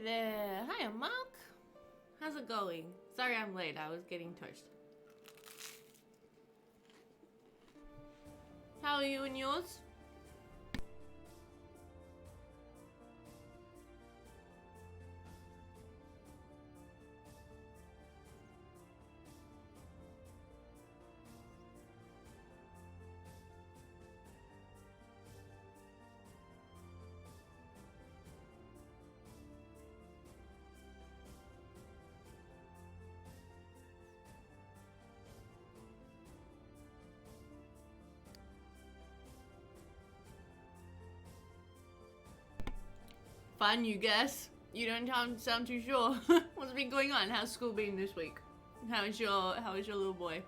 there. Hiya, Mark. How's it going? Sorry I'm late. I was getting toast. How are you and yours? Fun, you guess. You don't sound too sure. What's been going on? How's school been this week? How is your little boy?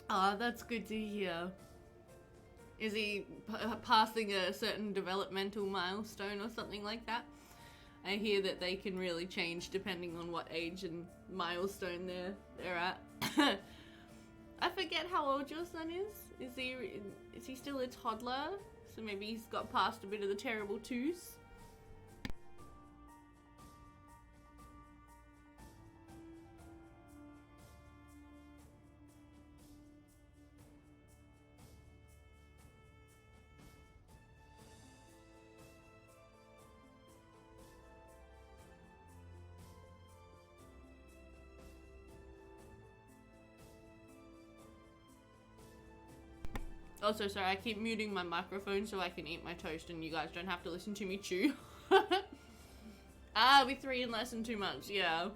Oh, that's good to hear. Is he passing a certain developmental milestone or something like that? I hear that they can really change depending on what age and milestone they're at. I forget how old your son is. Is he still a toddler? So maybe he's got past a bit of the terrible twos. Also, sorry, I keep muting my microphone so I can eat my toast and you guys don't have to listen to me chew. I'll be 3 in less than 2 months, yeah.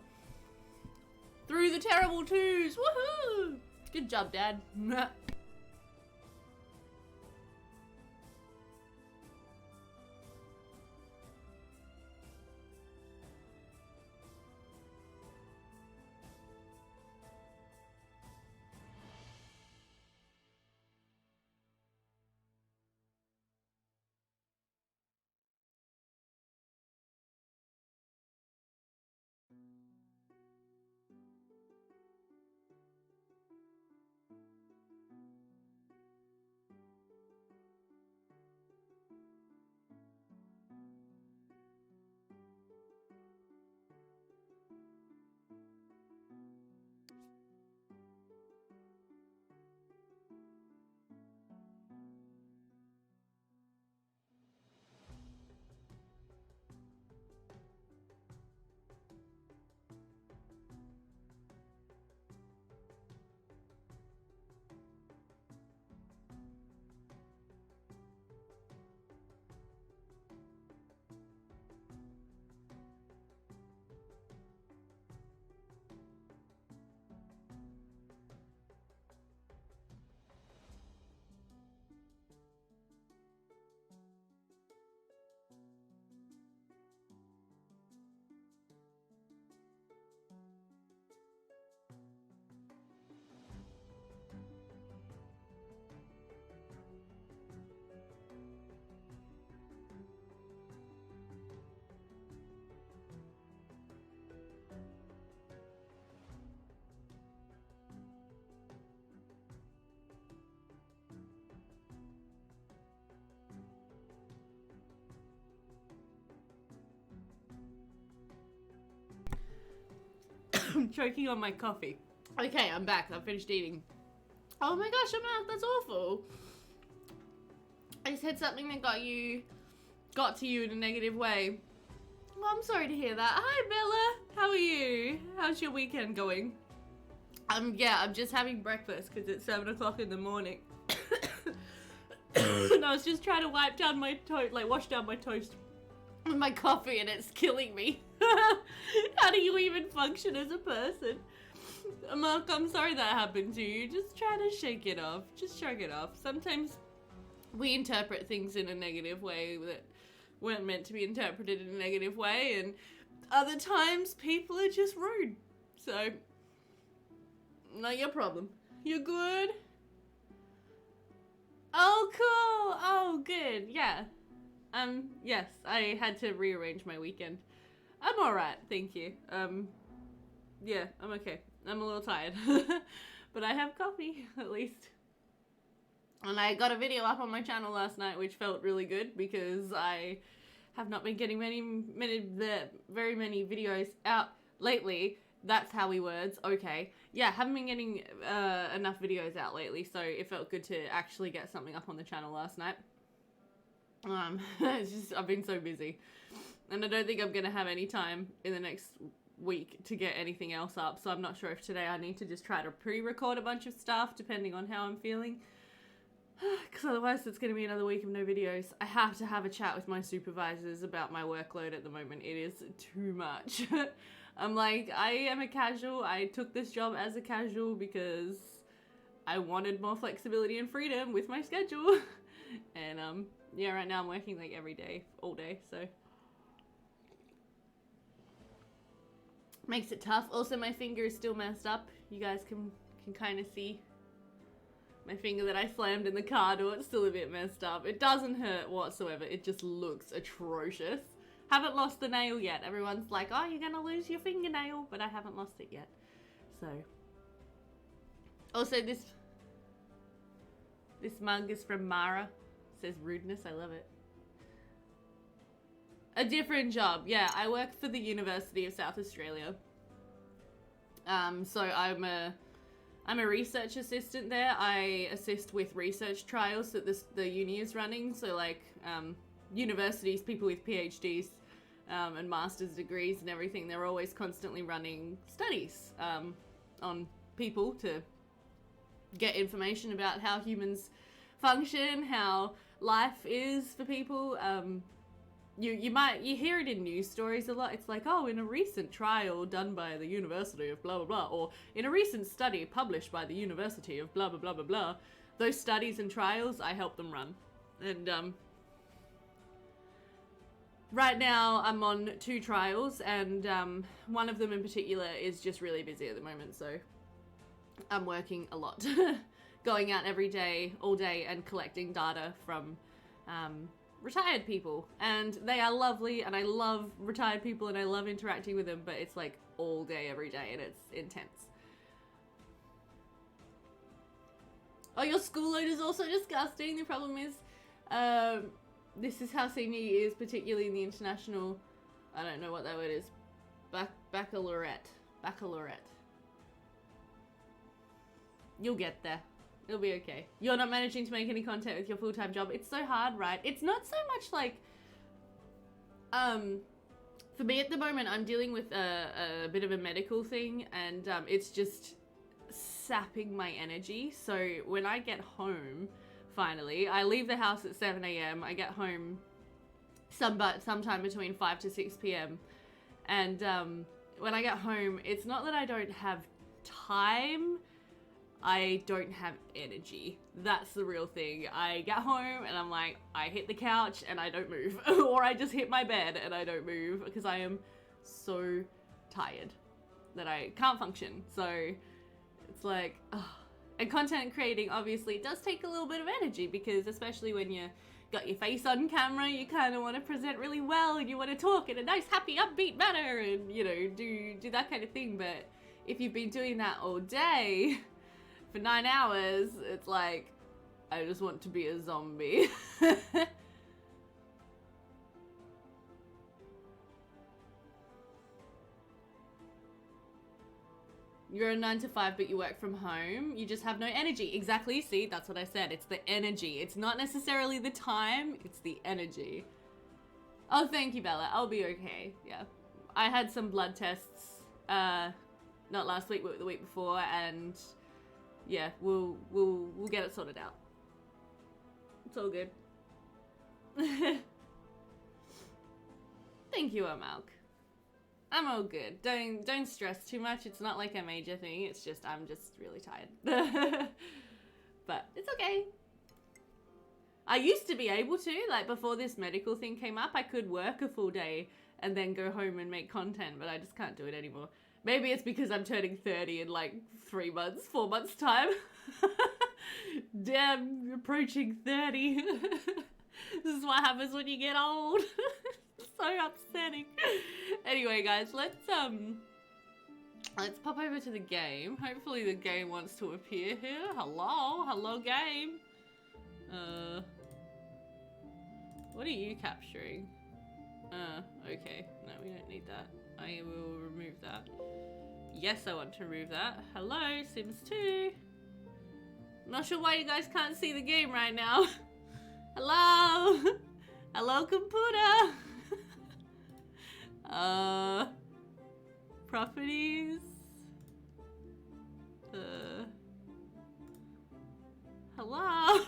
Through the terrible twos, woohoo! Good job, Dad. I'm choking on my coffee. Okay, I'm back. I've finished eating. Oh my gosh, Mark, that's awful. I said something that got to you in a negative way. Well, I'm sorry to hear that. Hi, Bella. How are you? How's your weekend going? Yeah, I'm just having breakfast because it's 7 o'clock in the morning. and I was just trying to wipe down my toast, like wash down my toast with my coffee, and it's killing me. How do you even function as a person? Mark, I'm sorry that happened to you. Just try to shake it off. Just shrug it off. Sometimes we interpret things in a negative way that weren't meant to be interpreted in a negative way, and other times people are just rude. So, not your problem. You're good? Oh, cool. Oh, good. Yeah. Yes, I had to rearrange my weekend. I'm alright, thank you. Yeah, I'm okay. I'm a little tired. But I have coffee, at least. And I got a video up on my channel last night, which felt really good because I have not been getting very many videos out lately. That's how we words. Okay. Yeah, haven't been getting enough videos out lately, so it felt good to actually get something up on the channel last night. It's just, I've been so busy. And I don't think I'm gonna have any time in the next week to get anything else up, so I'm not sure if today I need to just try to pre-record a bunch of stuff depending on how I'm feeling. Because otherwise it's going to be another week of no videos. I have to have a chat with my supervisors about my workload at the moment. It is too much. I'm like, I am a casual. I took this job as a casual because I wanted more flexibility and freedom with my schedule. And yeah, right now I'm working like every day, all day, so. Makes it tough. Also, my finger is still messed up. You guys can kind of see my finger that I slammed in the car door. It's still a bit messed up. It doesn't hurt whatsoever. It just looks atrocious. Haven't lost the nail yet. Everyone's like, oh, you're gonna lose your fingernail, but I haven't lost it yet. So. Also, this mug is from Mara. It says rudeness. I love it. A different job. Yeah, I work for the University of South Australia. So I'm a research assistant there. I assist with research trials that the uni is running. So like universities, people with PhDs and master's degrees and everything, they're always constantly running studies on people to get information about how humans function, how life is for people. You hear it in news stories a lot. It's like, oh, in a recent trial done by the University of blah, blah, blah, or in a recent study published by the University of blah, blah, blah, blah, blah. Those studies and trials, I help them run. And right now I'm on 2 trials, and one of them in particular is just really busy at the moment, so I'm working a lot. Going out every day, all day, and collecting data from retired people, and they are lovely, and I love retired people, and I love interacting with them, but it's like all day every day, and it's intense. Oh, your school load is also disgusting. The problem is this is how senior year is, particularly in the international, I don't know what that word is, baccalaureate. You'll get there. It'll be okay. You're not managing to make any content with your full-time job. It's so hard, right? It's not so much like, for me at the moment, I'm dealing with a bit of a medical thing, and it's just sapping my energy. So when I get home, finally, I leave the house at 7 a.m. I get home sometime between 5 to 6 p.m. And when I get home, it's not that I don't have time, I don't have energy. That's the real thing. I get home and I'm like, I hit the couch and I don't move. Or I just hit my bed and I don't move because I am so tired that I can't function. So it's like, ugh. And content creating obviously does take a little bit of energy, because especially when you got your face on camera, you kind of want to present really well and you want to talk in a nice, happy, upbeat manner and, you know, do that kind of thing. But if you've been doing that all day for 9 hours, it's like, I just want to be a zombie. You're a 9 to 5, but you work from home. You just have no energy. Exactly. See, that's what I said. It's the energy. It's not necessarily the time. It's the energy. Oh, thank you, Bella. I'll be okay. Yeah. I had some blood tests, not last week, but the week before, and yeah, we'll get it sorted out. It's all good. Thank you, Amalk. I'm all good. Don't stress too much. It's not like a major thing. It's just I'm just really tired. But it's okay. I used to be able to, like before this medical thing came up, I could work a full day and then go home and make content, but I just can't do it anymore. Maybe it's because I'm turning 30 in like 4 months time. Damn, approaching 30. This is what happens when you get old. So upsetting. Anyway, guys, let's pop over to the game. Hopefully the game wants to appear here. Hello game. What are you capturing? Okay. No, we don't need that. I will remove that. Yes, I want to remove that. Hello, Sims 2. I'm not sure why you guys can't see the game right now. Hello. Hello, computer. Properties. Hello.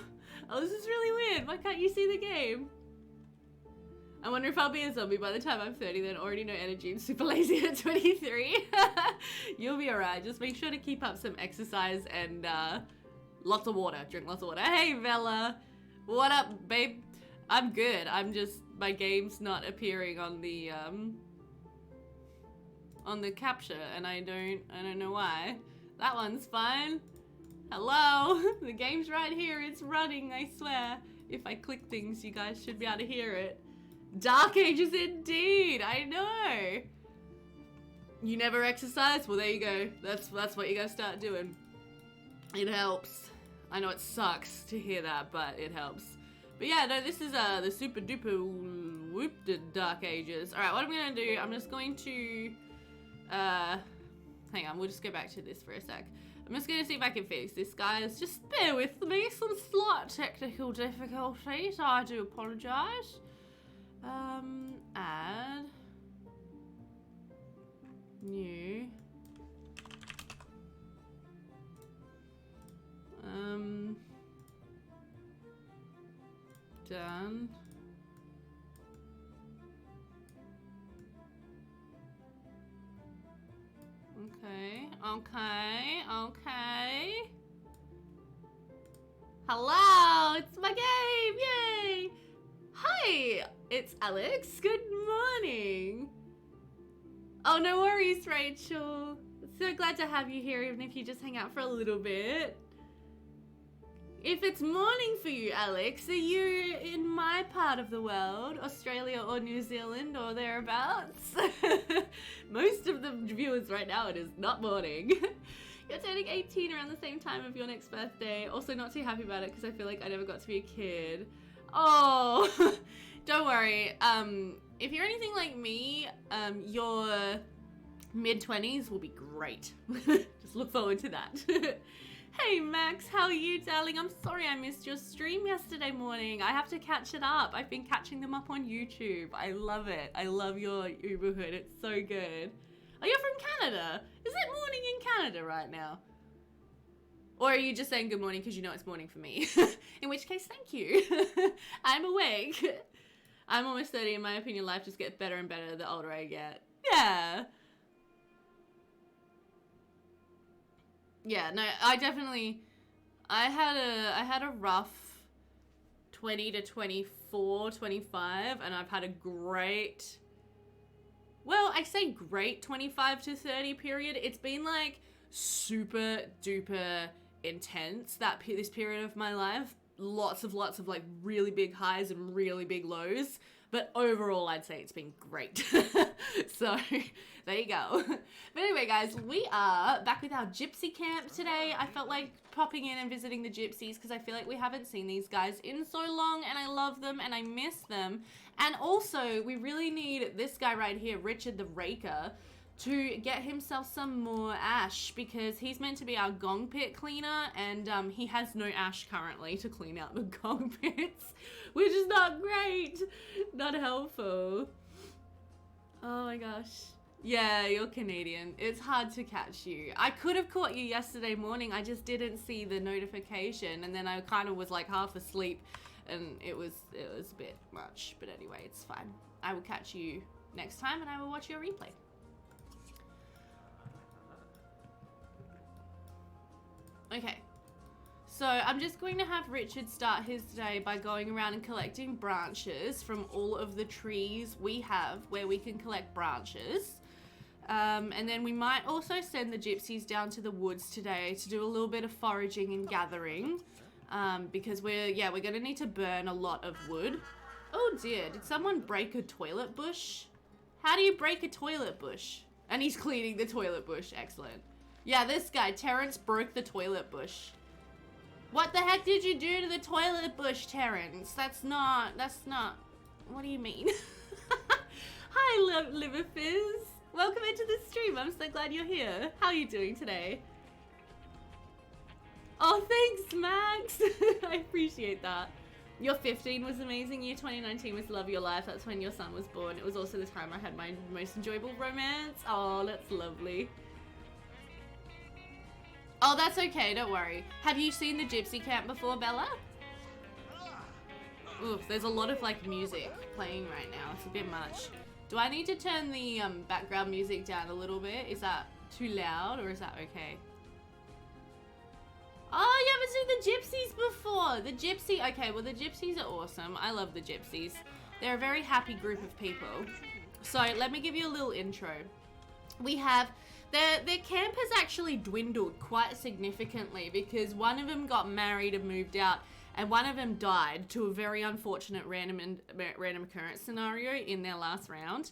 Oh, this is really weird. Why can't you see the game? I wonder if I'll be a zombie by the time I'm 30, then already no energy and super lazy at 23. You'll be alright. Just make sure to keep up some exercise and lots of water. Drink lots of water. Hey, Vela. What up, babe? I'm good. I'm just, my game's not appearing on the capture, and I don't know why. That one's fine. Hello. The game's right here. It's running, I swear. If I click things, you guys should be able to hear it. Dark Ages indeed, I know. You never exercise? Well, there you go. That's what you gotta start doing. It helps. I know it sucks to hear that, but it helps. But yeah, no, this is the super duper whooped Dark Ages. All right, what I'm gonna do, I'm just going to, hang on, we'll just go back to this for a sec. I'm just gonna see if I can fix this, guys. Just bear with me, some slight technical difficulties. I do apologize. Add new done. Okay. Hello, it's my game, yay! Hi, it's Alex. Good morning. Oh, no worries, Rachel. So glad to have you here, even if you just hang out for a little bit. If it's morning for you, Alex, are you in my part of the world, Australia or New Zealand or thereabouts? Most of the viewers right now, it is not morning. You're turning 18 around the same time of your next birthday. Also not too happy about it because I feel like I never got to be a kid. Oh, don't worry. If you're anything like me, your mid-20s will be great. Just look forward to that. Hey Max, how are you, darling? I'm sorry I missed your stream yesterday morning. I have to catch it up. I've been catching them up on YouTube. I love it. I love your Uberhood. It's so good. Oh, you're from Canada. Is it morning in Canada right now? Or are you just saying good morning because you know it's morning for me? In which case, thank you. I'm awake. I'm almost 30. In my opinion, life just gets better and better the older I get. Yeah. Yeah, no, I had a rough 20 to 24, 25, and I've had a great, well, I say great 25 to 30 period. It's been like super duper intense, this period of my life. Lots of like really big highs and really big lows. But overall, I'd say it's been great. So, there you go. But anyway, guys, we are back with our Gypsy camp today. I felt like popping in and visiting the Gypsies because I feel like we haven't seen these guys in so long, and I love them and I miss them. And also, we really need this guy right here, Richard the Raker, to get himself some more ash because he's meant to be our gong pit cleaner, and he has no ash currently to clean out the gong pits, which is not great, not helpful. Oh my gosh. Yeah, you're Canadian. It's hard to catch you. I could have caught you yesterday morning. I just didn't see the notification, and then I kind of was like half asleep and it was a bit much. But anyway, it's fine. I will catch you next time, and I will watch your replay. Okay. So I'm just going to have Richard start his day by going around and collecting branches from all of the trees we have where we can collect branches. And then we might also send the gypsies down to the woods today to do a little bit of foraging and gathering. Because we're going to need to burn a lot of wood. Oh dear, did someone break a toilet bush? How do you break a toilet bush? And he's cleaning the toilet bush, excellent. Yeah, this guy, Terrence, broke the toilet bush. What the heck did you do to the toilet bush, Terrence? That's not, what do you mean? Hi, Liver Fizz. Welcome into the stream. I'm so glad you're here. How are you doing today? Oh, thanks, Max. I appreciate that. Your 15 was amazing. Year 2019 was the love of your life. That's when your son was born. It was also the time I had my most enjoyable romance. Oh, that's lovely. Oh, that's okay, don't worry. Have you seen the Gypsy camp before, Bella? Oof, there's a lot of like music playing right now. It's a bit much. Do I need to turn the background music down a little bit? Is that too loud or is that okay? Oh, you haven't seen the Gypsies before. The Gypsy, okay, well the Gypsies are awesome. I love the Gypsies. They're a very happy group of people. So let me give you a little intro. We have their camp has actually dwindled quite significantly because one of them got married and moved out, and one of them died to a very unfortunate random occurrence scenario in their last round.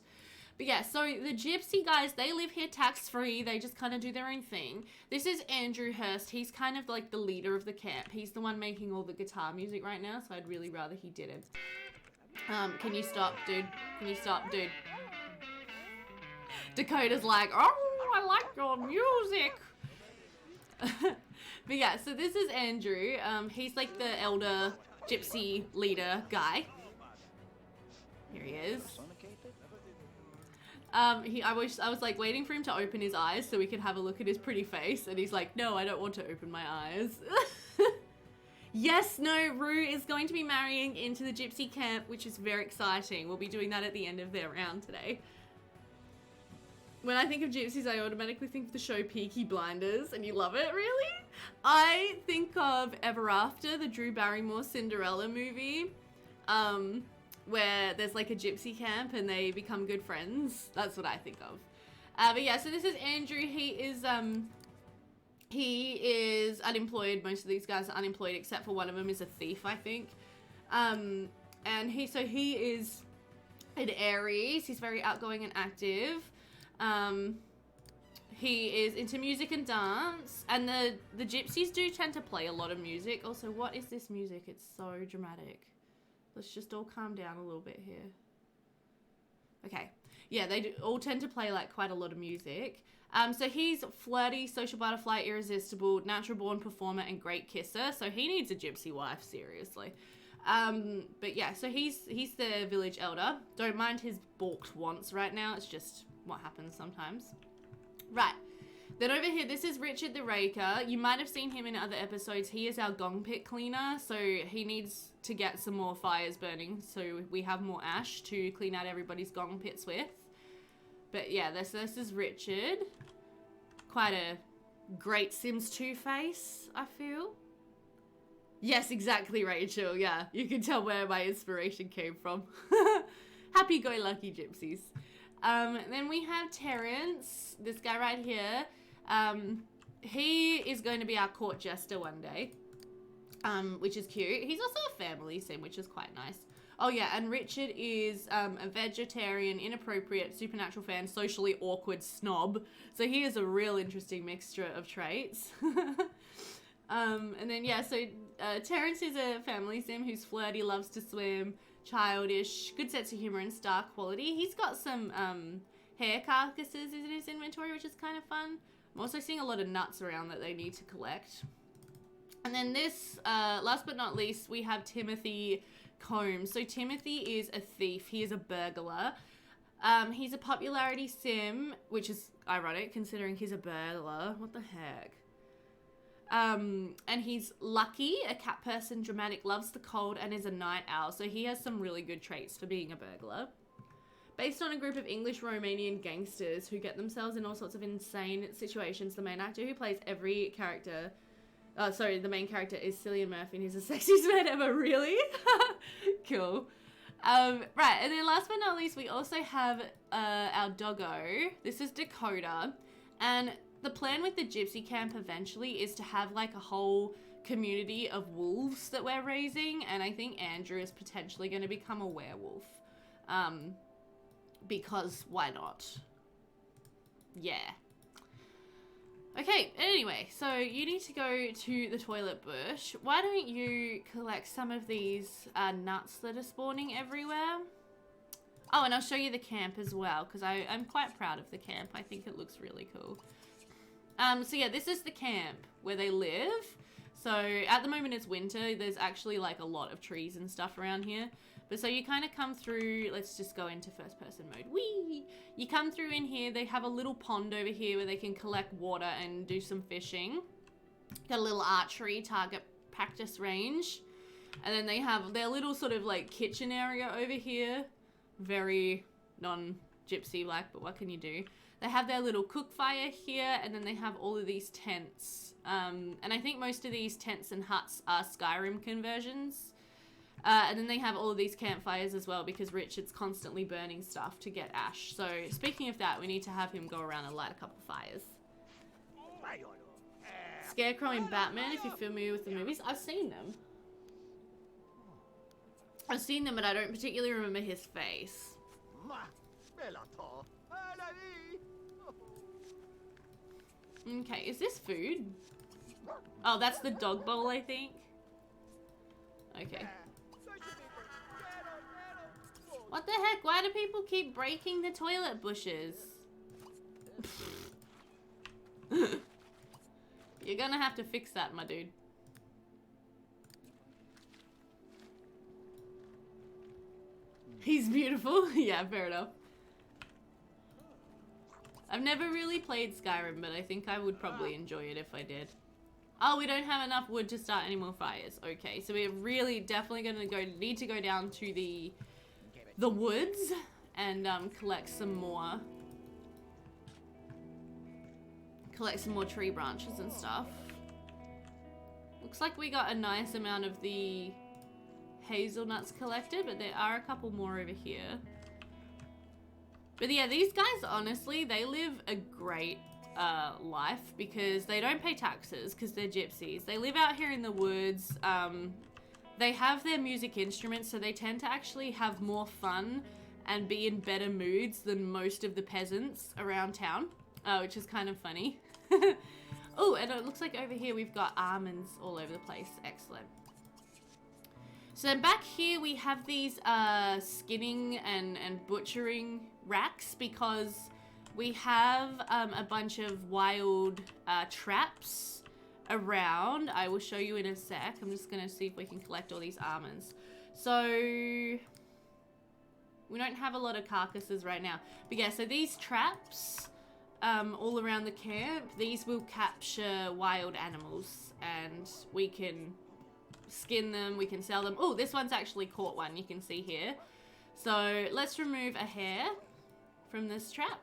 But yeah, so the Gypsy guys, they live here tax-free. They just kind of do their own thing. This is Andrew Hurst. He's kind of like the leader of the camp. He's the one making all the guitar music right now, so I'd really rather he didn't. Can you stop, dude? Can you stop, dude? Dakota's like, oh, I like your music. But yeah, so this is Andrew. He's like the elder Gypsy leader guy. Here he is. I was like waiting for him to open his eyes so we could have a look at his pretty face, and he's like, no, I don't want to open my eyes. Yes, no, Rue is going to be marrying into the Gypsy camp, which is very exciting. We'll be doing that at the end of their round today. When I think of Gypsies, I automatically think of the show Peaky Blinders, and you love it, really? I think of Ever After, the Drew Barrymore Cinderella movie, where there's like a gypsy camp and they become good friends. That's what I think of. But yeah, so this is Andrew. He is unemployed. Most of these guys are unemployed, except for one of them is a thief, I think. And he is an Aries. He's very outgoing and active. He is into music and dance, and the Gypsies do tend to play a lot of music. Also, what is this music? It's so dramatic. Let's just all calm down a little bit here. Okay. Yeah, they do all tend to play like quite a lot of music. So he's flirty, social butterfly, irresistible, natural born performer, and great kisser. So he needs a gypsy wife, seriously. But yeah, so he's the village elder. Don't mind his balked wants right now. It's just what happens sometimes. Right. Then over here, this is Richard the Raker. You might have seen him in other episodes. He is our gong pit cleaner, so he needs to get some more fires burning so we have more ash to clean out everybody's gong pits with. But yeah, this is Richard. Quite a great Sims 2 face, I feel. Yes, exactly, Rachel. Yeah, you can tell where my inspiration came from. Happy-go-lucky gypsies. Then we have Terrence, this guy right here. He is going to be our court jester one day, which is cute. He's also a family sim, which is quite nice. Oh yeah, and Richard is a vegetarian, inappropriate, supernatural fan, socially awkward snob. So he is a real interesting mixture of traits. And then yeah, so Terrence is a family sim who's flirty, loves to swim, childish, good sense of humor and star quality. He's got some hair carcasses in his inventory, which is kind of fun. I'm also seeing a lot of nuts around that they need to collect. And then this, last but not least, we have Timothy Combs. So Timothy is a thief. He is a burglar. He's a popularity sim, which is ironic considering he's a burglar. What the heck? And he's lucky, a cat person, dramatic, loves the cold, and is a night owl. So he has some really good traits for being a burglar. Based on a group of English Romanian gangsters who get themselves in all sorts of insane situations, the main actor who plays every character... the main character is Cillian Murphy, and he's the sexiest man ever, really? Cool. Right, and then last but not least, we also have our doggo. This is Dakota, and the plan with the Gypsy camp eventually is to have like a whole community of wolves that we're raising, and I think Andrew is potentially going to become a werewolf. Because why not? Yeah. Okay, anyway, so you need to go to the toilet bush. Why don't you collect some of these nuts that are spawning everywhere? Oh, and I'll show you the camp as well, because I'm quite proud of the camp. I think it looks really cool. So yeah, this is the camp where they live. So at the moment it's winter. There's actually like a lot of trees and stuff around here. But so you kind of come through, let's just go into first person mode. Whee! You come through in here, they have a little pond over here where they can collect water and do some fishing. Got a little archery target practice range. And then they have their little sort of like kitchen area over here. Very non-gypsy like, but what can you do? They have their little cook fire here, and then they have all of these tents. And I think most of these tents and huts are Skyrim conversions. And then they have all of these campfires as well, because Richard's constantly burning stuff to get ash. So speaking of that, we need to have him go around and light a couple fires. Scarecrow and Batman, if you're familiar with the movies. I've seen them. But I don't particularly remember his face. Okay, is this food? Oh, that's the dog bowl, I think. Okay. What the heck? Why do people keep breaking the toilet bushes? You're gonna have to fix that, my dude. He's beautiful. Yeah, fair enough. I've never really played Skyrim, but I think I would probably enjoy it if I did. Oh, we don't have enough wood to start any more fires. Okay, so we're really definitely gonna need to go down to the woods and collect some more tree branches and stuff. Looks like we got a nice amount of the hazelnuts collected, but there are a couple more over here. But yeah, these guys, honestly, they live a great life because they don't pay taxes because they're gypsies. They live out here in the woods. They have their music instruments, so they tend to actually have more fun and be in better moods than most of the peasants around town, which is kind of funny. Oh, and it looks like over here we've got almonds all over the place. Excellent. So then back here we have these skinning and butchering racks because we have a bunch of wild traps around. I will show you in a sec. I'm just going to see if we can collect all these almonds. So we don't have a lot of carcasses right now. But yeah, so these traps all around the camp, these will capture wild animals and we can skin them, we can sell them. Oh, this one's actually caught one, you can see here. So let's remove a hair from this trap.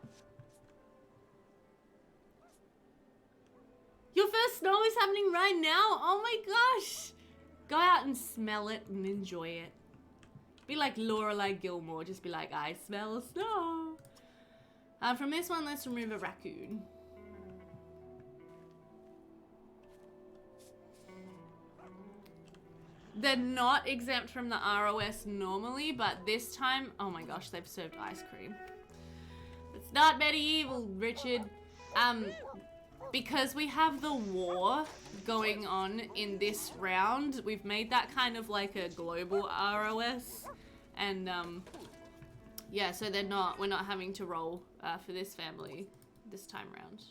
Your first snow is happening right now? Oh my gosh! Go out and smell it and enjoy it. Be like Lorelai Gilmore, just be like, I smell snow. From this one, let's remove a raccoon. They're not exempt from the ROS normally, but this time, oh my gosh, they've served ice cream. It's not medieval, Richard. Because we have the war going on in this round, we've made that kind of like a global ROS. And yeah, so we're not having to roll for this family this time round.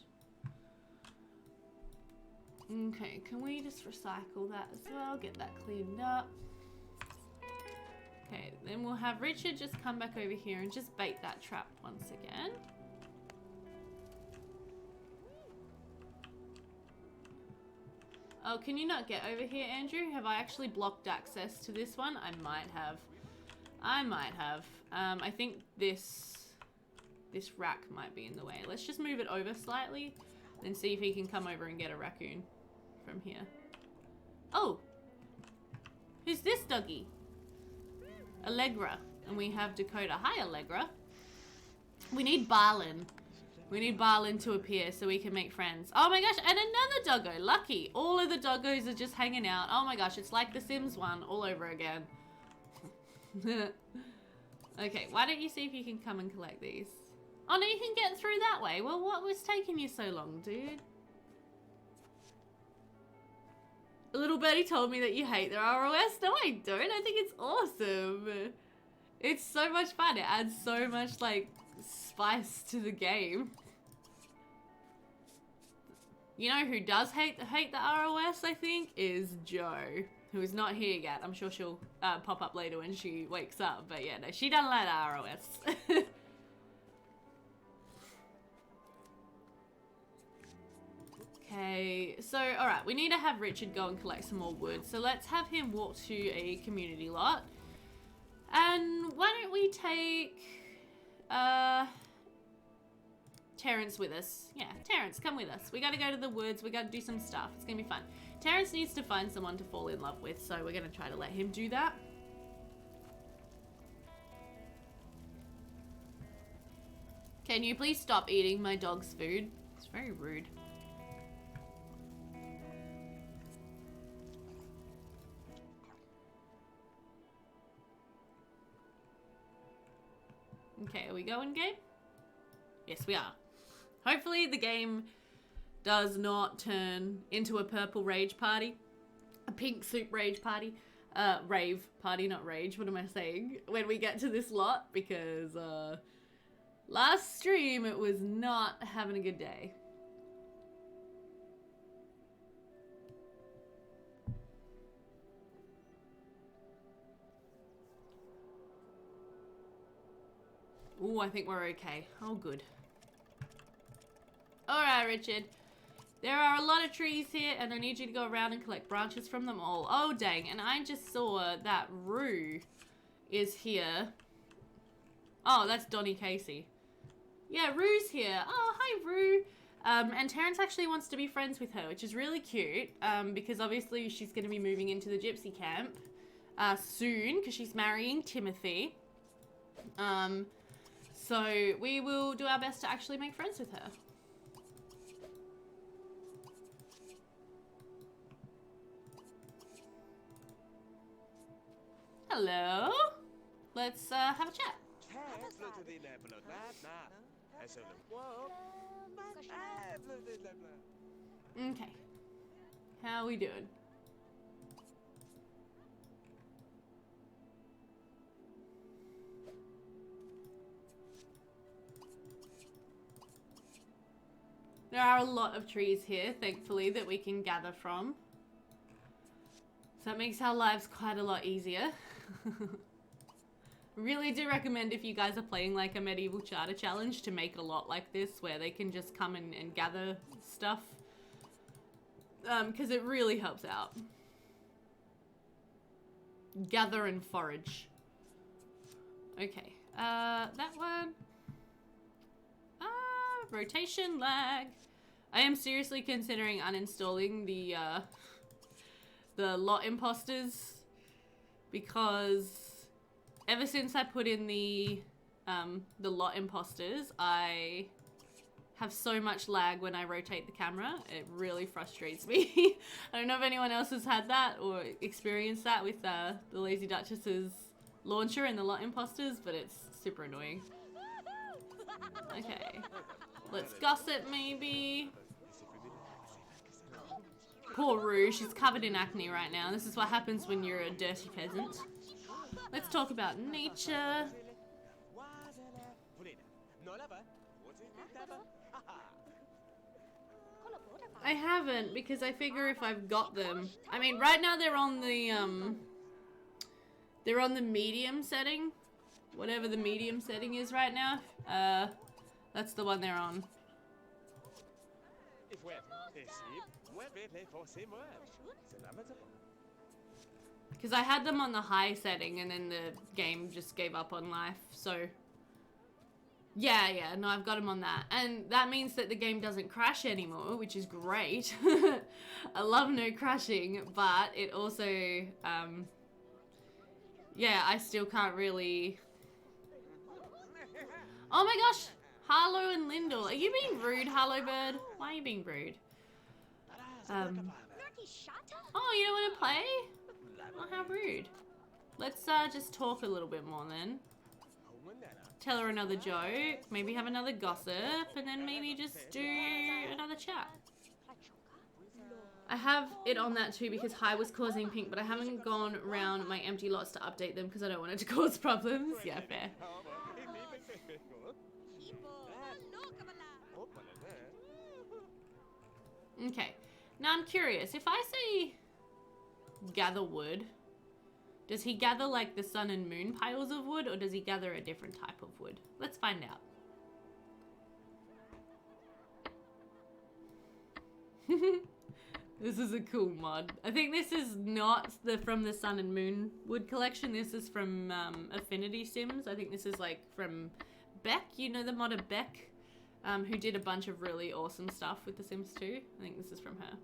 Okay, can we just recycle that as well? Get that cleaned up. Okay, then we'll have Richard just come back over here and just bait that trap once again. Oh, can you not get over here, Andrew? Have I actually blocked access to this one? I might have. I might have. I think this rack might be in the way. Let's just move it over slightly and see if he can come over and get a raccoon from here. Oh! Who's this doggy? Allegra. And we have Dakota. Hi, Allegra. We need Barlin. We need Barlin to appear so we can make friends. Oh my gosh, and another doggo. Lucky. All of the doggos are just hanging out. Oh my gosh, it's like the Sims one all over again. Okay, why don't you see if you can come and collect these? Oh no, you can get through that way. Well, what was taking you so long, dude? A little birdie told me that you hate the ROS. No, I don't. I think it's awesome. It's so much fun. It adds so much, like, spice to the game. You know who does hate the ROS, I think, is Joe, who is not here yet. I'm sure she'll pop up later when she wakes up. But yeah, no, she doesn't like the ROS. Okay, so alright, we need to have Richard go and collect some more wood. So let's have him walk to a community lot. And why don't we take Terrence with us? Yeah, Terrence, come with us. We gotta go to the woods, we gotta do some stuff. It's gonna be fun. Terrence needs to find someone to fall in love with, so we're gonna try to let him do that. Can you please stop eating my dog's food? It's very rude. Okay, are we going, Gabe? Yes, we are. Hopefully the game does not turn into a purple rage party. A pink soup rage party. Rave party, not rage. What am I saying? When we get to this lot, because last stream it was not having a good day. Ooh, I think we're okay. Oh, good. Alright, Richard. There are a lot of trees here, and I need you to go around and collect branches from them all. Oh, dang. And I just saw that Rue is here. Oh, that's Donnie Casey. Yeah, Rue's here. Oh, hi, Rue. And Terrence actually wants to be friends with her, which is really cute, because obviously she's going to be moving into the gypsy camp soon, because she's marrying Timothy. So we will do our best to actually make friends with her. Hello. Let's have a chat. Okay. How are we doing? There are a lot of trees here, thankfully, that we can gather from. So that makes our lives quite a lot easier. Really do recommend, if you guys are playing like a medieval charter challenge, to make a lot like this where they can just come and gather stuff. Because it really helps out. Gather and forage. Okay. That one. Rotation lag. I am seriously considering uninstalling the lot imposters, because ever since I put in the lot imposters, I have so much lag when I rotate the camera. It really frustrates me. I don't know if anyone else has had that or experienced that with the Lazy Duchess's launcher and the lot imposters, but it's super annoying. Okay. Let's gossip, maybe. Poor Rue, she's covered in acne right now. This is what happens when you're a dirty peasant. Let's talk about nature. I haven't, because I figure if I've got them... I mean, right now they're on the medium setting. Whatever the medium setting is right now. That's the one they're on. Because I had them on the high setting and then the game just gave up on life, so... Yeah, no, I've got them on that. And that means that the game doesn't crash anymore, which is great. I love no crashing, but it also, yeah, I still can't really... Oh my gosh! Harlow and Lyndall. Are you being rude, Harlow Bird? Why are you being rude? Oh, you don't want to play? Oh, how rude. Let's just talk a little bit more then. Tell her another joke, maybe have another gossip, and then maybe just do another chat. I have it on that too because High was causing pink, but I haven't gone around my empty lots to update them because I don't want it to cause problems. Yeah, fair. Okay, now I'm curious, if I say gather wood, does he gather like the sun and moon piles of wood, or does he gather a different type of wood? Let's find out. This is a cool mod. I think this is not from the sun and moon wood collection. This is from Affinity Sims. I think this is like from Beck. You know the modder Beck, who did a bunch of really awesome stuff with The Sims 2. I think this is from her.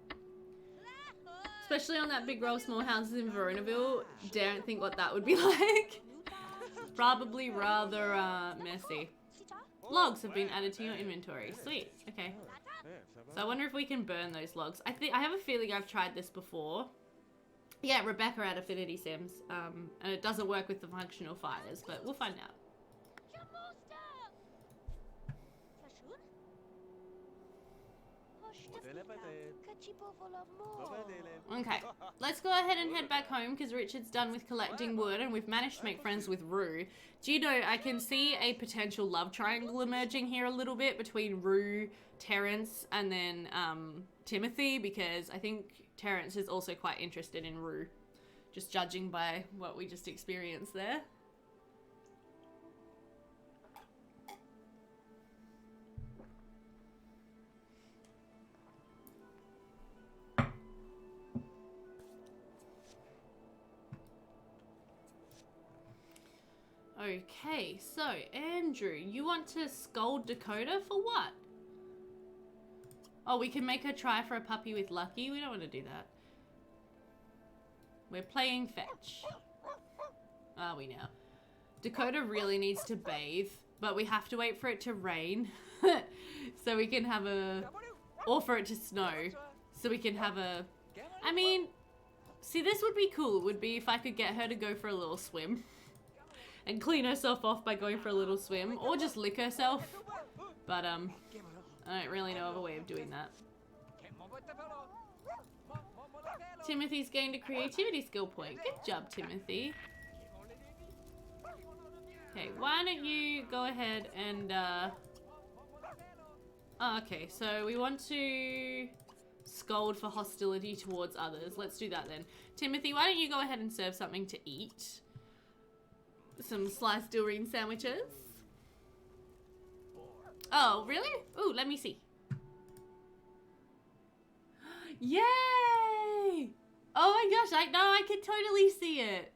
Especially on that big row of small houses in Veronaville. Don't think what that would be like. Probably rather messy. Logs have been added to your inventory. Sweet. Okay. So I wonder if we can burn those logs. I have a feeling I've tried this before. Yeah, Rebecca at Affinity Sims. And it doesn't work with the functional fires, but we'll find out. Okay, let's go ahead and head back home because Richard's done with collecting wood and we've managed to make friends with Rue. Do you know, I can see a potential love triangle emerging here a little bit between Rue, Terrence, and then Timothy, because I think Terrence is also quite interested in Rue, just judging by what we just experienced there. Okay, so Andrew, you want to scold Dakota for what? Oh, we can make her try for a puppy with Lucky. We don't want to do that. We're playing fetch. Are we now? Dakota really needs to bathe, but we have to wait for it to rain so we can have a... Or for it to snow so we can have a... I mean, see, this would be cool. It would be if I could get her to go for a little swim. And clean herself off by going for a little swim, or just lick herself. But I don't really know of a way of doing that. Timothy's gained a creativity skill point. Good job, Timothy. Okay, why don't you go ahead and oh, okay, so we want to scold for hostility towards others. Let's do that then. Timothy, why don't you go ahead and serve something to eat? Some sliced Doreen sandwiches. Oh, really? Ooh, let me see. Yay! Oh my gosh, I can totally see it.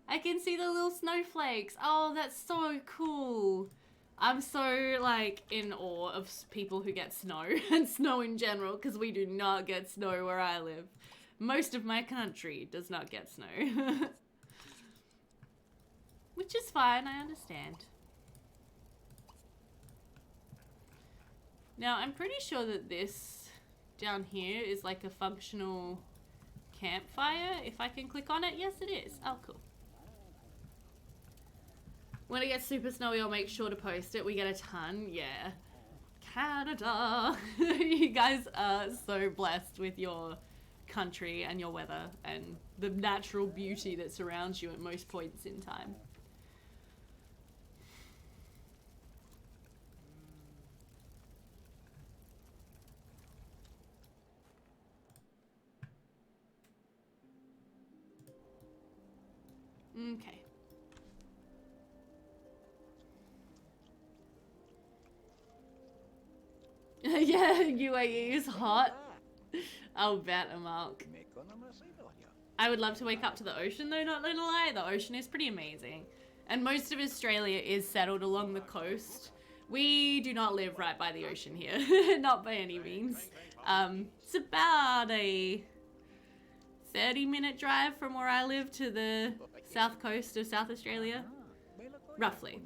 I can see the little snowflakes. Oh, that's so cool. I'm so, like, in awe of people who get snow and snow in general, because we do not get snow where I live. Most of my country does not get snow. Which is fine, I understand. Now, I'm pretty sure that this down here is like a functional campfire. If I can click on it, yes it is. Oh, cool. When it gets super snowy, I'll make sure to post it. We get a ton, yeah. Canada! You guys are so blessed with your country and your weather and the natural beauty that surrounds you at most points in time. Okay. Yeah, UAE is hot. I'll bet, Amalk. I would love to wake up to the ocean though, not gonna lie. The ocean is pretty amazing. And most of Australia is settled along the coast. We do not live right by the ocean here, not by any means. It's about a 30-minute drive from where I live to the south coast of South Australia, roughly.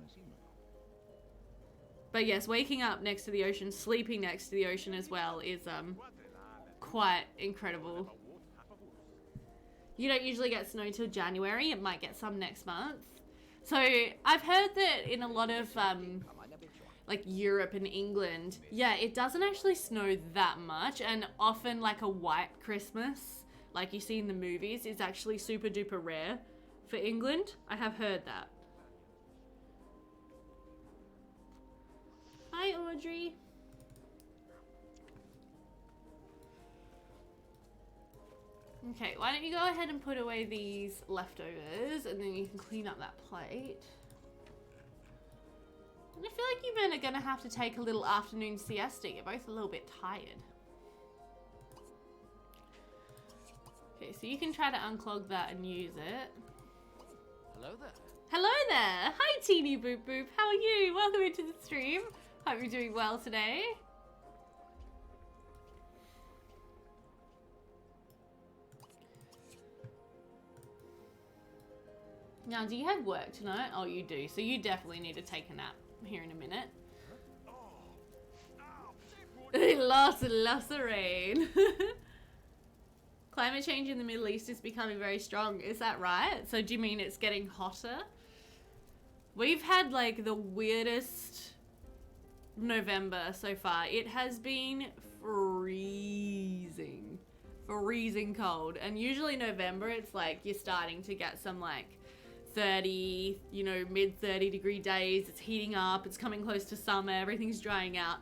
But yes, waking up next to the ocean, sleeping next to the ocean as well is quite incredible. You don't usually get snow till January. It might get some next month. So I've heard that in a lot of like Europe and England, yeah, it doesn't actually snow that much, and often like a white Christmas, like you see in the movies, is actually super duper rare for England. I have heard that. Hi, Audrey. Okay, why don't you go ahead and put away these leftovers, and then you can clean up that plate. And I feel like you men are gonna have to take a little afternoon siesta. You're both a little bit tired. Okay, so you can try to unclog that and use it. Hello there. Hello there! Hi, Teeny Boop Boop. How are you? Welcome into the stream. Hope you're doing well today. Now, do you have work tonight? Oh, you do. So you definitely need to take a nap here in a minute. Lots and lots of rain. Climate change in the Middle East is becoming very strong. Is that right? So do you mean it's getting hotter? We've had like the weirdest November so far. It has been freezing. Freezing cold. And usually November, it's like you're starting to get some like 30, you know, mid 30-degree days. It's heating up. It's coming close to summer. Everything's drying out.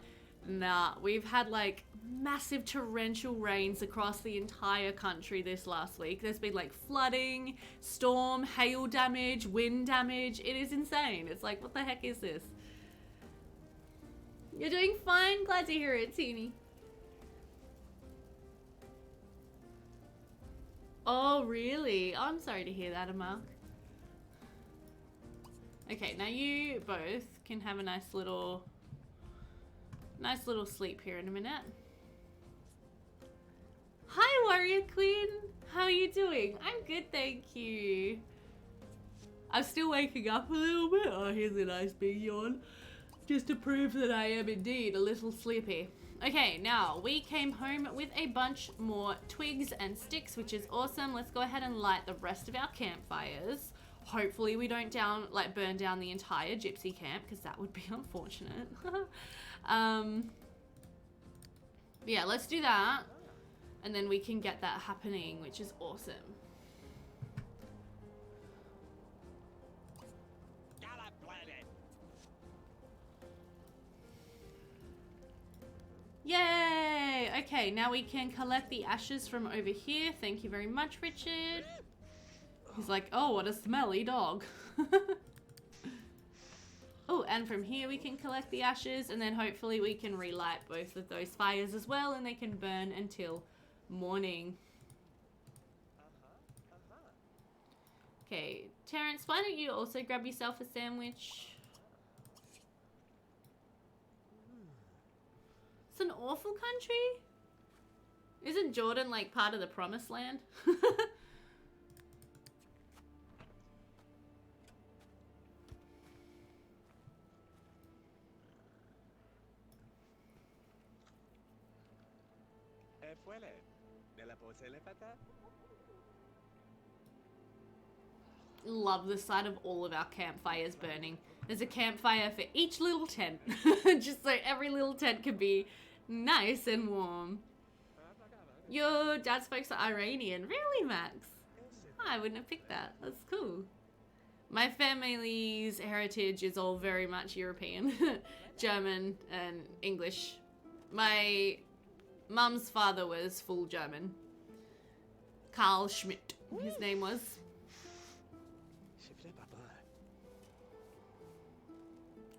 Nah, we've had like massive torrential rains across the entire country this last week. There's been like flooding, storm, hail damage, wind damage. It is insane. It's like, what the heck is this? You're doing fine. Glad to hear it, Teeny. Oh, really? Oh, I'm sorry to hear that, Amark. Okay, now you both can have a nice little sleep here in a minute. Hi, Warrior Queen. How are you doing? I'm good, thank you. I'm still waking up a little bit. Oh, here's a nice big yawn. Just to prove that I am indeed a little sleepy. Okay, now we came home with a bunch more twigs and sticks, which is awesome. Let's go ahead and light the rest of our campfires. Hopefully we don't burn down the entire gypsy camp, because that would be unfortunate. Yeah, let's do that. And then we can get that happening, which is awesome. Yay! Okay, now we can collect the ashes from over here. Thank you very much, Richard. He's like, oh, what a smelly dog. Oh, and from here we can collect the ashes, and then hopefully we can relight both of those fires as well, and they can burn until morning. Okay, Terrence, why don't you also grab yourself a sandwich? It's an awful country? Isn't Jordan like part of the promised land? Love the sight of all of our campfires burning. There's a campfire for each little tent. Just so every little tent can be nice and warm. Your dad's folks are Iranian. Really, Max? Oh, I wouldn't have picked that. That's cool. My family's heritage is all very much European. German and English. My mum's father was full German. Karl Schmidt, his name was.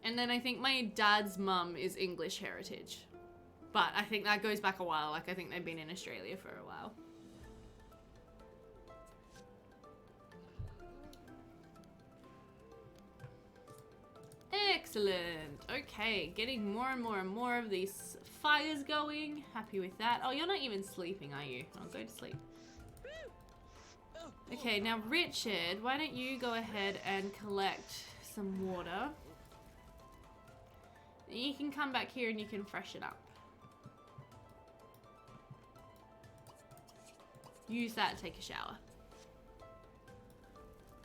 And then I think my dad's mum is English heritage. But I think that goes back a while. Like, I think they've been in Australia for a while. Excellent. Okay, getting more and more and more of these fires going. Happy with that. Oh, you're not even sleeping, are you? I'll go to sleep. Okay, now Richard, why don't you go ahead and collect some water. You can come back here and you can freshen up. Use that to take a shower.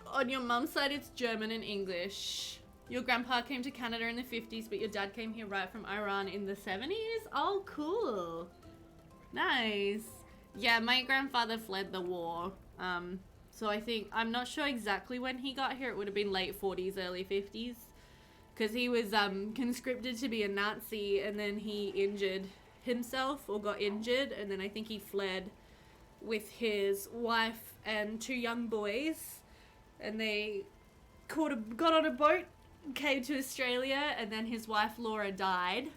On your mum's side, it's German and English. Your grandpa came to Canada in the 50s, but your dad came here right from Iran in the 70s? Oh, cool. Nice. Yeah, my grandfather fled the war. So I think, I'm not sure exactly when he got here. It would have been late 40s, early 50s. Because he was conscripted to be a Nazi, and then he injured himself, or got injured, and then I think he fled with his wife and 2 young boys, and they got on a boat, came to Australia, and then his wife Laura died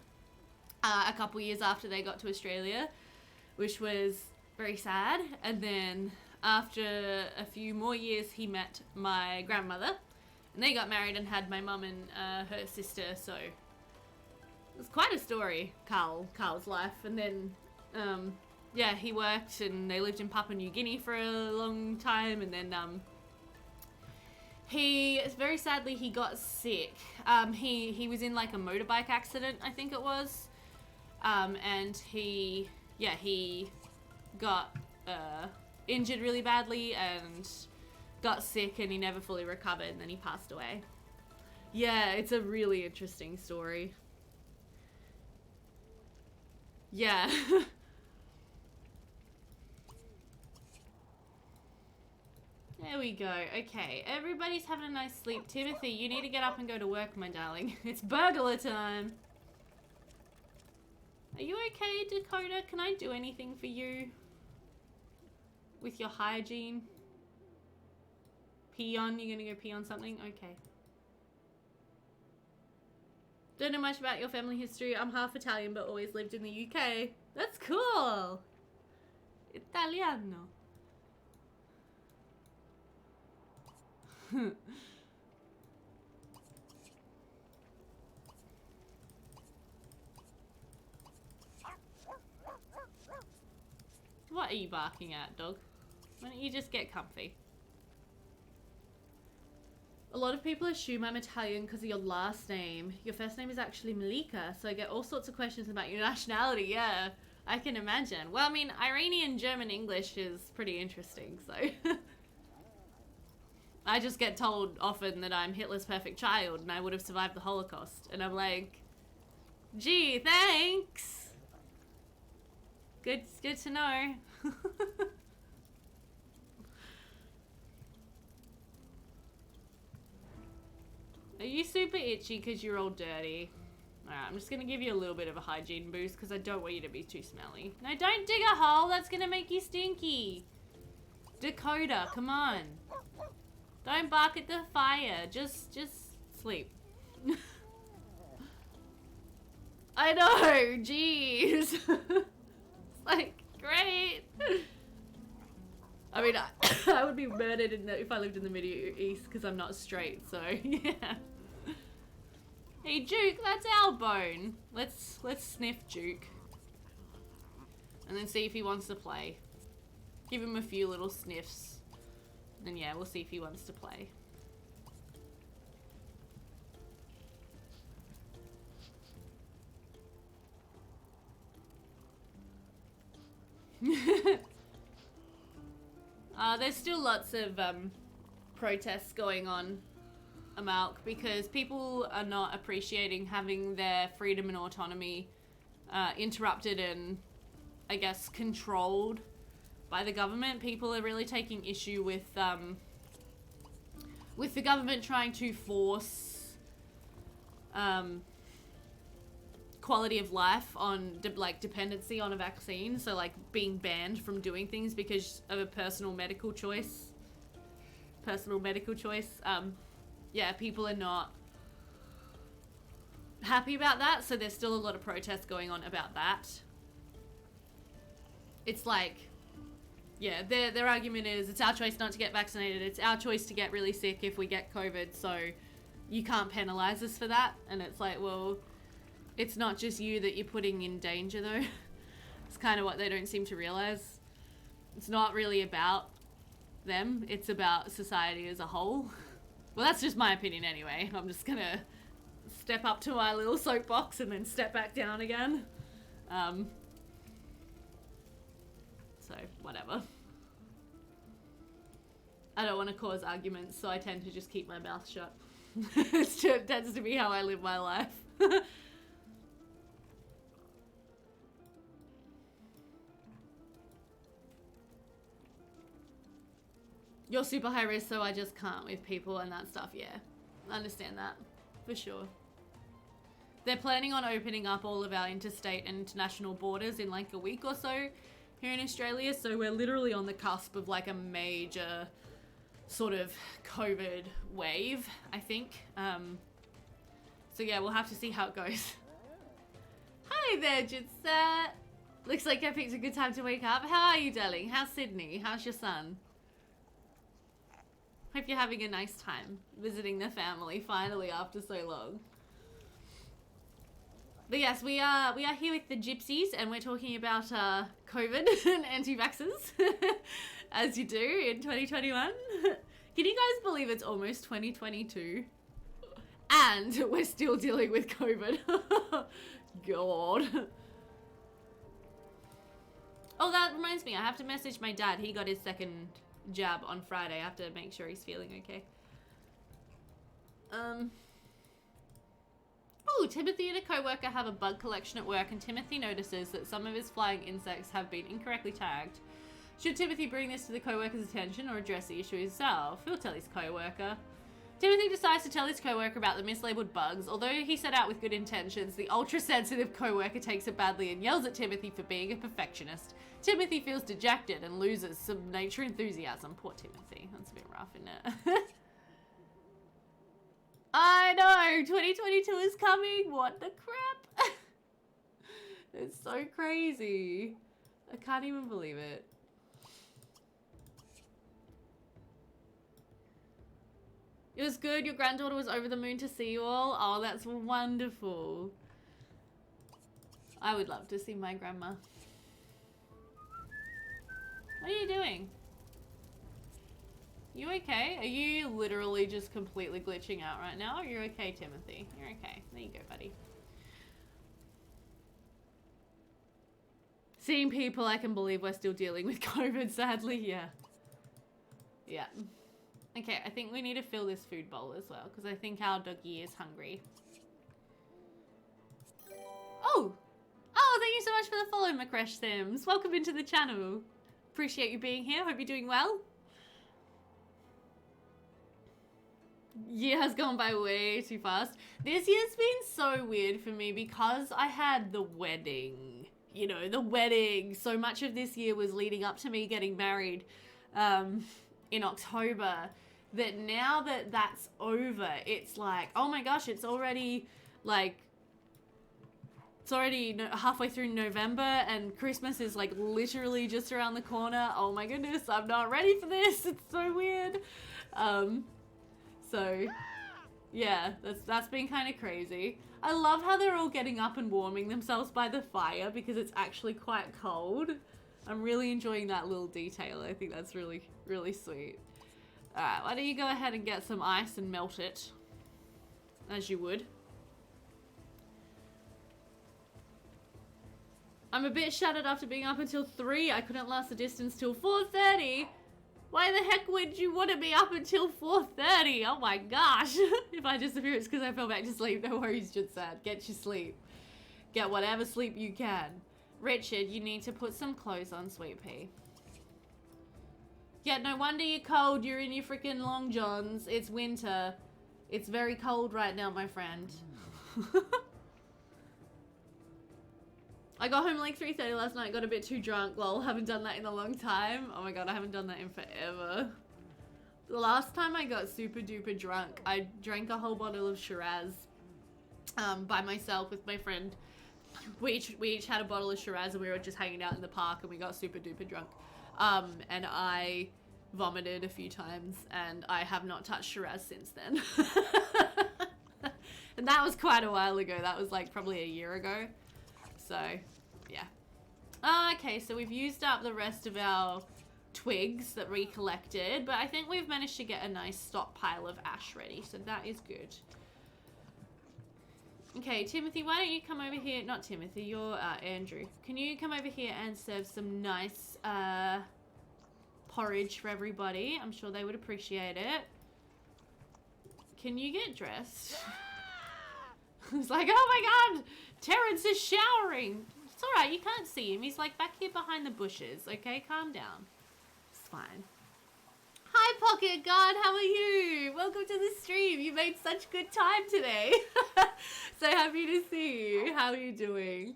a couple years after they got to Australia, which was very sad. And then after a few more years he met my grandmother, and they got married and had my mum and her sister. So it was quite a story, Carl's life. And then yeah, he worked and they lived in Papua New Guinea for a long time, and then he, very sadly, he got sick. He was in like a motorbike accident, I think it was. And he got injured really badly and got sick, and he never fully recovered, and then he passed away. Yeah, it's a really interesting story. Yeah. There we go. Okay, everybody's having a nice sleep. Timothy, you need to get up and go to work, my darling. It's burglar time. Are you okay, Dakota? Can I do anything for you? With your hygiene? Pee on? You're gonna go pee on something? Okay. Don't know much about your family history. I'm half Italian but always lived in the UK. That's cool! Italiano. What are you barking at, dog? Why don't you just get comfy? A lot of people assume I'm Italian because of your last name. Your first name is actually Malika, so I get all sorts of questions about your nationality. Yeah, I can imagine. Well, I mean, Iranian, German, English is pretty interesting, so... I just get told often that I'm Hitler's perfect child and I would have survived the Holocaust. And I'm like, gee, thanks. Good to know. Are you super itchy because you're all dirty? Alright, I'm just going to give you a little bit of a hygiene boost because I don't want you to be too smelly. No, don't dig a hole. That's going to make you stinky. Dakota, come on. Don't bark at the fire. Just sleep. I know. Jeez. It's like, great. I mean, I would be murdered if I lived in the Middle East because I'm not straight. So yeah. Hey Duke, that's our bone. Let's sniff Duke, and then see if he wants to play. Give him a few little sniffs. And yeah, we'll see if he wants to play. There's still lots of protests going on, Amalk, because people are not appreciating having their freedom and autonomy interrupted and, I guess, controlled by the government. People are really taking issue with the government trying to force quality of life on dependency on a vaccine, so like being banned from doing things because of a personal medical choice. Yeah, people are not happy about that, so there's still a lot of protests going on about that. It's like, yeah, their argument is it's our choice not to get vaccinated, it's our choice to get really sick if we get COVID, so you can't penalize us for that. And it's like, well, it's not just you that you're putting in danger though. It's kind of what they don't seem to realize. It's not really about them, it's about society as a whole. Well, that's just my opinion anyway. I'm just gonna step up to my little soapbox and then step back down again. So, whatever. I don't want to cause arguments, so I tend to just keep my mouth shut. It tends to be how I live my life. You're super high risk, so I just can't with people and that stuff, yeah. I understand that, for sure. They're planning on opening up all of our interstate and international borders in like a week or so here in Australia, so we're literally on the cusp of like a major sort of COVID wave, I think. So yeah, we'll have to see how it goes. Hi there, Gypsy. Looks like I picked a good time to wake up. How are you, darling? How's Sydney? How's your son? Hope you're having a nice time visiting the family finally after so long. But yes, we are here with the Gypsies, and we're talking about COVID and anti-vaxxers, as you do in 2021. Can you guys believe it's almost 2022? And we're still dealing with COVID. God. Oh, that reminds me, I have to message my dad. He got his second jab on Friday. I have to make sure he's feeling okay. Oh, Timothy and a co-worker have a bug collection at work, and Timothy notices that some of his flying insects have been incorrectly tagged. Should Timothy bring this to the co-worker's attention or address the issue himself? He'll tell his co-worker. Timothy decides to tell his co-worker about the mislabeled bugs. Although he set out with good intentions, the ultra-sensitive co-worker takes it badly and yells at Timothy for being a perfectionist. Timothy feels dejected and loses some nature enthusiasm. Poor Timothy. That's a bit rough, isn't it? I know! 2022 is coming! What the crap? It's so crazy. I can't even believe it. It was good. Your granddaughter was over the moon to see you all. Oh, that's wonderful. I would love to see my grandma. What are you doing? You okay? Are you literally just completely glitching out right now? Or you're okay, Timothy? You're okay. There you go, buddy. Seeing people, I can believe we're still dealing with COVID, sadly. Yeah. Yeah. Okay, I think we need to fill this food bowl as well, because I think our doggy is hungry. Oh! Oh, thank you so much for the follow, Macresh Sims. Welcome into the channel. Appreciate you being here. Hope you're doing well. Year has gone by way too fast. This year's been so weird for me because I had the wedding. You know, the wedding. So much of this year was leading up to me getting married in October, that now that that's over, it's like, oh my gosh, it's already like, it's already halfway through November and Christmas is like literally just around the corner. Oh my goodness, I'm not ready for this. It's so weird. So yeah, that's been kind of crazy. I love how they're all getting up and warming themselves by the fire because it's actually quite cold. I'm really enjoying that little detail. I think that's really, really sweet. Alright, why don't you go ahead and get some ice and melt it, as you would. I'm a bit shattered after being up until 3. I couldn't last the distance till 4:30. Why the heck would you want to be up until 4:30? Oh my gosh. If I disappear, it's because I fell back to sleep. No worries, just sad. Get your sleep. Get whatever sleep you can. Richard, you need to put some clothes on, Sweet Pea. Yeah, no wonder you're cold. You're in your freaking long johns. It's winter. It's very cold right now, my friend. I got home like 3:30 last night, got a bit too drunk. Lol, haven't done that in a long time. Oh my god, I haven't done that in forever. The last time I got super duper drunk, I drank a whole bottle of Shiraz. by myself with my friend. We each had a bottle of Shiraz and we were just hanging out in the park and we got super duper drunk. And I vomited a few times and I have not touched Shiraz since then. And that was quite a while ago. That was like probably a year ago. So, yeah. Okay, so we've used up the rest of our twigs that we collected, but I think we've managed to get a nice stockpile of ash ready, so that is good. Okay, Timothy, why don't you come over here? Not Timothy, you're Andrew. Can you come over here and serve some nice porridge for everybody? I'm sure they would appreciate it. Can you get dressed? It's like, oh my god, Terrence is showering. It's alright, you can't see him. He's like back here behind the bushes, okay? Calm down. It's fine. Hi, Pocket God, how are you? Welcome to the stream. You made such good time today. So happy to see you. How are you doing?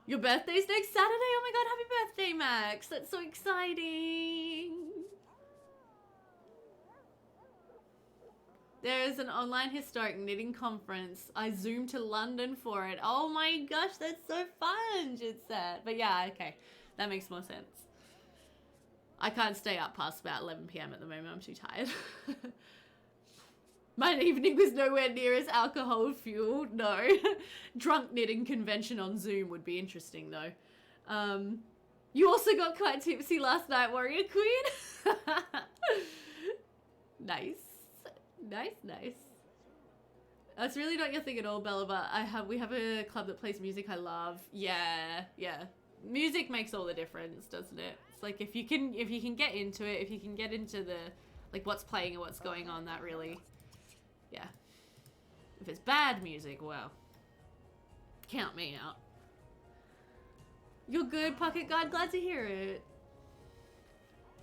Your birthday's next Saturday? Oh my god, happy birthday, Max. That's so exciting. There is an online historic knitting conference. I zoomed to London for it. Oh my gosh, that's so fun, Jitset. But yeah, okay. That makes more sense. I can't stay up past about 11 PM at the moment. I'm too tired. My evening was nowhere near as alcohol fueled. No. Drunk knitting convention on Zoom would be interesting though. You also got quite tipsy last night, Warrior Queen. Nice. Nice, nice. That's really not your thing at all, Bella, but we have a club that plays music I love. Yeah, yeah. Music makes all the difference, doesn't it? It's like if you can get into it, if you can get into the like what's playing and what's going on, that really, yeah. If it's bad music, well, count me out. You're good, Pocket God. Glad to hear it.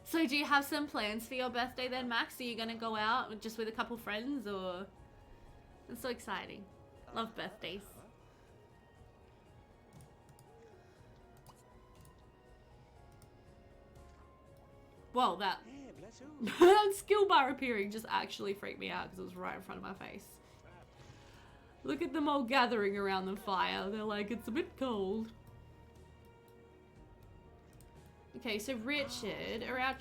So do you have some plans for your birthday then, Max? Are you gonna go out just with a couple friends or? It's so exciting. Love birthdays. Whoa, that skill bar appearing just actually freaked me out because it was right in front of my face. Look at them all gathering around the fire. They're like, it's a bit cold. Okay, so Richard, are our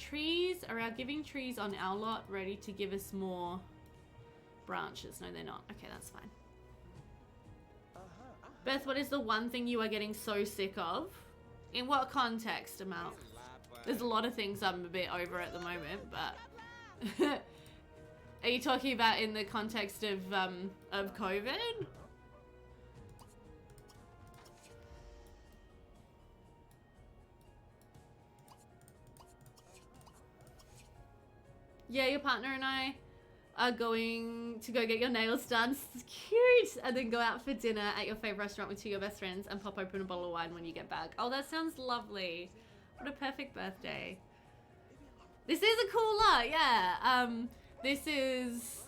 giving trees on our lot ready to give us more branches? No, they're not. Okay, that's fine. Beth, what is the one thing you are getting so sick of? In what context, Amal? There's a lot of things I'm a bit over at the moment, but... Are you talking about in the context of COVID? Yeah, your partner and I are going to go get your nails done. It's cute! And then go out for dinner at your favorite restaurant with two of your best friends and pop open a bottle of wine when you get back. Oh, that sounds lovely. What a perfect birthday. This is a cool lot, yeah. This is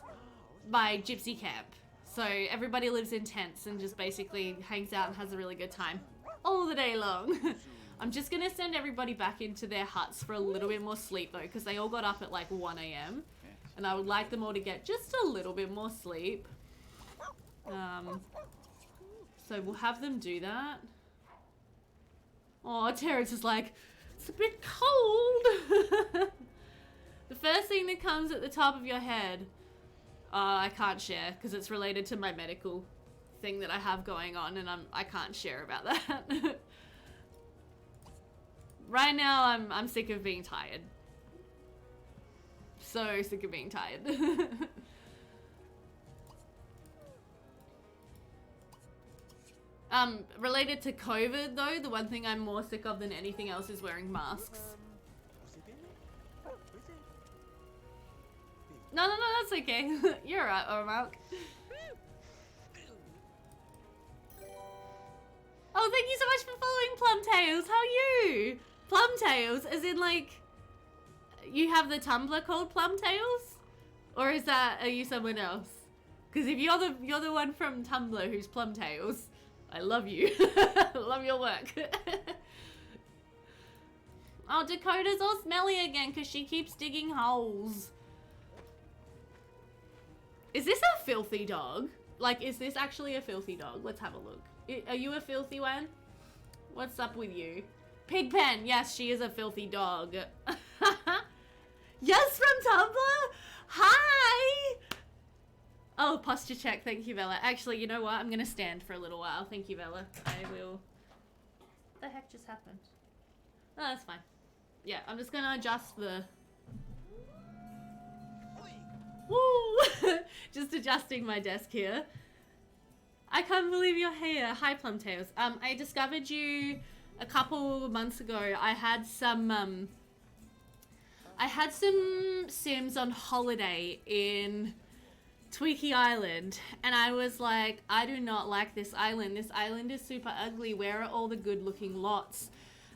my gypsy camp. So everybody lives in tents and just basically hangs out and has a really good time all the day long. I'm just gonna send everybody back into their huts for a little bit more sleep though, because they all got up at like 1 AM. And I would like them all to get just a little bit more sleep. So we'll have them do that. Oh, Terrence is like, it's a bit cold. The first thing that comes at the top of your head, I can't share because it's related to my medical thing that I have going on, and I can't share about that. Right now, I'm sick of being tired. So sick of being tired. Related to COVID though, the one thing I'm more sick of than anything else is wearing masks. No, that's okay. You're alright, Ormark. Oh, thank you so much for following Plumtails. How are you? Plumtails, as in like, you have the Tumblr called Plumtails? Or is that, are you someone else? Because if you're the one from Tumblr who's Plumtails, I love you. I love your work. Oh, Dakota's all smelly again because she keeps digging holes. Is this a filthy dog? like, is this actually a filthy dog? Let's have a look. Are you a filthy one? What's up with you? Pigpen, yes, she is a filthy dog. Yes, from Tumblr? Hi! Oh, posture check, thank you, Bella. Actually, you know what? I'm gonna stand for a little while. Thank you, Bella. I will... What the heck just happened? Oh, that's fine. Yeah, I'm just gonna adjust the... Woo! Just adjusting my desk here. I can't believe you're here. Hi, Plumtails. I discovered you a couple months ago. I had some Sims on holiday in Tweaky Island, and I was like, I do not like this island. This island is super ugly. Where are all the good-looking lots?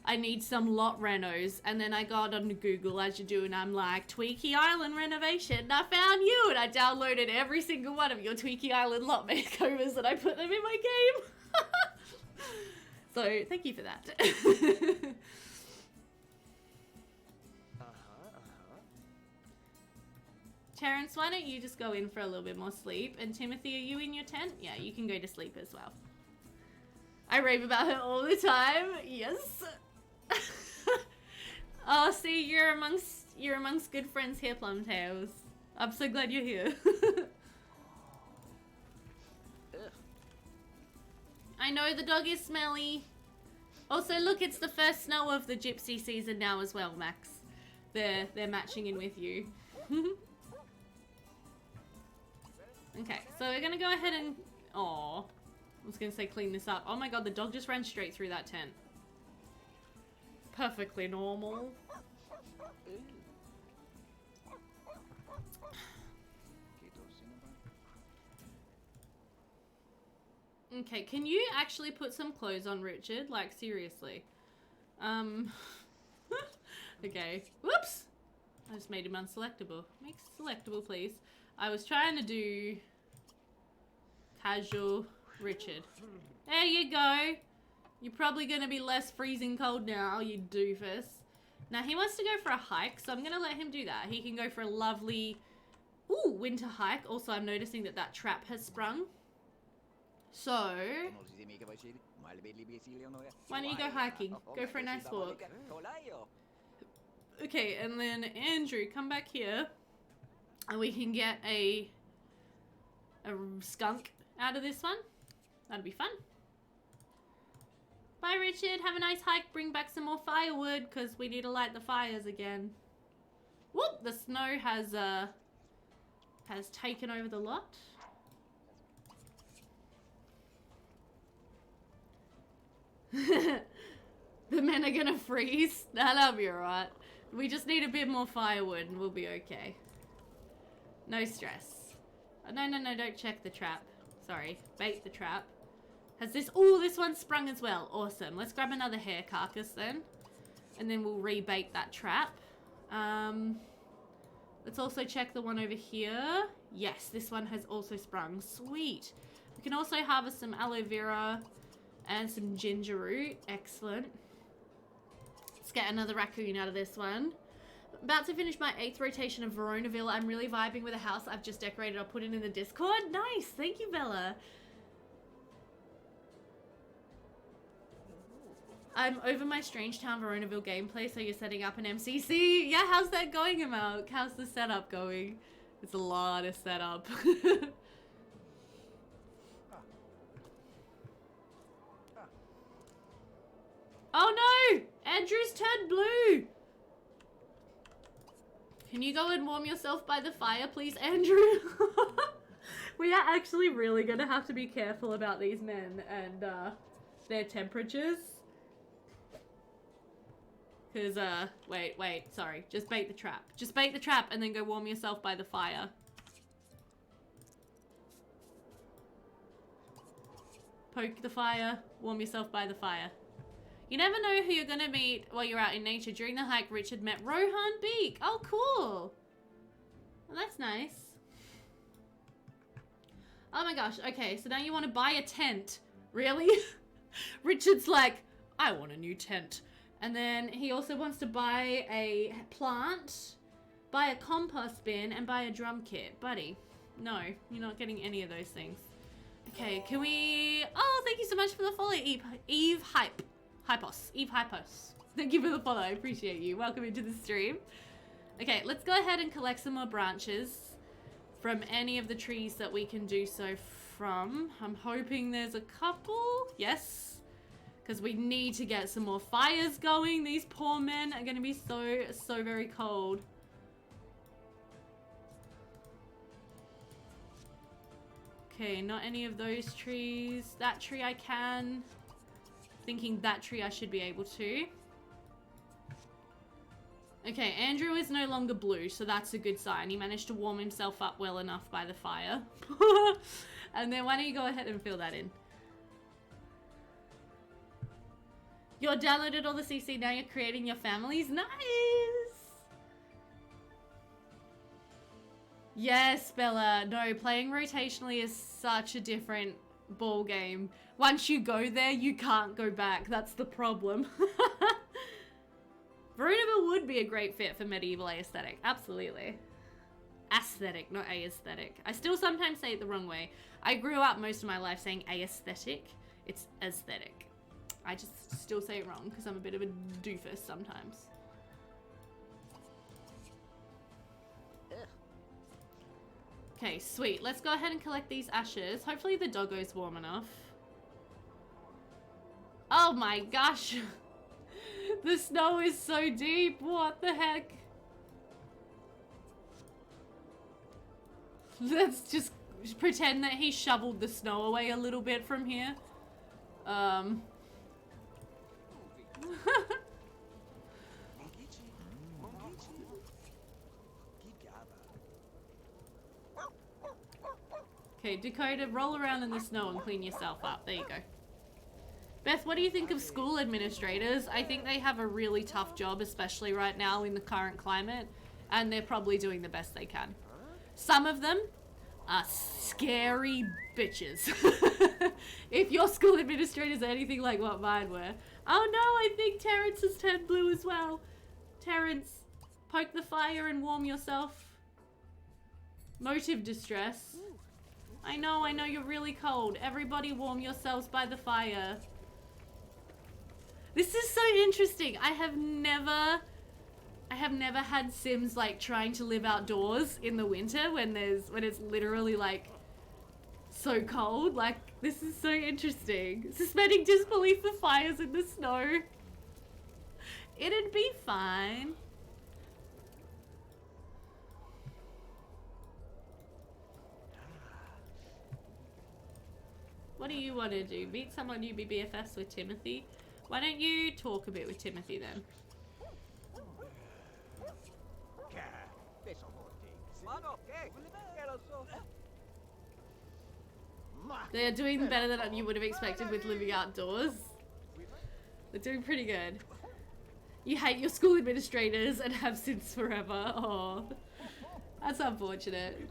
I need some lot renos. And then I got on Google, as you do, and I'm like, Tweaky Island renovation. And I found you, and I downloaded every single one of your Tweaky Island lot makeovers, and I put them in my game. So, thank you for that. Terrence, why don't you just go in for a little bit more sleep? And Timothy, are you in your tent? Yeah, you can go to sleep as well. I rave about her all the time. Yes. Oh, see, you're amongst good friends here, Plumtails. I'm so glad you're here. I know the dog is smelly. Also, look, it's the first snow of the Gypsy season now as well, Max. They're matching in with you. Okay, so we're gonna go ahead and... Aw. I was gonna say clean this up. Oh my god, the dog just ran straight through that tent. Perfectly normal. Okay, can you actually put some clothes on, Richard? Like, seriously. Okay. Whoops! I just made him unselectable. Make selectable, please. I was trying to do... Casual Richard. There you go. You're probably going to be less freezing cold now, you doofus. Now, he wants to go for a hike, so I'm going to let him do that. He can go for a lovely, ooh, winter hike. Also, I'm noticing that that trap has sprung. So, why don't you go hiking? Go for a nice walk. Okay, and then Andrew, come back here. And we can get a skunk out of this one. That'd be fun. Bye, Richard. Have a nice hike. Bring back some more firewood because we need to light the fires again. Whoop! The snow has taken over the lot. The men are gonna freeze. That'll be alright. We just need a bit more firewood and we'll be okay. No stress. Oh, no, don't check the trap. Sorry, bait the trap. Has this... Oh, this one sprung as well. Awesome. Let's grab another hare carcass then. And then we'll rebait that trap. Let's also check the one over here. Yes, this one has also sprung. Sweet. We can also harvest some aloe vera and some ginger root. Excellent. Let's get another raccoon out of this one. About to finish my 8th rotation of Veronaville. I'm really vibing with a house I've just decorated. I'll put it in the Discord. Nice. Thank you, Bella. I'm over my Strange Town Veronaville gameplay, so you're setting up an MCC. Yeah, how's that going, Amalk? How's the setup going? It's a lot of setup. Oh no! Andrew's turned blue! Can you go and warm yourself by the fire, please, Andrew? We are actually really gonna have to be careful about these men and their temperatures. Cause, wait, sorry. Just bait the trap. Just bait the trap and then go warm yourself by the fire. Poke the fire, warm yourself by the fire. You never know who you're gonna meet while you're out in nature. During the hike, Richard met Rohan Beak. Oh, cool. Well, that's nice. Oh my gosh. Okay, so now you want to buy a tent. Really? Richard's like, I want a new tent. And then he also wants to buy a plant, buy a compost bin, and buy a drum kit. Buddy, no, you're not getting any of those things. Okay, can we... Oh, thank you so much for the follow, Eve Hypos. Thank you for the follow, I appreciate you. Welcome into the stream. Okay, let's go ahead and collect some more branches from any of the trees that we can do so from. I'm hoping there's a couple. Yes. Because we need to get some more fires going. These poor men are going to be so very cold. Okay, not any of those trees. That tree I can. Thinking that tree I should be able to. Okay, Andrew is no longer blue, so that's a good sign. He managed to warm himself up well enough by the fire. And then why don't you go ahead and fill that in? You're downloaded all the CC, now you're creating your families. Nice! Yes, Bella. No, playing rotationally is such a different ball game. Once you go there, you can't go back. That's the problem. Verunova would be a great fit for medieval aesthetic. Absolutely. Aesthetic, not aesthetic. I still sometimes say it the wrong way. I grew up most of my life saying aesthetic. It's aesthetic. I just still say it wrong because I'm a bit of a doofus sometimes. Okay, sweet. Let's go ahead and collect these ashes. Hopefully the doggo's warm enough. Oh my gosh. The snow is so deep. What the heck? Let's just pretend that he shoveled the snow away a little bit from here. Okay, Dakota, roll around in the snow and clean yourself up. There you go. Beth, what do you think of school administrators? I think they have a really tough job, especially right now in the current climate, and they're probably doing the best they can. Some of them are scary bitches. If your school administrators are anything like what mine were. Oh no, I think Terrence has turned blue as well. Terrence, poke the fire and warm yourself. Motive distress. I know, you're really cold. Everybody warm yourselves by the fire. This is so interesting. I have never had Sims like trying to live outdoors in the winter when it's literally like so cold. Like, this is so interesting. Suspending disbelief for fires in the snow. It'd be fine. What do you want to do? Meet someone you be BFFs with Timothy? Why don't you talk a bit with Timothy then? They're doing better than you would have expected with living outdoors. They're doing pretty good. You hate your school administrators and have since forever. Oh, that's unfortunate.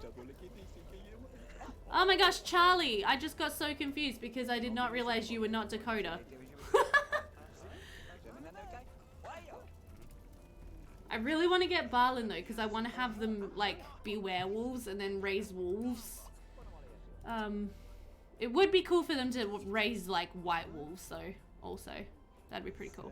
Oh my gosh, Charlie! I just got so confused because I did not realize you were not Dakota. I really want to get Barlin though, because I want to have them like be werewolves and then raise wolves. It would be cool for them to raise like white wolves though, also. That'd be pretty cool.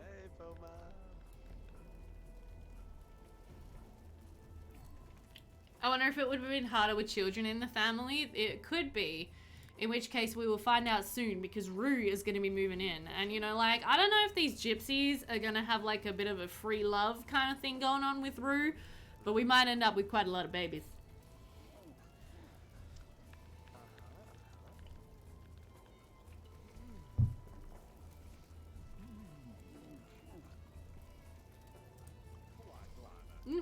I wonder if it would have been harder with children in the family. It could be. In which case we will find out soon because Rue is going to be moving in. And you know, like, I don't know if these gypsies are going to have like a bit of a free love kind of thing going on with Rue. But we might end up with quite a lot of babies.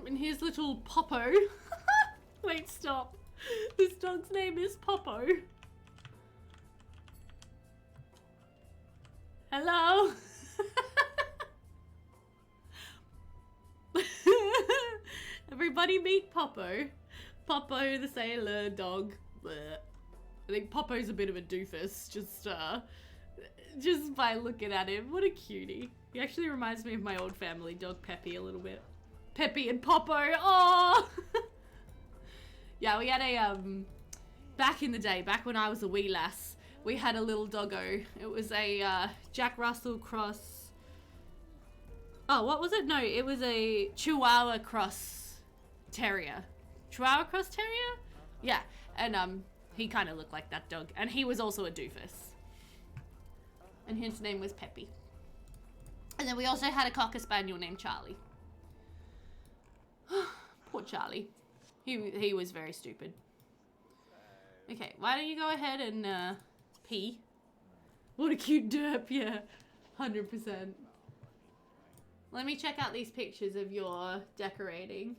And here's little Popo. Wait, stop. This dog's name is Popo. Hello? Everybody meet Popo. Popo the sailor dog. Blech. I think Popo's a bit of a doofus, just by looking at him. What a cutie. He actually reminds me of my old family dog Peppy a little bit. Peppy and Popo. Oh! Yeah, we had a, back in the day, back when I was a wee lass, we had a little doggo. It was a Jack Russell cross. Oh, what was it? No, it was a Chihuahua cross terrier. Chihuahua cross terrier? Yeah, and he kind of looked like that dog. And he was also a doofus. And his name was Peppy. And then we also had a Cocker Spaniel named Charlie. Poor Charlie. He was very stupid. Okay, why don't you go ahead and pee? What a cute derp, yeah. 100%. Let me check out these pictures of your decorating.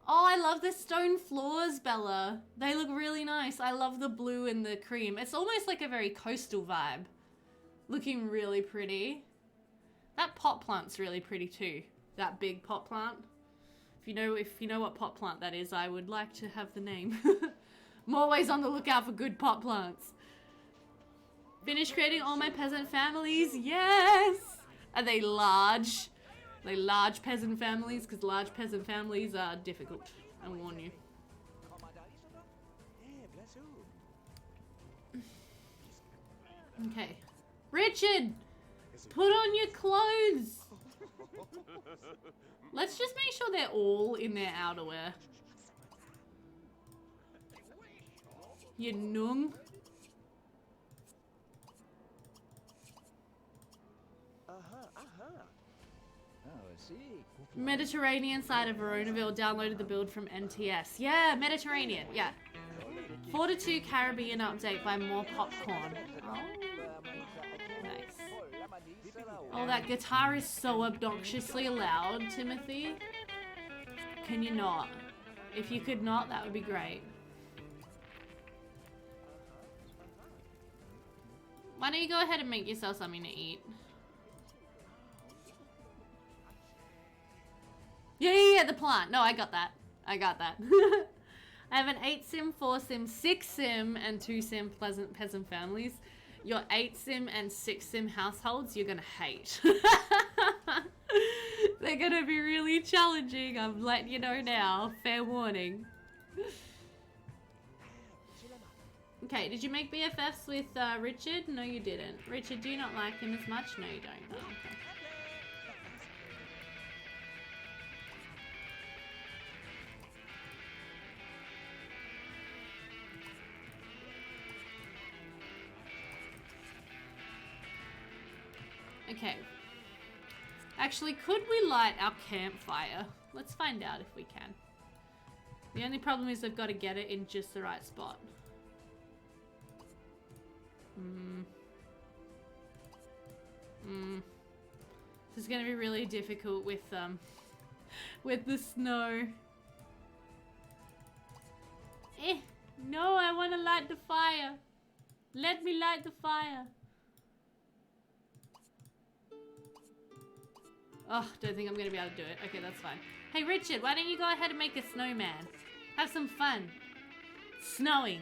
Oh, I love the stone floors, Bella. They look really nice. I love the blue and the cream. It's almost like a very coastal vibe. Looking really pretty. That pot plant's really pretty too. That big pot plant. If you know what pot plant that is, I would like to have the name. I'm always on the lookout for good pot plants. Finished creating all my peasant families. Yes! Are they large? Are they large peasant families? Because large peasant families are difficult. I warn you. Okay. Richard! Put on your clothes! Let's just make sure they're all in their outerwear. You nung. Mediterranean side of Veronaville downloaded the build from NTS. Yeah, Mediterranean, yeah. 4-2 Caribbean update by More Popcorn. Oh, nice. Oh, that guitar is so obnoxiously loud, Timothy. Can you not? If you could not, that would be great. Why don't you go ahead and make yourself something to eat? Yeah, the plant. No, I got that. I got that. I have an 8 sim, 4 sim, 6 sim, and 2 sim peasant families. Your 8 sim and 6 sim households, you're gonna hate. They're gonna be really challenging. I'm letting you know now. Fair warning. Okay, did you make BFFs with Richard? No, you didn't. Richard, do you not like him as much? No, you don't. Oh, okay. Okay. Actually, could we light our campfire? Let's find out if we can. The only problem is I've got to get it in just the right spot. This is going to be really difficult with the snow. No, I want to light the fire. Let me light the fire. Oh, don't think I'm going to be able to do it. Okay, that's fine. Hey, Richard, why don't you go ahead and make a snowman? Have some fun. Snowing.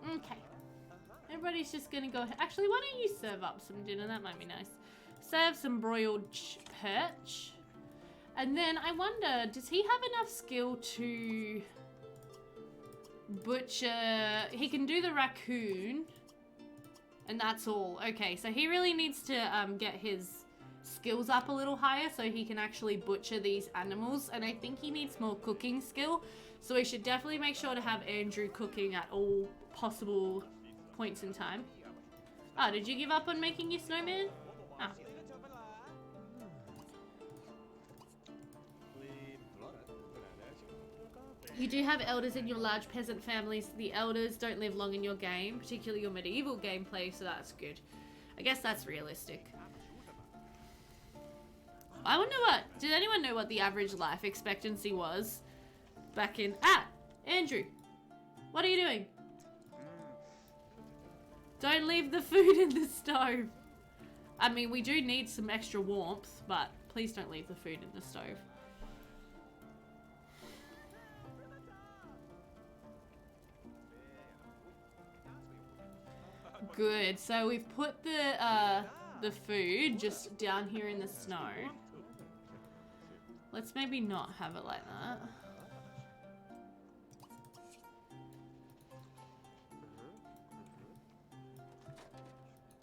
Okay. Everybody's just gonna go ahead. Actually, why don't you serve up some dinner? That might be nice. Serve some broiled perch. And then I wonder, does he have enough skill to butcher? He can do the raccoon. And that's all. Okay, so he really needs to get his skills up a little higher so he can actually butcher these animals. And I think he needs more cooking skill. So we should definitely make sure to have Andrew cooking at all possible points in time. Oh, did you give up on making your snowman? Oh. You do have elders in your large peasant families. The elders don't live long in your game, particularly your medieval gameplay, so that's good. I guess that's realistic. I wonder did anyone know what the average life expectancy was back in... Andrew, what are you doing? Don't leave the food in the stove. I mean, we do need some extra warmth, but please don't leave the food in the stove. Good. So we've put the food just down here in the snow. Let's maybe not have it like that.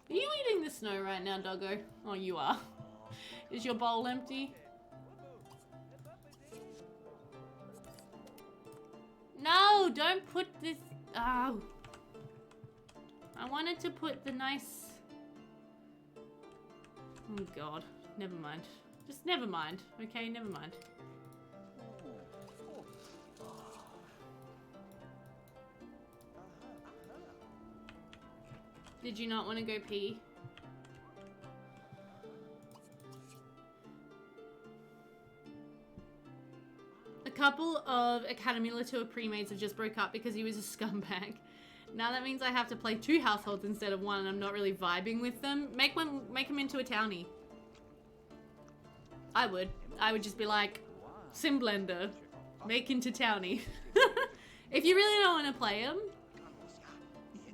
Are you eating the snow right now, doggo? Oh, you are. Is your bowl empty? No, don't put this. Oh. I wanted to put the nice. Oh, God. Never mind. Just never mind. Okay, never mind. Did you not want to go pee? A couple of Academy Latour pre-mates have just broke up because he was a scumbag. Now that means I have to play 2 households instead of 1 and I'm not really vibing with them. Make him into a townie. I would just be like, Sim Blender, make into townie. If you really don't want to play him,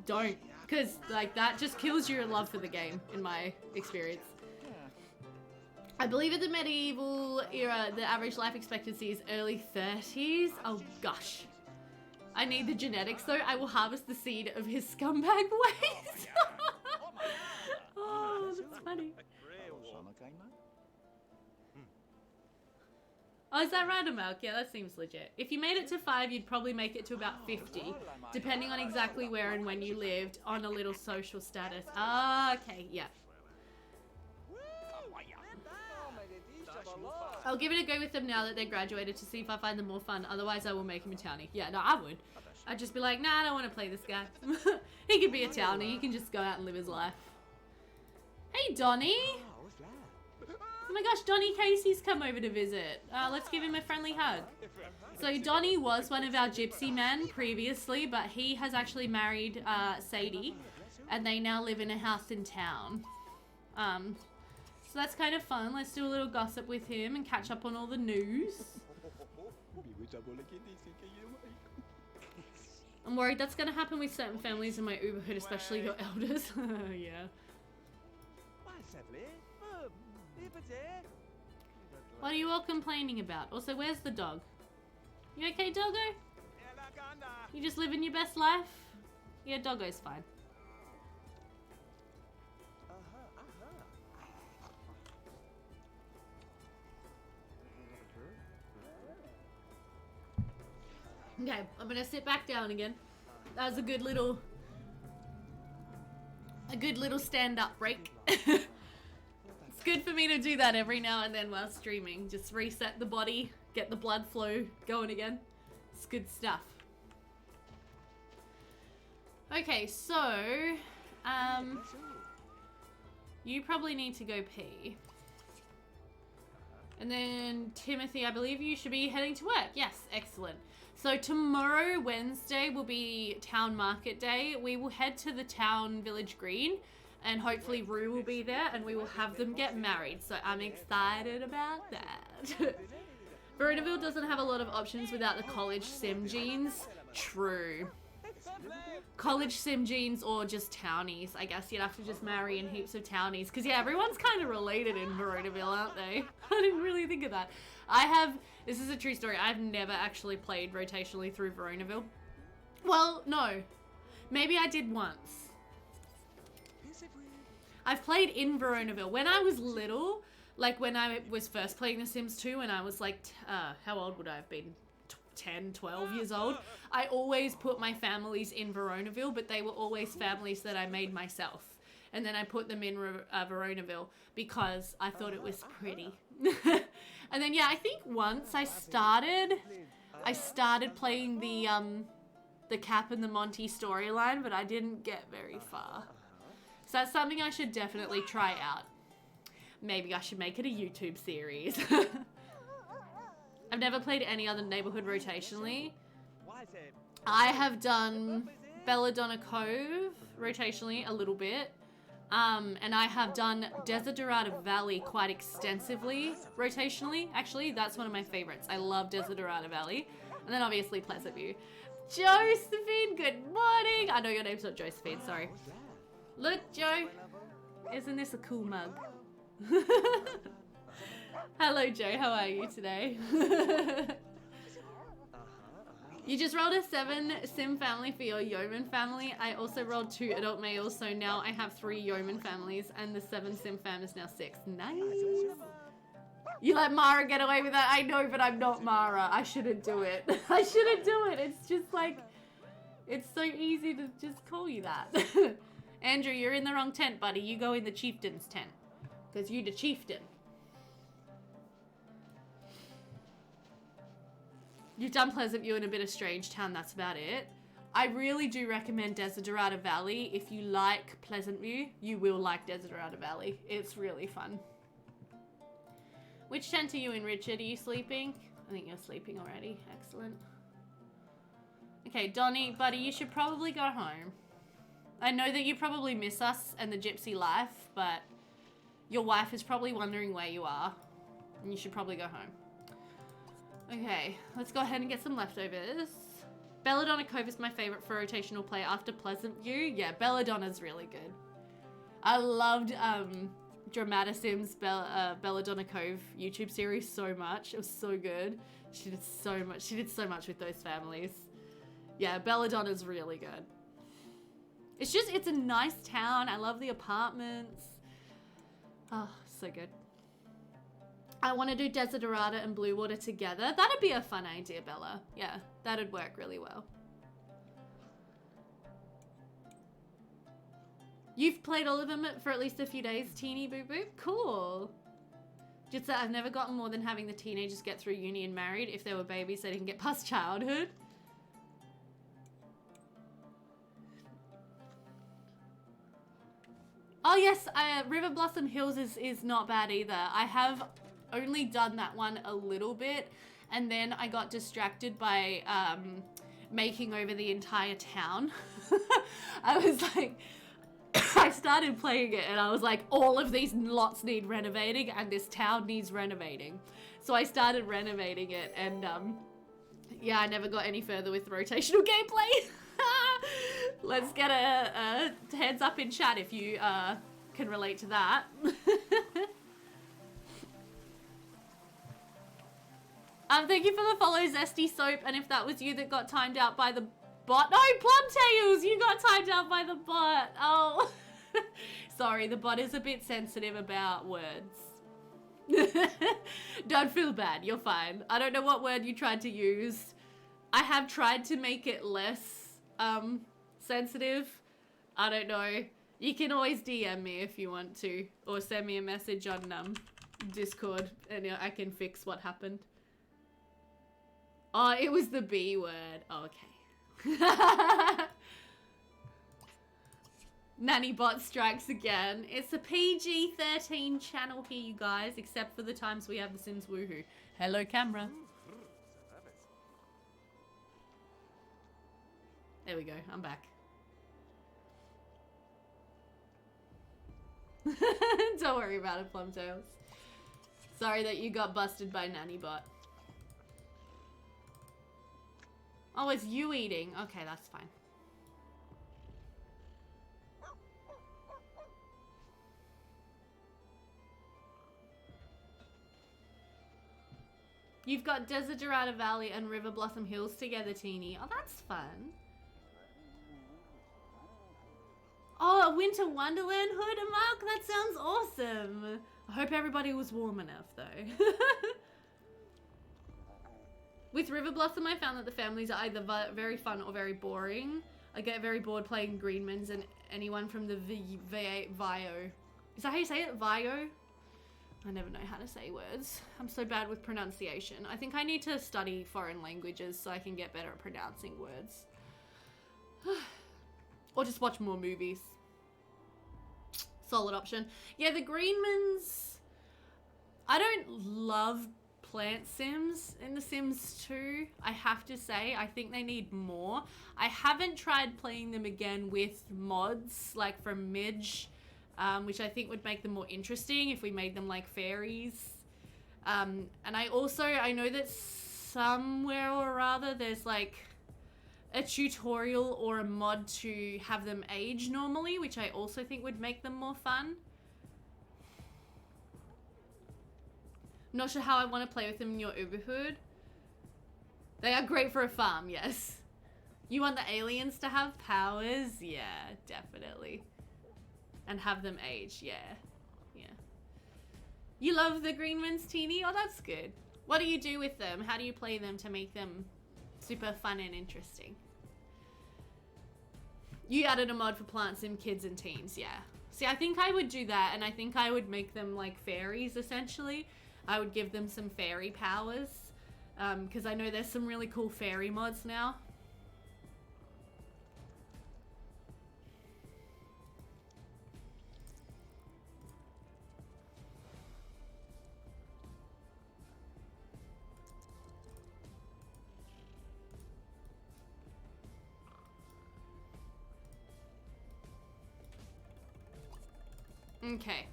don't. Because, like, that just kills your love for the game, in my experience. I believe in the medieval era, the average life expectancy is early 30s. Oh, gosh. I need the genetics, though. I will harvest the seed of his scumbag ways. Oh, that's funny. Oh, is that random milk? Yeah, that seems legit. If you made it to 5, you'd probably make it to about 50, depending on exactly where and when you lived on a little social status. Ah, okay, yeah. I'll give it a go with them now that they're graduated to see if I find them more fun. Otherwise, I will make him a townie. Yeah, no, I would. I'd just be like, nah, I don't want to play this guy. He could be a townie. He can just go out and live his life. Hey, Donnie. Oh my gosh, Donnie Casey's come over to visit. Let's give him a friendly hug. So Donnie was one of our gypsy men previously, but he has actually married Sadie, and they now live in a house in town. So that's kind of fun. Let's do a little gossip with him and catch up on all the news. I'm worried that's going to happen with certain families in my Uberhood, especially your elders. Yeah. What are you all complaining about? Also, where's the dog? You okay, doggo? You just living your best life? Yeah, doggo's fine. Okay, I'm gonna sit back down again. That was a good little stand-up break. It's good for me to do that every now and then while streaming. Just reset the body, get the blood flow going again. It's good stuff. Okay, so you probably need to go pee. And then Timothy, I believe you should be heading to work. Yes, excellent. So tomorrow, Wednesday, will be town market day. We will head to the town village green and hopefully Rue will be there and we will have them get married. So I'm excited about that. Veronaville doesn't have a lot of options without the college sim genes. True. College sim genes or just townies. I guess you'd have to just marry in heaps of townies. Because yeah, everyone's kind of related in Veronaville, aren't they? I didn't really think of that. This is a true story, I've never actually played rotationally through Veronaville. Well, no. Maybe I did once. I've played in Veronaville. When I was little, like when I was first playing The Sims 2, when I was like, how old would I have been? 10, 12 years old. I always put my families in Veronaville, but they were always families that I made myself. And then I put them in Veronaville because I thought it was pretty. And then, yeah, I think once I started playing the Cap and the Monty storyline, but I didn't get very far. So that's something I should definitely try out. Maybe I should make it a YouTube series. I've never played any other neighborhood rotationally. I have done Belladonna Cove rotationally a little bit. And I have done Desiderata Valley quite extensively rotationally. Actually, that's one of my favorites. I love Desiderata Valley. And then obviously Pleasant View. Josephine, good morning. I know your name's not Josephine, sorry. Look, Joe. Isn't this a cool mug? Hello, Joe. How are you today? You just rolled a 7 sim family for your yeoman family. I also rolled 2 adult males, so now I have 3 yeoman families, and the 7 sim fam is now 6. Nice. You let Mara get away with that? I know, but I'm not Mara. I shouldn't do it. I shouldn't do it. It's just like, it's so easy to just call you that. Andrew, you're in the wrong tent, buddy. You go in the chieftain's tent, because you the chieftain. You've done Pleasant View and a bit of Strange Town, that's about it. I really do recommend Desiderata Valley. If you like Pleasant View, you will like Desiderata Valley. It's really fun. Which tent are you in, Richard? Are you sleeping? I think you're sleeping already. Excellent. Okay, Donnie, buddy, you should probably go home. I know that you probably miss us and the gypsy life, but your wife is probably wondering where you are, and you should probably go home. Okay, let's go ahead and get some leftovers. Belladonna Cove is my favorite for rotational play after Pleasant View. Yeah, Belladonna's really good. I loved Dramatisim's Belladonna Cove YouTube series so much. It was so good. She did so much. She did so much with those families. Yeah, Belladonna's really good. It's just, it's a nice town. I love the apartments. Oh, so good. I want to do Desiderata and Blue Water together. That'd be a fun idea, Bella. Yeah, that'd work really well. You've played all of them for at least a few days, Teeny Boo Boo? Cool. Just that I've never gotten more than having the teenagers get through uni and married. If they were babies, they didn't get past childhood. Oh yes, River Blossom Hills is not bad either. I have only done that one a little bit, and then I got distracted by making over the entire town. I was like, I started playing it and I was like, all of these lots need renovating and this town needs renovating. So I started renovating it, and yeah, I never got any further with rotational gameplay. Let's get a hands up in chat if you can relate to that. Thank you for the follow, Zesty Soap, and if that was you that got timed out by the bot. No, Plumtails, you got timed out by the bot. Oh, sorry, the bot is a bit sensitive about words. Don't feel bad, you're fine. I don't know what word you tried to use. I have tried to make it less sensitive. I don't know. You can always DM me if you want to, or send me a message on Discord, and I can fix what happened. Oh, it was the B word. Oh, okay. Nanny bot strikes again. It's a PG-13 channel here, you guys, except for the times we have the Sims woohoo. Hello, camera. There we go. I'm back. Don't worry about it, Plumtails. Sorry that you got busted by Nanny bot. Oh, it's you eating. Okay, that's fine. You've got Desiderata Valley and River Blossom Hills together, Teeny. Oh, that's fun. Oh, a Winter Wonderland hood, Mark? That sounds awesome. I hope everybody was warm enough, though. With River Blossom, I found that the families are either very fun or very boring. I get very bored playing Greenmans and anyone from the VIO. Is that how you say it? VIO? I never know how to say words. I'm so bad with pronunciation. I think I need to study foreign languages so I can get better at pronouncing words. Or just watch more movies. Solid option. Yeah, the Greenmans... I don't love plant sims in The Sims 2, I have to say. I think they need more. I haven't tried playing them again with mods, like from Midge, which I think would make them more interesting if we made them like fairies. And I know that somewhere or other there's like a tutorial or a mod to have them age normally, which I also think would make them more fun. Not sure how I want to play with them in your Uberhood. They are great for a farm, yes. You want the aliens to have powers? Yeah, definitely. And have them age, yeah. Yeah. You love the green ones, Teeny? Oh, that's good. What do you do with them? How do you play them to make them super fun and interesting? You added a mod for Plant Sim kids and teens, yeah. See, I think I would do that, and I think I would make them like fairies, essentially. I would give them some fairy powers, because I know there's some really cool fairy mods now. Okay.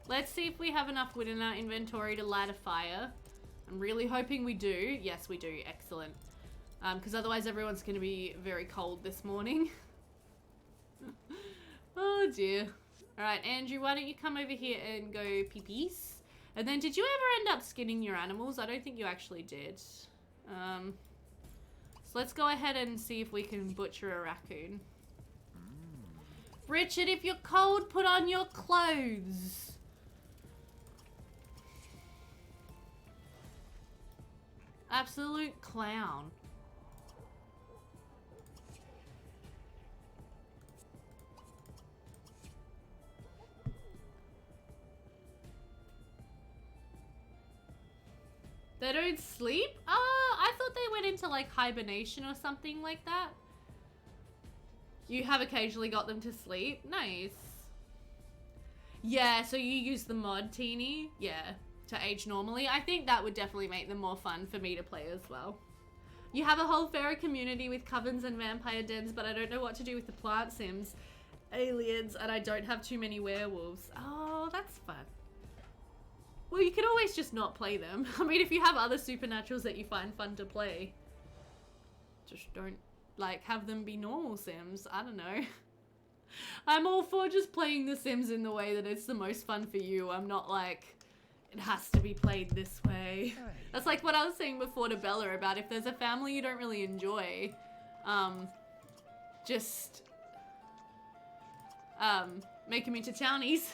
Let's see if we have enough wood in our inventory to light a fire. I'm really hoping we do. Yes, we do. Excellent. Because otherwise everyone's going to be very cold this morning. Oh dear. Alright, Andrew, why don't you come over here and go pee-pees? And then did you ever end up skinning your animals? I don't think you actually did. So let's go ahead and see if we can butcher a raccoon. Richard, if you're cold, put on your clothes. Absolute clown. They don't sleep? I thought they went into like hibernation or something like that. You have occasionally got them to sleep? Nice. Yeah, so you use the mod, Teeny? Yeah, to age normally. I think that would definitely make them more fun for me to play as well. You have a whole fairy community with covens and vampire dens, but I don't know what to do with the plant sims, aliens, and I don't have too many werewolves. Oh, that's fun. Well, you can always just not play them. I mean, if you have other supernaturals that you find fun to play, just don't, like, have them be normal sims. I don't know. I'm all for just playing the sims in the way that it's the most fun for you. I'm not like, it has to be played this way. That's like what I was saying before to Bella about if there's a family you don't really enjoy, just make them into townies.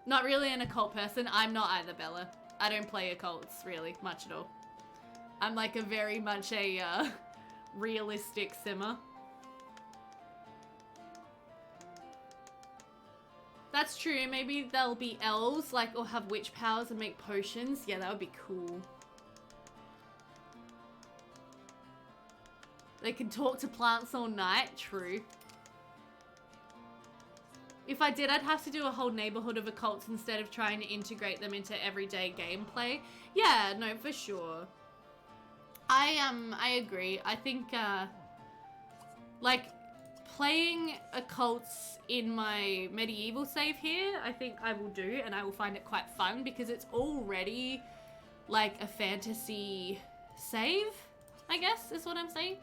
Not really an occult person. I'm not either, Bella. I don't play occults really much at all. I'm like a very much a realistic simmer. That's true. Maybe they'll be elves, like, or have witch powers and make potions. Yeah, that would be cool. They can talk to plants all night. True. If I did, I'd have to do a whole neighborhood of occults instead of trying to integrate them into everyday gameplay. Yeah, no, for sure. I agree. I think, like, playing occults in my medieval save here, I think I will do, and I will find it quite fun because it's already, like, a fantasy save, I guess, is what I'm saying.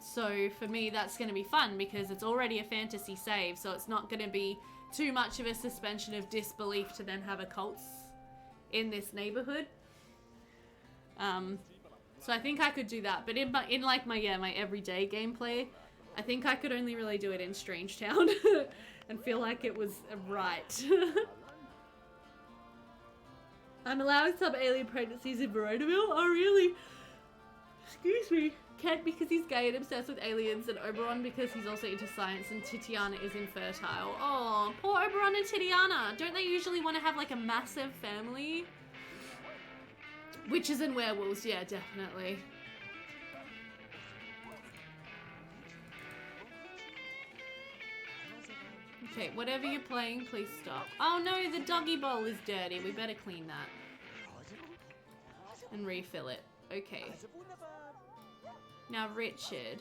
So for me, that's going to be fun because it's already a fantasy save, so it's not going to be too much of a suspension of disbelief to then have occults in this neighborhood. So I think I could do that, but in like my everyday gameplay, I think I could only really do it in Strangetown and feel like it was right. I'm allowing some alien pregnancies in Veronaville. Oh really? Excuse me. Kent because he's gay and obsessed with aliens, and Oberon because he's also into science, and Titiana is infertile. Oh, poor Oberon and Titiana. Don't they usually want to have like a massive family? Witches and werewolves, yeah, definitely. Okay, whatever you're playing, please stop. Oh no, the doggy bowl is dirty. We better clean that. And refill it. Okay. Now, Richard,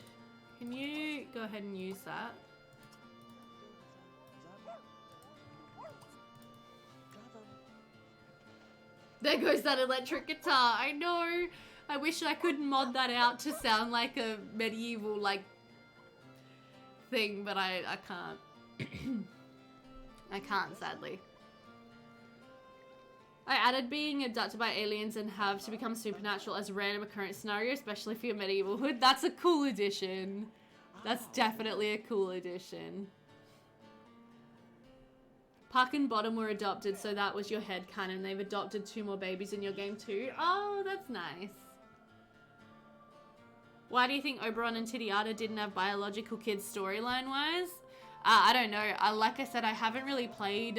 can you go ahead and use that? There goes that electric guitar. I know. I wish I could mod that out to sound like a medieval, like, thing, but I can't. I can't, sadly. I added being abducted by aliens and have to become supernatural as a random occurrence scenario, especially for your medieval hood. That's a cool addition. That's definitely a cool addition. Puck and Bottom were adopted, so that was your headcanon. They've adopted 2 more babies in your game too. Oh, that's nice. Why do you think Oberon and Titiata didn't have biological kids storyline-wise? I don't know. Like I said, I haven't really played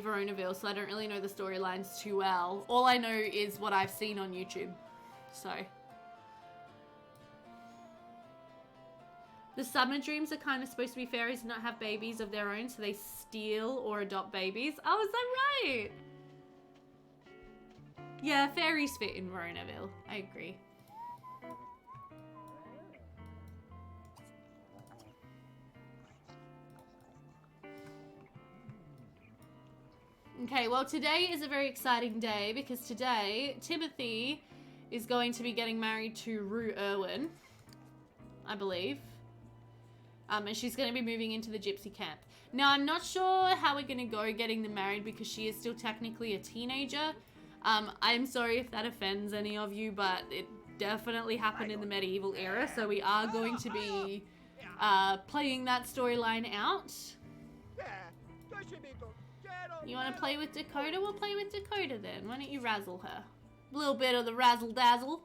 Veronaville, so I don't really know the storylines too well. All I know is what I've seen on YouTube. So. The Summer Dreams are kind of supposed to be fairies and not have babies of their own, so they steal or adopt babies. Oh, is that right? Yeah, fairies fit in Veronaville. I agree. Okay, well today is a very exciting day because today Timothy is going to be getting married to Rue Irwin, I believe. And she's going to be moving into the gypsy camp. Now, I'm not sure how we're going to go getting them married because she is still technically a teenager. I'm sorry if that offends any of you, but it definitely happened in the medieval era, so we are going to be playing that storyline out. You want to play with Dakota? We'll play with Dakota then. Why don't you razzle her? A little bit of the razzle dazzle.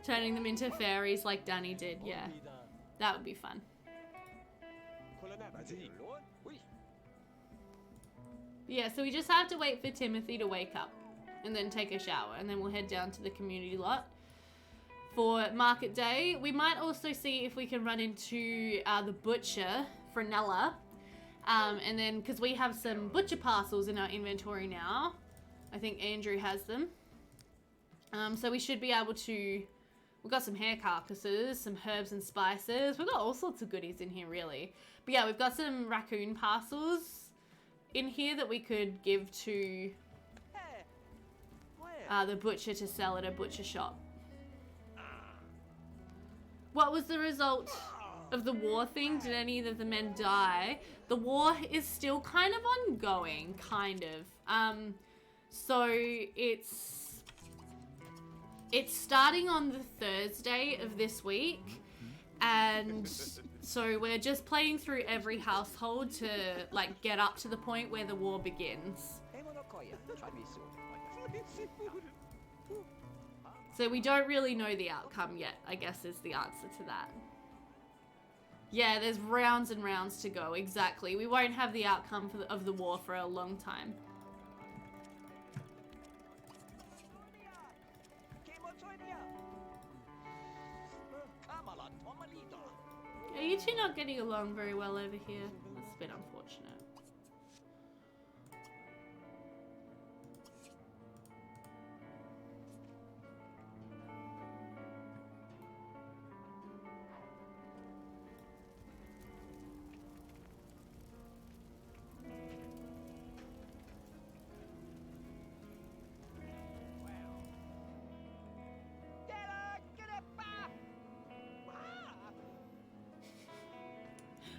Turning them into fairies like Danny did, yeah. That would be fun. Yeah, so we just have to wait for Timothy to wake up and then take a shower, and then we'll head down to the community lot for market day. We might also see if we can run into the butcher, Frenella, and then because we have some butcher parcels in our inventory now. I think Andrew has them. So we should be able to... We've got some hair carcasses, some herbs and spices. We've got all sorts of goodies in here, really. But yeah, we've got some raccoon parcels in here that we could give to the butcher to sell at a butcher shop. What was the result of the war thing? Did any of the men die? The war is still kind of ongoing, kind of. So it's starting on the Thursday of this week, and so we're just playing through every household to like get up to the point where the war begins. So we don't really know the outcome yet, I guess is the answer to that. Yeah, there's rounds and rounds to go, exactly. We won't have the outcome of the war for a long time. Are you two not getting along very well over here? That's a bit unfortunate.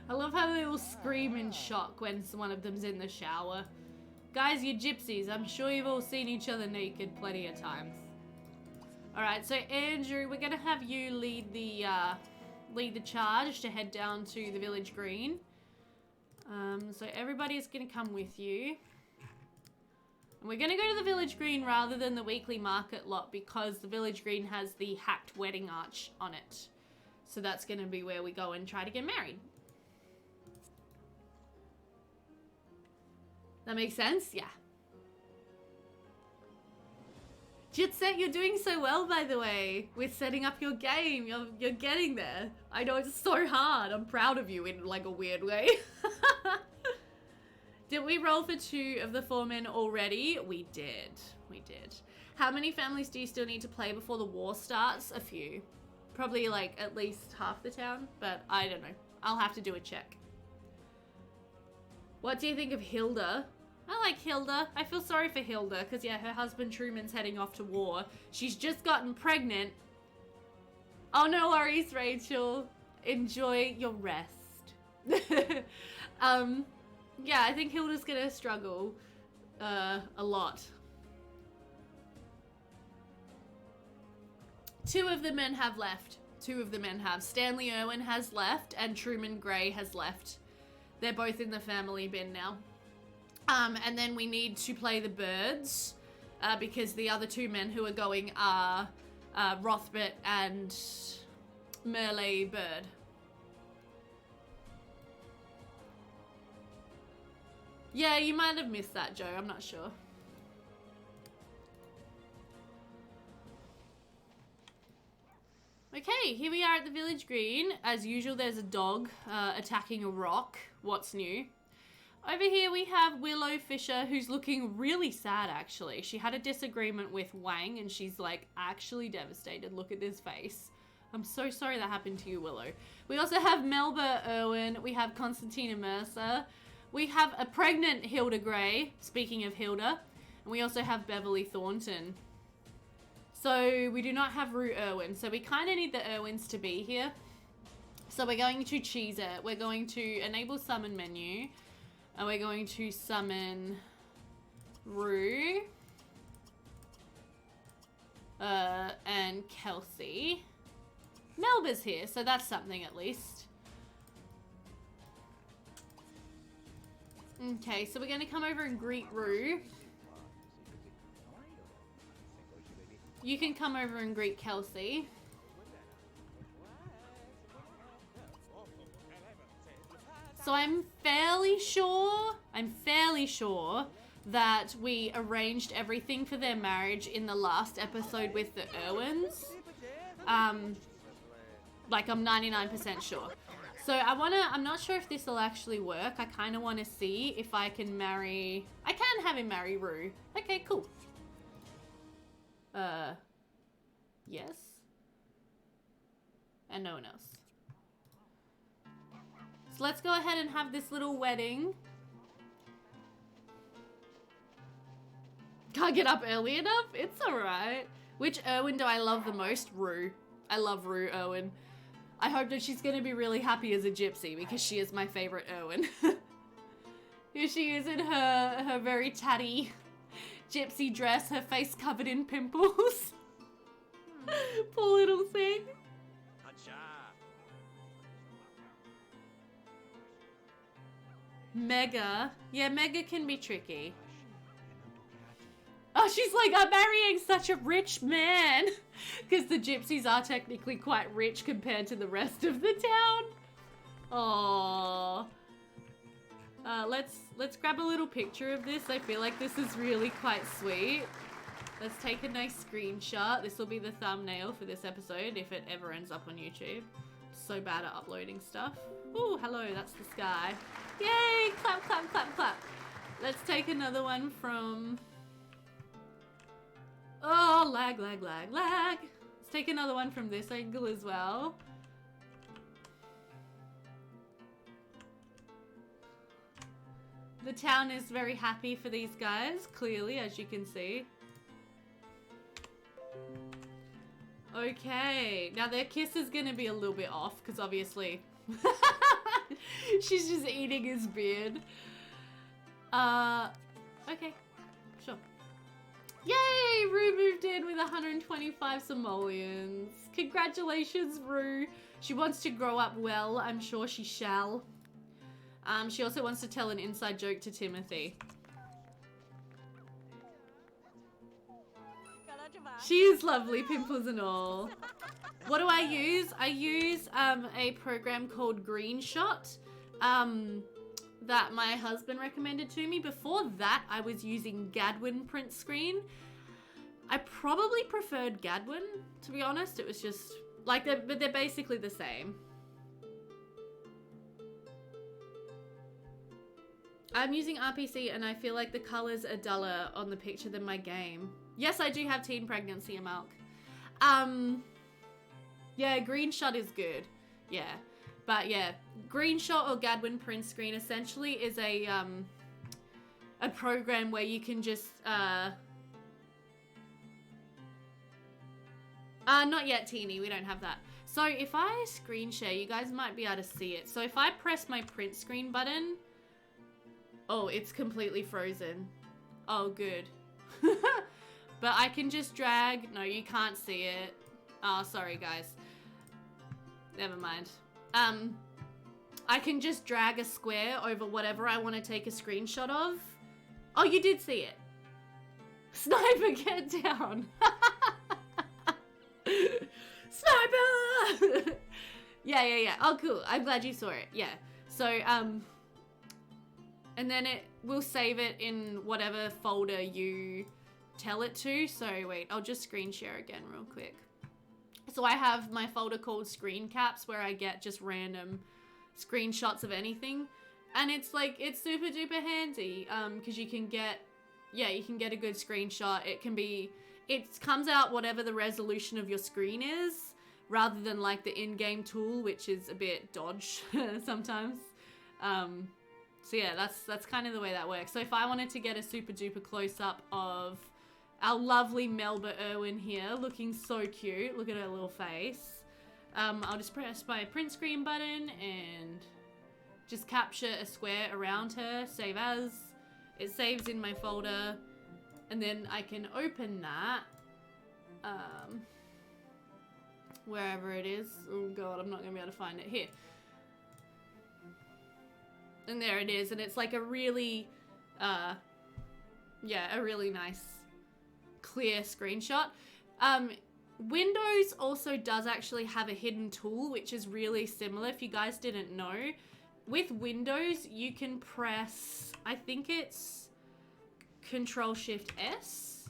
I love how they all scream in shock when one of them's in the shower. Guys, you're gypsies. I'm sure you've all seen each other naked plenty of times. Alright, so Andrew, we're gonna have you lead the charge to head down to the village green. So everybody's gonna come with you. And we're gonna go to the village green rather than the weekly market lot because the village green has the hacked wedding arch on it. So that's gonna be where we go and try to get married. That makes sense? Yeah. Jitset, you're doing so well, by the way, with setting up your game. You're getting there. I know it's so hard. I'm proud of you in like a weird way. Did we roll for 2 of the 4 men already? We did. We did. How many families do you still need to play before the war starts? A few. Probably like at least half the town, but I don't know. I'll have to do a check. What do you think of Hilda? I like Hilda. I feel sorry for Hilda because, yeah, her husband Truman's heading off to war. She's just gotten pregnant. Oh, no worries, Rachel. Enjoy your rest. Yeah, I think Hilda's gonna struggle a lot. 2 of the men have left. 2 of the men have. Stanley Irwin has left and Truman Gray has left. They're both in the family bin now. And then we need to play the birds because the other 2 men who are going are Rothbert and Merle Bird. Yeah, you might have missed that, Joe. I'm not sure. Okay, here we are at the village green. As usual, there's a dog attacking a rock. What's new? Over here we have Willow Fisher, who's looking really sad, actually. She had a disagreement with Wang, and she's, like, actually devastated. Look at this face. I'm so sorry that happened to you, Willow. We also have Melba Irwin. We have Constantina Mercer. We have a pregnant Hilda Gray, speaking of Hilda. And we also have Beverly Thornton. So we do not have Rue Irwin. So we kind of need the Irwins to be here. So we're going to cheese it. We're going to enable summon menu. And we're going to summon Rue. And Kelsey. Melba's here, so that's something at least. Okay, so we're going to come over and greet Rue. You can come over and greet Kelsey. So I'm fairly sure that we arranged everything for their marriage in the last episode with the Irwins. Like I'm 99% sure. So I'm not sure if this will actually work. I kind of want to see if I can have him marry Rue. Okay, cool. Yes. And no one else. So let's go ahead and have this little wedding. Can't get up early enough? It's alright. Which Irwin do I love the most? Rue. I love Rue Irwin. I hope that she's going to be really happy as a gypsy because she is my favorite Irwin. Here she is in her very tatty gypsy dress, her face covered in pimples. Poor little thing. Mega. Yeah, Mega can be tricky. Oh, she's like, I'm marrying such a rich man. Because the gypsies are technically quite rich compared to the rest of the town. Aww. Let's grab a little picture of this. I feel like this is really quite sweet. Let's take a nice screenshot. This will be the thumbnail for this episode if it ever ends up on YouTube. So bad at uploading stuff. Ooh, hello, that's the sky. Yay! Clap, clap, clap, clap. Let's take another one from... Oh, lag, lag, lag, lag. Let's take another one from this angle as well. The town is very happy for these guys, clearly, as you can see. Okay, now their kiss is gonna be a little bit off, because obviously she's just eating his beard. Okay, sure. Yay! Rue moved in with 125 simoleons. Congratulations, Rue. She wants to grow up well. I'm sure she shall. She also wants to tell an inside joke to Timothy. She is lovely, pimples and all. What do I use? I use a program called Greenshot that my husband recommended to me. Before that, I was using Gadwin print screen. I probably preferred Gadwin, to be honest. It was just like but they're basically the same. I'm using RPC and I feel like the colors are duller on the picture than my game. Yes, I do have teen pregnancy, Amalk. Yeah, Greenshot is good. Yeah. But yeah, Greenshot or Gadwin print screen essentially is a program where you can just not yet, Teeny, we don't have that. So if I screen share, you guys might be able to see it. So if I press my print screen button, oh, it's completely frozen. Oh, good. But I can just drag, no, you can't see it. Oh, sorry guys. Never mind. I can just drag a square over whatever I want to take a screenshot of. Oh, you did see it. Sniper, get down. Sniper! Yeah. Oh, cool. I'm glad you saw it. Yeah. So, and then it will save it in whatever folder you tell it to. So, wait, I'll just screen share again real quick. So I have my folder called screen caps where I get just random screenshots of anything. And it's like, it's super duper handy because you can get a good screenshot. It comes out whatever the resolution of your screen is rather than like the in-game tool, which is a bit dodge sometimes. So yeah, that's kind of the way that works. So if I wanted to get a super duper close up of our lovely Melba Irwin here, looking so cute. Look at her little face. I'll just press my print screen button and just capture a square around her, save as. It saves in my folder, and then I can open that wherever it is. Oh god, I'm not gonna be able to find it. Here. And there it is, and it's like a really, a really nice clear screenshot. Windows also does actually have a hidden tool, which is really similar if you guys didn't know. With Windows, you can press, I think it's Control-Shift-S?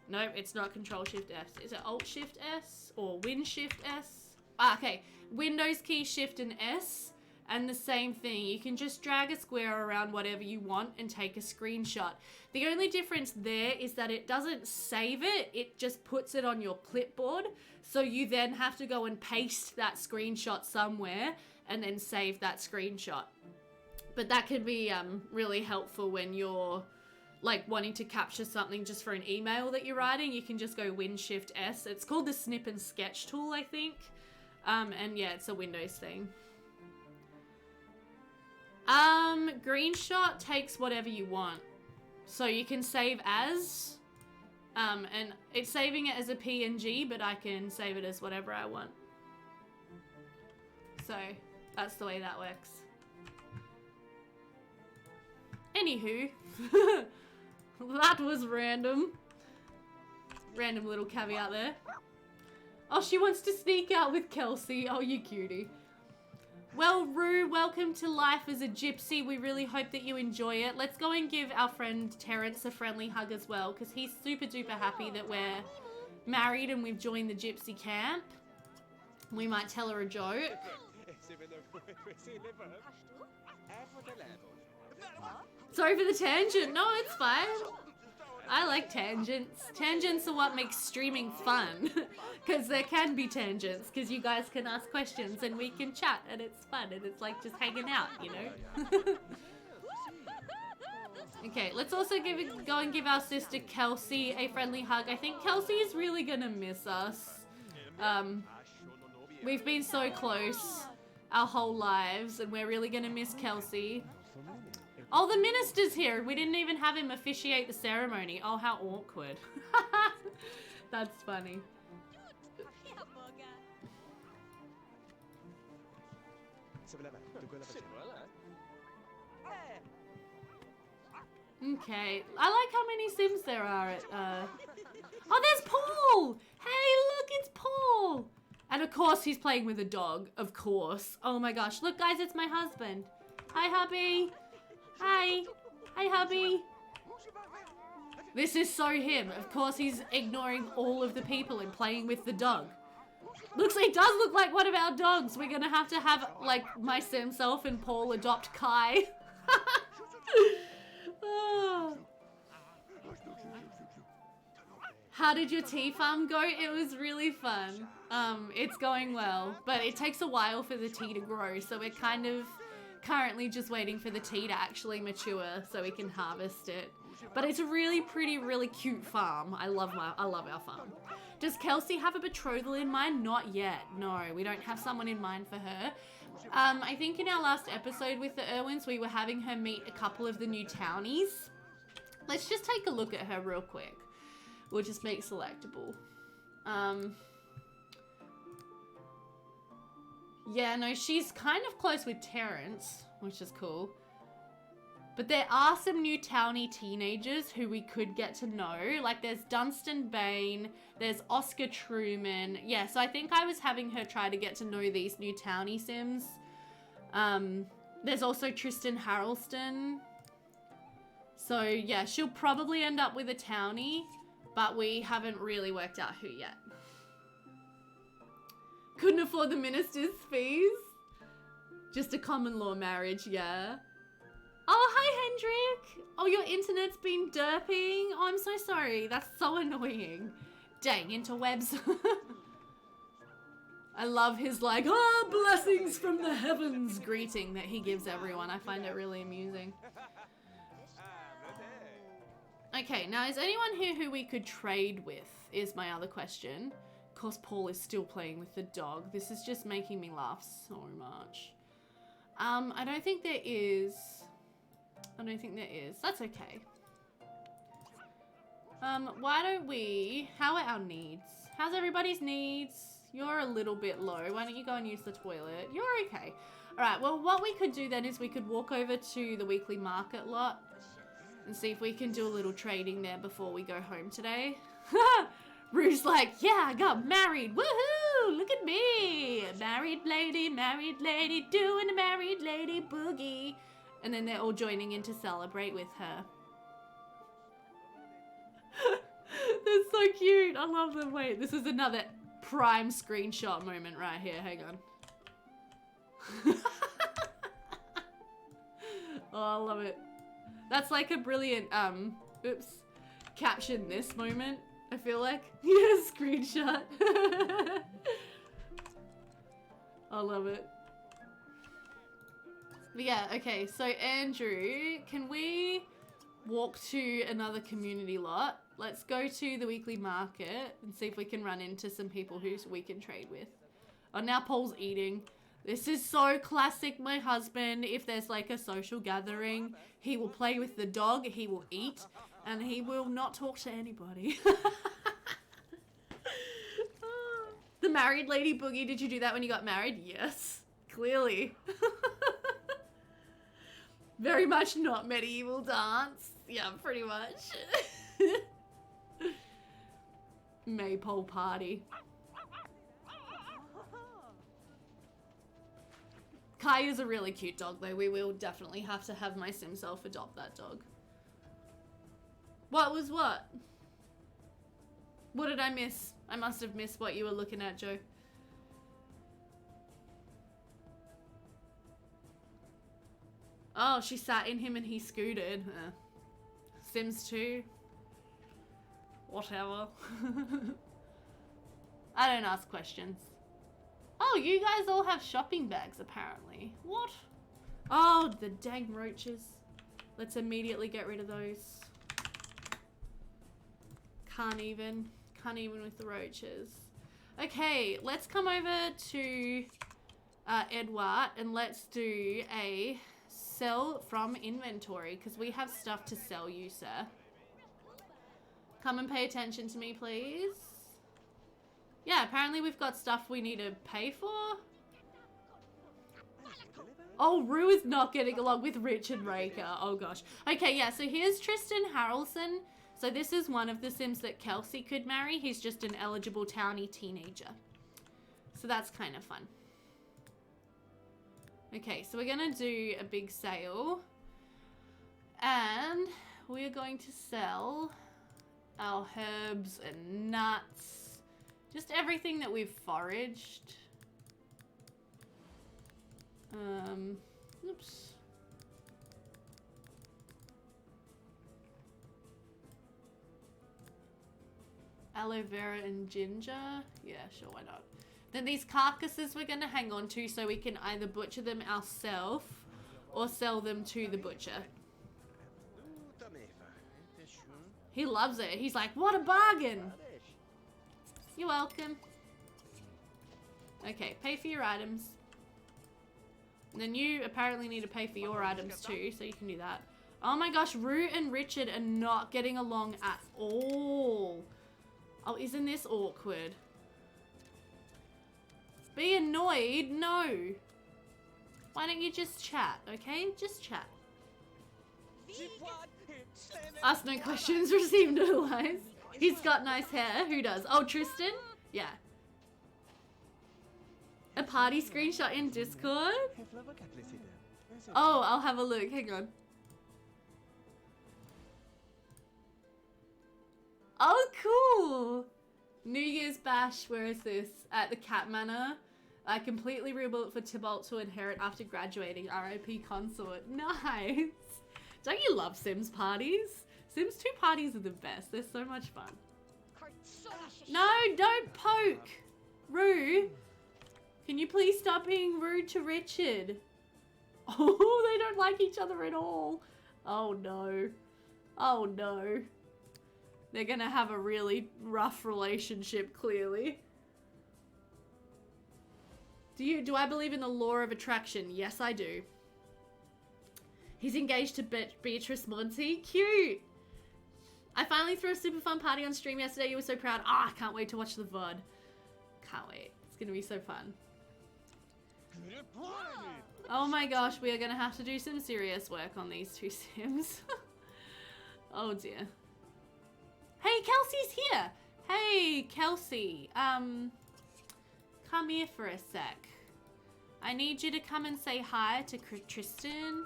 No, it's not Control-Shift-S. Is it Alt-Shift-S or Win-Shift-S? Okay. Windows key, Shift and S, and the same thing. You can just drag a square around whatever you want and take a screenshot. The only difference there is that it doesn't save it, it just puts it on your clipboard. So you then have to go and paste that screenshot somewhere and then save that screenshot. But that can be really helpful when you're like wanting to capture something just for an email that you're writing. You can just go Win-Shift-S. It's called the Snip and Sketch tool, I think. And yeah, it's a Windows thing. Greenshot takes whatever you want. So you can save as, and it's saving it as a PNG, but I can save it as whatever I want. So that's the way that works. Anywho, that was random. Random little caveat there. Oh, she wants to sneak out with Kelsey. Oh, you cutie. Well, Rue, welcome to life as a gypsy. We really hope that you enjoy it. Let's go and give our friend Terrence a friendly hug as well, because he's super duper happy that we're married and we've joined the gypsy camp. We might tell her a joke. Sorry for the tangent. No, it's fine. I like tangents. Tangents are what makes streaming fun. Because there can be tangents. Because you guys can ask questions and we can chat. And it's fun. And it's like just hanging out, you know? Okay, let's also go and give our sister Kelsey a friendly hug. I think Kelsey is really going to miss us. We've been so close our whole lives. And we're really going to miss Kelsey. Oh, the minister's here. We didn't even have him officiate the ceremony. Oh, how awkward. That's funny. Okay. I like how many Sims there are at, Oh, there's Paul! Hey, look, it's Paul! And of course he's playing with a dog. Of course. Oh my gosh. Look, guys, it's my husband. Hi, hubby. Hi. Hi, hubby. This is so him. Of course, he's ignoring all of the people and playing with the dog. It does look like one of our dogs. We're gonna have, like, my sim self and Paul adopt Kai. Oh. How did your tea farm go? It was really fun. It's going well, but it takes a while for the tea to grow, so we're kind of currently just waiting for the tea to actually mature so we can harvest it. But it's a really pretty, really cute farm. I love our farm. Does Kelsey have a betrothal in mind? Not yet. No, we don't have someone in mind for her. I think in our last episode with the Irwins, we were having her meet a couple of the new townies. Let's just take a look at her real quick. We'll just make selectable. Yeah, no, she's kind of close with Terrence, which is cool. But there are some new townie teenagers who we could get to know. Like there's Dunstan Bain, there's Oscar Truman. Yeah, so I think I was having her try to get to know these new townie sims. There's also Tristan Harrelson. So yeah, she'll probably end up with a townie, but we haven't really worked out who yet. Couldn't afford the minister's fees. Just a common law marriage, yeah. Oh, hi, Hendrik. Oh, your internet's been derping. Oh, I'm so sorry. That's so annoying. Dang, interwebs. I love his like, oh, blessings from the heavens greeting that he gives everyone. I find it really amusing. Okay, now is anyone here who we could trade with is my other question. Of course, Paul is still playing with the dog. This is just making me laugh so much. I don't think there is. That's okay. Why don't we, how are our needs? How's everybody's needs? You're a little bit low. Why don't you go and use the toilet? You're okay. All right, well, what we could do then is we could walk over to the weekly market lot and see if we can do a little trading there before we go home today. Rue's like, yeah, I got married. Woohoo! Look at me. Married lady, doing a married lady boogie. And then they're all joining in to celebrate with her. That's so cute. I love them. Wait, this is another prime screenshot moment right here. Hang on. Oh, I love it. That's like a brilliant, caption this moment, I feel like. Yeah, screenshot. I love it. But yeah, okay, so Andrew, can we walk to another community lot? Let's go to the weekly market and see if we can run into some people who we can trade with. Oh, now Paul's eating. This is so classic my husband. If there's like a social gathering, he will play with the dog, he will eat, and he will not talk to anybody. The married lady boogie, did you do that when you got married? Yes, clearly. Very much not medieval dance. Yeah, pretty much. Maypole party. Kaya's a really cute dog though. We will definitely have to have my sim self adopt that dog. What was what? What did I miss? I must have missed what you were looking at, Joe. Oh, she sat in him and he scooted. Sims 2. Whatever. I don't ask questions. Oh, you guys all have shopping bags apparently. What? Oh, the dang roaches. Let's immediately get rid of those. Can't even with the roaches. Okay, let's come over to Edward and let's do a sell from inventory because we have stuff to sell you, sir. Come and pay attention to me, please. Yeah, apparently we've got stuff we need to pay for. Oh, Rue is not getting along with Richard Raker. Oh gosh. Okay, yeah, so here's Tristan Harrelson. So this is one of the Sims that Kelsey could marry. He's just an eligible townie teenager. So that's kind of fun. Okay, so we're gonna do a big sale. And we're going to sell our herbs and nuts. Just everything that we've foraged. Oops. aloe vera and ginger. Yeah, sure, why not? Then these carcasses we're gonna hang on to so we can either butcher them ourselves or sell them to the butcher. He loves it. He's like, what a bargain. You're welcome. Okay, pay for your items. And then you apparently need to pay for your items too, so you can do that. Oh my gosh, Rue and Richard are not getting along at all. Oh, isn't this awkward? Be annoyed? No. Why don't you just chat, okay? Just chat. Ask no questions, receive no lies. He's got nice hair. Who does? Oh, Tristan? Yeah. A party screenshot in Discord? Oh, I'll have a look. Hang on. Oh, cool. New Year's Bash. Where is this? At the Cat Manor. I completely rebuilt for Tybalt to inherit after graduating. RIP consort. Nice. Don't you love Sims parties? Sims 2 parties are the best. They're so much fun. No, don't poke. Rue. Can you please stop being rude to Richard? Oh, they don't like each other at all. Oh no. Oh no. They're gonna have a really rough relationship, clearly. Do I believe in the law of attraction? Yes, I do. He's engaged to Beatrice Monty. Cute. I finally threw a super fun party on stream yesterday. You were so proud. Ah, I can't wait to watch the VOD. Can't wait. It's gonna be so fun. Oh my gosh, we are gonna have to do some serious work on these two Sims. Oh dear. Hey, Kelsey's here. Hey, Kelsey. Come here for a sec. I need you to come and say hi to Tristan.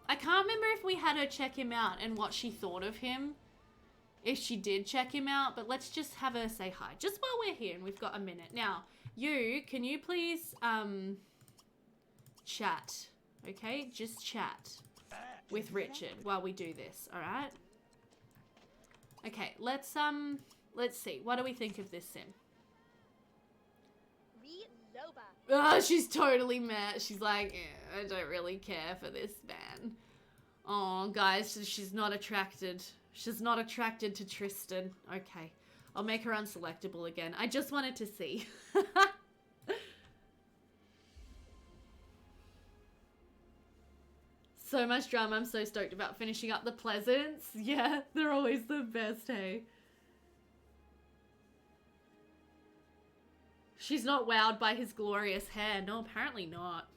I can't remember if we had her check him out and what she thought of him. If she did check him out, but let's just have her say hi. Just while we're here and we've got a minute. Now, can you please, chat, okay? Just chat with Richard while we do this, alright? Okay, let's see. What do we think of this sim? Oh, she's totally mad. She's like, I don't really care for this man. Oh, guys, she's not attracted. She's not attracted to Tristan. Okay, I'll make her unselectable again. I just wanted to see. So much drama. I'm so stoked about finishing up the Pleasants. Yeah, they're always the best, hey? She's not wowed by his glorious hair. No, apparently not.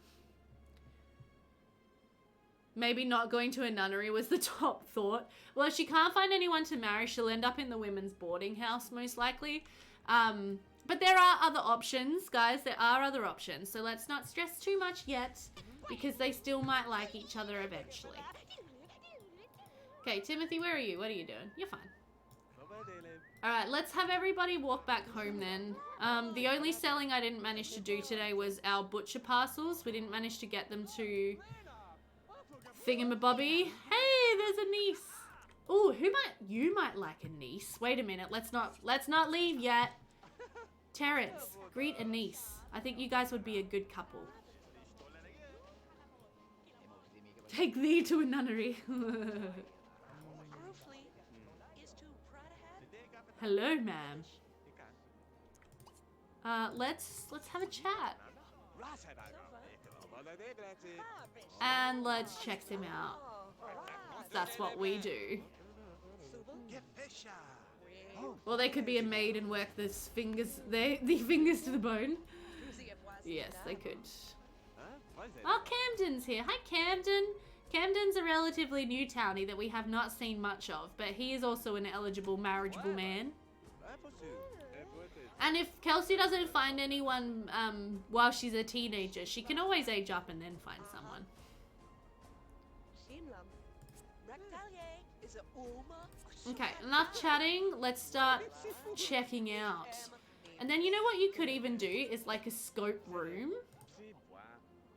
Maybe not going to a nunnery was the top thought. Well, if she can't find anyone to marry, she'll end up in the women's boarding house, most likely. But there are other options, guys. There are other options. So let's not stress too much yet, because they still might like each other eventually. Okay, Timothy, where are you? What are you doing? You're fine. Alright, let's have everybody walk back home then. The only selling I didn't manage to do today was our butcher parcels. We didn't manage to get them to Thingamabobby. Hey, there's a niece. Oh, you might like a niece. Wait a minute, let's not leave yet. Terrence, greet a niece. I think you guys would be a good couple. Take thee to a nunnery. Hello, ma'am. Let's have a chat. And let's check him out. That's what we do. Well, they could be a maid and work the fingers to the bone. Yes, they could. Oh, Camden's here. Hi, Camden. Camden's a relatively new townie that we have not seen much of, but he is also an eligible marriageable man. And if Kelsey doesn't find anyone while she's a teenager, she can always age up and then find someone. Okay, enough chatting. Let's start checking out. And then you know what you could even do is like a scope room.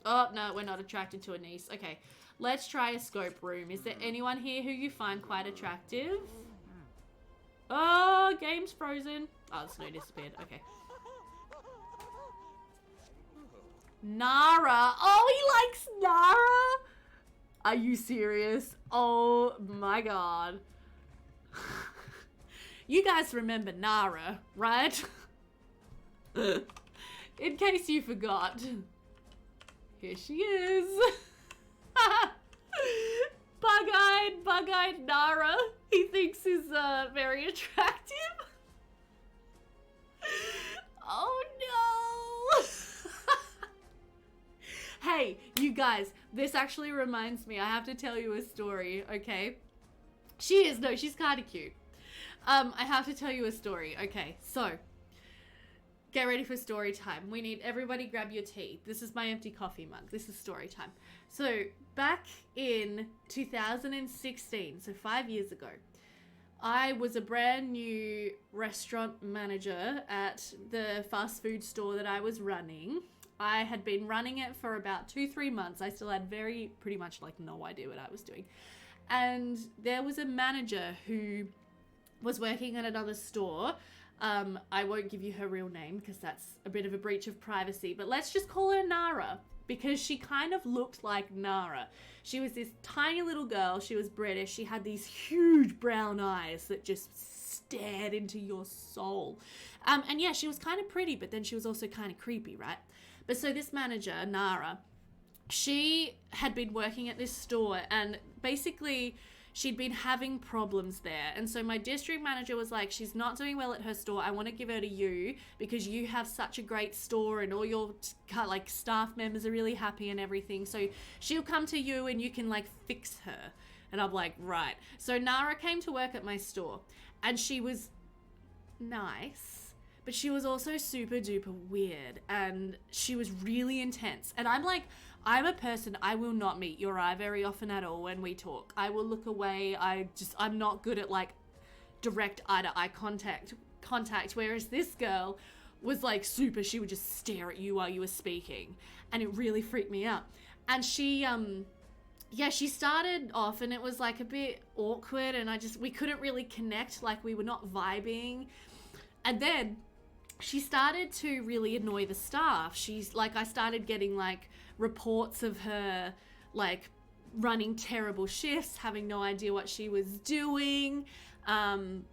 Oh, no, we're not attracted to a niece. Okay, let's try a scope room. Is there anyone here who you find quite attractive? Oh, game's frozen. Oh, the snow disappeared. Okay. Nara. Oh, he likes Nara. Are you serious? Oh my god. You guys remember Nara, right? In case you forgot. Here she is. Bug-eyed Nara. He thinks is very attractive. Oh no. Hey, you guys, this actually reminds me. I have to tell you a story, okay? She's kind of cute. I have to tell you a story. Okay, so get ready for story time. We need everybody grab your tea. This is my empty coffee mug. This is story time. So back in 2016, so 5 years ago, I was a brand new restaurant manager at the fast food store that I was running. I had been running it for about 2-3 months. I still had pretty much like no idea what I was doing. And there was a manager who was working at another store. I won't give you her real name because that's a bit of a breach of privacy, but let's just call her Nara because she kind of looked like Nara. She was this tiny little girl. She was British. She had these huge brown eyes that just stared into your soul. And yeah, she was kind of pretty, but then she was also kind of creepy, right? But so this manager, Nara, she had been working at this store and basically she'd been having problems there. And so my district manager was like, she's not doing well at her store. I want to give her to you because you have such a great store and all your like staff members are really happy and everything. So she'll come to you and you can like fix her. And I'm like, right. So Nara came to work at my store and she was nice, but she was also super duper weird and she was really intense. And I'm like, I'm a person, I will not meet your eye very often at all when we talk. I will look away. I'm not good at like direct eye to eye contact. Whereas this girl was like super, she would just stare at you while you were speaking. And it really freaked me out. And she started off and it was like a bit awkward and we couldn't really connect, like we were not vibing. And then she started to really annoy the staff. She's like, I started getting like reports of her like running terrible shifts, having no idea what she was doing, and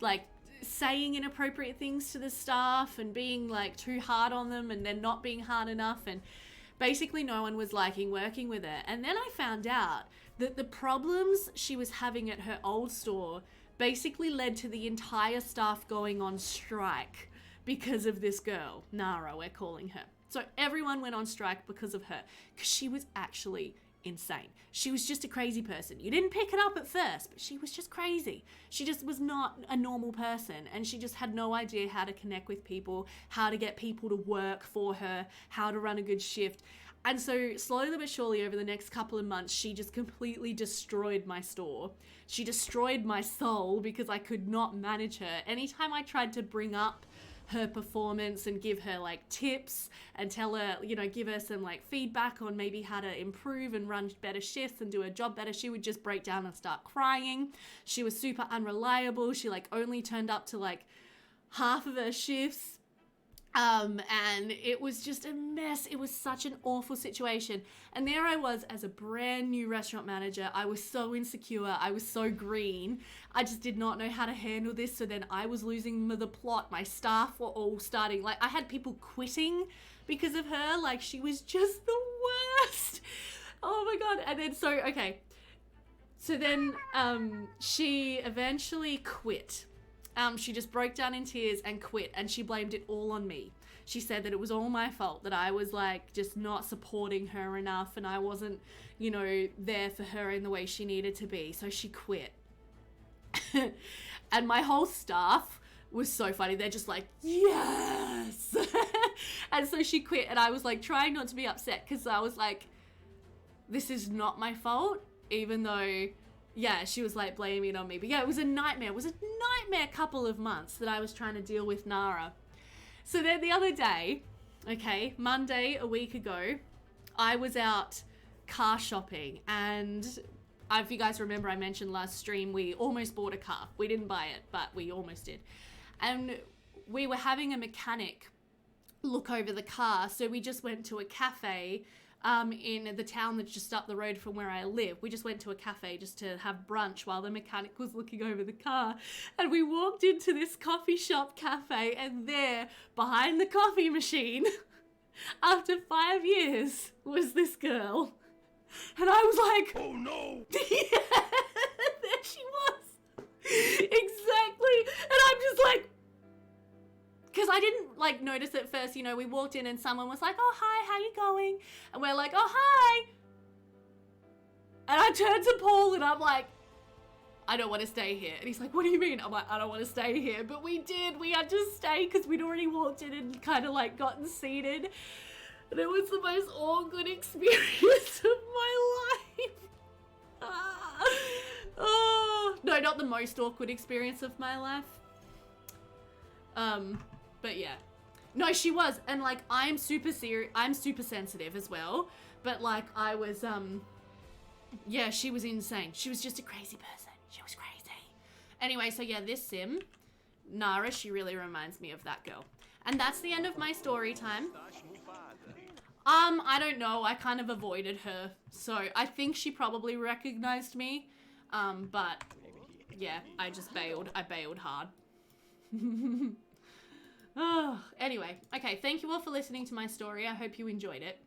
like saying inappropriate things to the staff and being like too hard on them and then not being hard enough, and basically no one was liking working with her. And then I found out that the problems she was having at her old store basically led to the entire staff going on strike because of this girl, Nara, we're calling her. So everyone went on strike because of her, because she was actually insane. She was just a crazy person. You didn't pick it up at first, but she was just crazy. She just was not a normal person, and she just had no idea how to connect with people, how to get people to work for her, how to run a good shift. And so slowly but surely over the next couple of months, she just completely destroyed my store. She destroyed my soul because I could not manage her. Anytime I tried to bring up her performance and give her like tips and tell her, give her some like feedback on maybe how to improve and run better shifts and do her job better, she would just break down and start crying. She was super unreliable. She like only turned up to like half of her shifts. And it was just a mess. It was such an awful situation. And there I was as a brand new restaurant manager. I was so insecure. I was so green. I just did not know how to handle this. So then I was losing the plot. My staff were all starting, like I had people quitting because of her. Like she was just the worst. Oh my God. And then So then she eventually quit. She just broke down in tears and quit, and she blamed it all on me. She said that it was all my fault, that I was like just not supporting her enough and I wasn't, there for her in the way she needed to be. So she quit. And my whole staff was so funny. They're just like, yes. And so she quit, and I was like trying not to be upset because I was like, this is not my fault, even though... Yeah, she was like blaming it on me. But yeah, it was a nightmare. It was a nightmare couple of months that I was trying to deal with Nara. So then the other day, Monday, a week ago, I was out car shopping and if you guys remember, I mentioned last stream, we almost bought a car. We didn't buy it, but we almost did. And we were having a mechanic look over the car, so we just went to a cafe in the town that's just up the road from where I live. We just went to a cafe just to have brunch while the mechanic was looking over the car. And we walked into this coffee shop cafe, and there, behind the coffee machine, after 5 years, was this girl. And I was like, oh no! Yeah, there she was. Exactly. And I'm just like, because I didn't like notice at first, you know, we walked in and someone was like, oh, hi, how you going? And we're like, oh, hi. And I turned to Paul and I'm like, I don't want to stay here. And he's like, what do you mean? I'm like, I don't want to stay here. But we did. We had to stay because we'd already walked in and kind of like gotten seated. And it was the most awkward experience of my life. Oh, no, not the most awkward experience of my life. But yeah. No, she was. And like, I'm super sensitive as well. But like, I was, yeah, she was insane. She was just a crazy person. She was crazy. Anyway, so yeah, this sim, Nara, she really reminds me of that girl. And that's the end of my story time. I don't know. I kind of avoided her. So I think she probably recognized me. But yeah, I just bailed. I bailed hard. Oh, anyway, okay, thank you all for listening to my story. I hope you enjoyed it.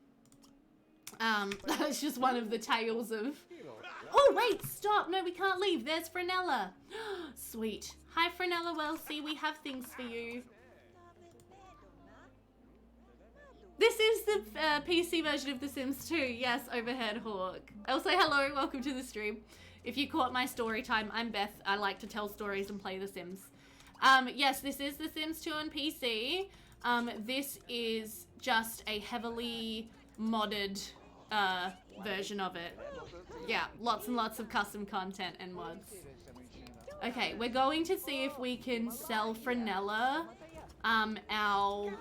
That's just one of the tales of... Oh, wait, stop. No, we can't leave. There's Frenella. Sweet. Hi, Frenella Wellesley. We have things for you. This is the PC version of The Sims 2. Yes, Overhead Hawk. I'll say hello. Welcome to the stream. If you caught my story time, I'm Beth. I like to tell stories and play The Sims. Yes, this is The Sims 2 on PC. This is just a heavily modded version of it. Yeah, lots and lots of custom content and mods. Okay, we're going to see if we can sell Frenella our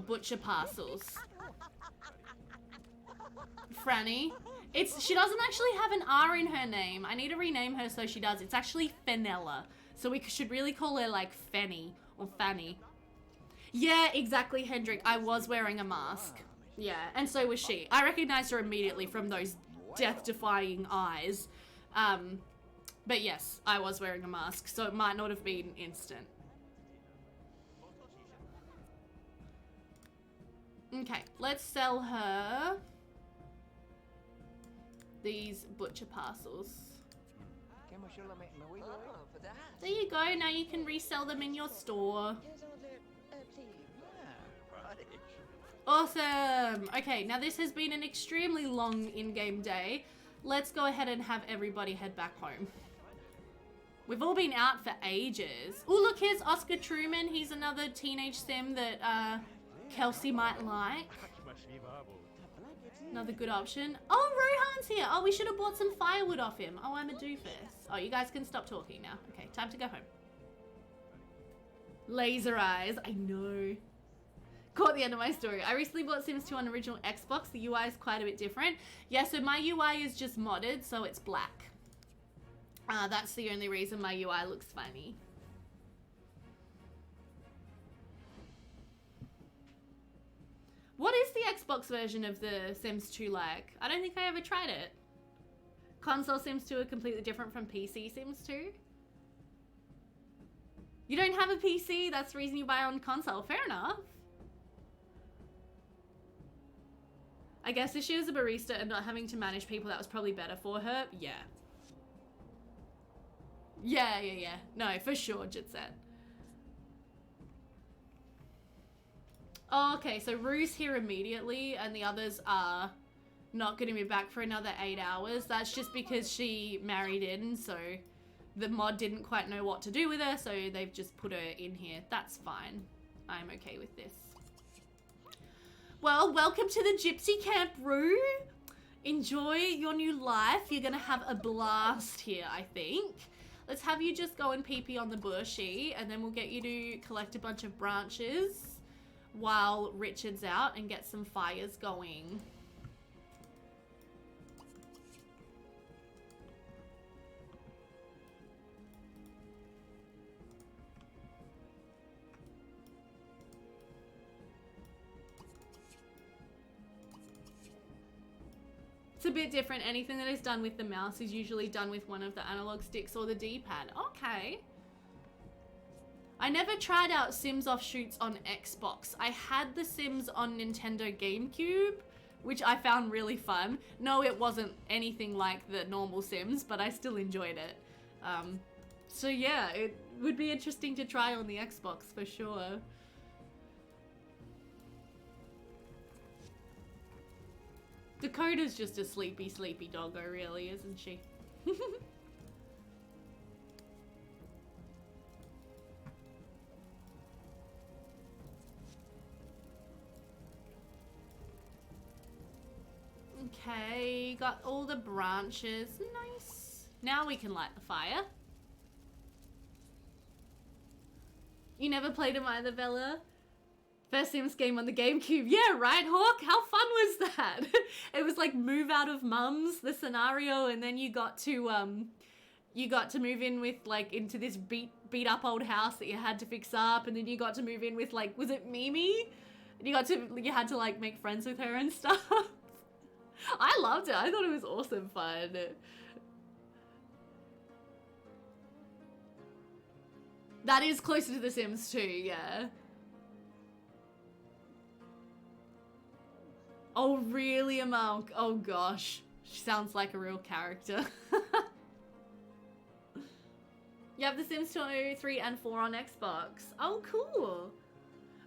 butcher parcels. Franny. She doesn't actually have an R in her name. I need to rename her so she does. It's actually Fenella. So we should really call her like Fenny or Fanny. Yeah, exactly, Hendrik. I was wearing a mask. Yeah, and so was she. I recognized her immediately from those death-defying eyes. But yes, I was wearing a mask, so it might not have been instant. Okay, let's sell her these butcher parcels. There you go, now you can resell them in your store. Awesome! Okay, now this has been an extremely long in-game day. Let's go ahead and have everybody head back home. We've all been out for ages. Oh, look, here's Oscar Truman. He's another teenage sim that Kelsey might like. Another good option. Oh, Rohan's here. Oh, we should have bought some firewood off him. Oh, I'm a doofus. Oh, you guys can stop talking now. Okay, time to go home. Laser eyes. I know. Caught the end of my story. I recently bought Sims 2 on original Xbox. The UI is quite a bit different. Yeah, so my UI is just modded, so it's black. That's the only reason my UI looks funny. What is the Xbox version of The Sims 2 like? I don't think I ever tried it. Console Sims 2 are completely different from PC Sims 2. You don't have a PC, that's the reason you buy on console. Fair enough. I guess if she was a barista and not having to manage people, that was probably better for her. Yeah. Yeah. No, for sure, Jitset. Oh, okay, so Rue's here immediately and the others are not going to be back for another 8 hours. That's just because she married in, so the mod didn't quite know what to do with her, so they've just put her in here. That's fine. I'm okay with this. Well, welcome to the Gypsy Camp, Rue. Enjoy your new life. You're going to have a blast here, I think. Let's have you just go and pee-pee on the bushy, and then we'll get you to collect a bunch of branches while Richard's out and get some fires going. It's a bit different. Anything that is done with the mouse is usually done with one of the analog sticks or the D-pad. Okay. I never tried out Sims offshoots on Xbox. I had the Sims on Nintendo GameCube, which I found really fun. No, it wasn't anything like the normal Sims, but I still enjoyed it. So yeah, it would be interesting to try on the Xbox for sure. Dakota's just a sleepy, sleepy doggo, really, isn't she? Okay, got all the branches. Nice. Now we can light the fire. You never played them either, Bella? First Sims game on the GameCube. Yeah, right, Hawk? How fun was that? It was like move out of mums, the scenario, and then you got to move in with like into this beat up old house that you had to fix up, and then you got to move in with like, was it Mimi? And you had to like make friends with her and stuff. I loved it. I thought it was awesome fun. That is closer to The Sims 2, yeah. Oh, really, Amalk? Oh, gosh. She sounds like a real character. You have The Sims 2, 3, and 4 on Xbox. Oh, cool.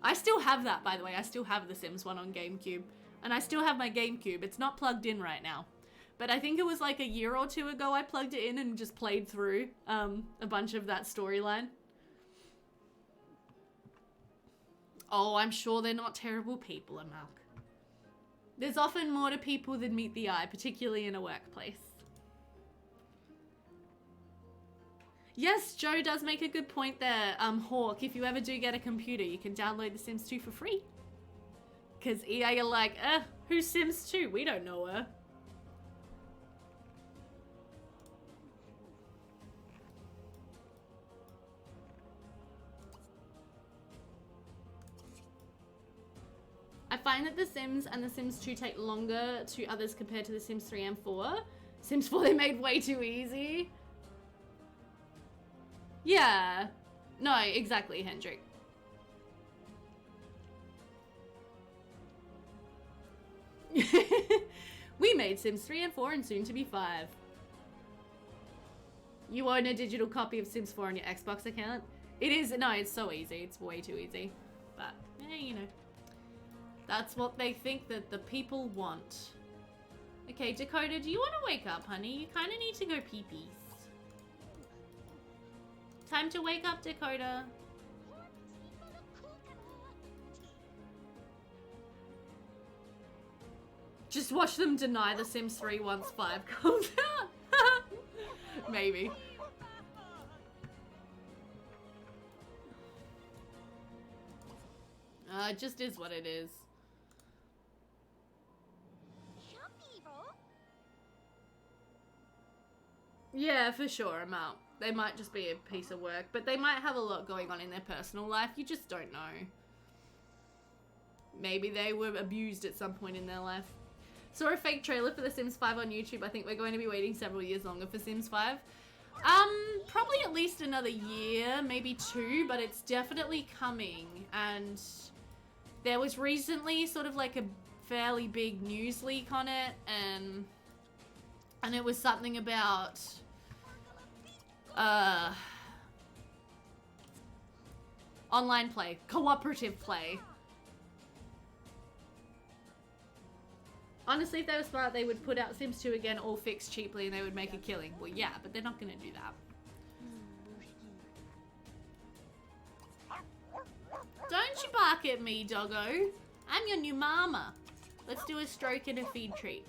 I still have that, by the way. I still have The Sims 1 on GameCube. And I still have my GameCube. It's not plugged in right now. But I think it was like a year or two ago I plugged it in and just played through a bunch of that storyline. Oh, I'm sure they're not terrible people, Amalk. There's often more to people than meet the eye, particularly in a workplace. Yes, Joe does make a good point there, Hawk. If you ever do get a computer, you can download The Sims 2 for free. Because EA are like, who's Sims 2? We don't know her. I find that The Sims and The Sims 2 take longer to others compared to The Sims 3 and 4. Sims 4 they made way too easy. Yeah. No, exactly, Hendrik. We made Sims 3 and 4 and soon to be 5. You own a digital copy of Sims 4 on your Xbox account? It is, no, it's so easy. It's way too easy. But, you know. That's what they think that the people want. Okay, Dakota, do you want to wake up, honey? You kind of need to go pee-pees. Time to wake up, Dakota. Just watch them deny The Sims 3 once 5 comes out. Maybe. It just is what it is. Yeah, for sure, Amount. They might just be a piece of work, but they might have a lot going on in their personal life. You just don't know. Maybe they were abused at some point in their life. Saw a fake trailer for The Sims 5 on YouTube. I think we're going to be waiting several years longer for Sims 5. Probably at least another year, maybe 2, but it's definitely coming. And there was recently sort of like a fairly big news leak on it, and it was something about online play, cooperative play. Honestly, if they were smart, they would put out Sims 2 again, all fixed cheaply, and they would make a killing. Well, yeah, but they're not going to do that. Don't you bark at me, doggo. I'm your new mama. Let's do a stroke and a feed treat.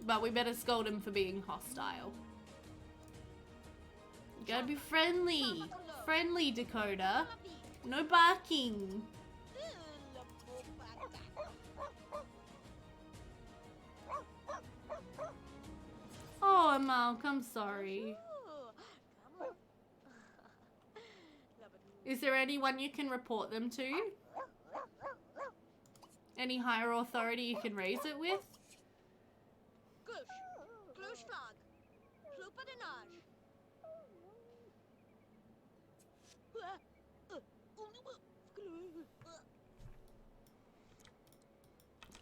But we better scold him for being hostile. You gotta be friendly. Friendly, Dakota. No barking. Oh, Amalk, I'm sorry. Is there anyone you can report them to? Any higher authority you can raise it with?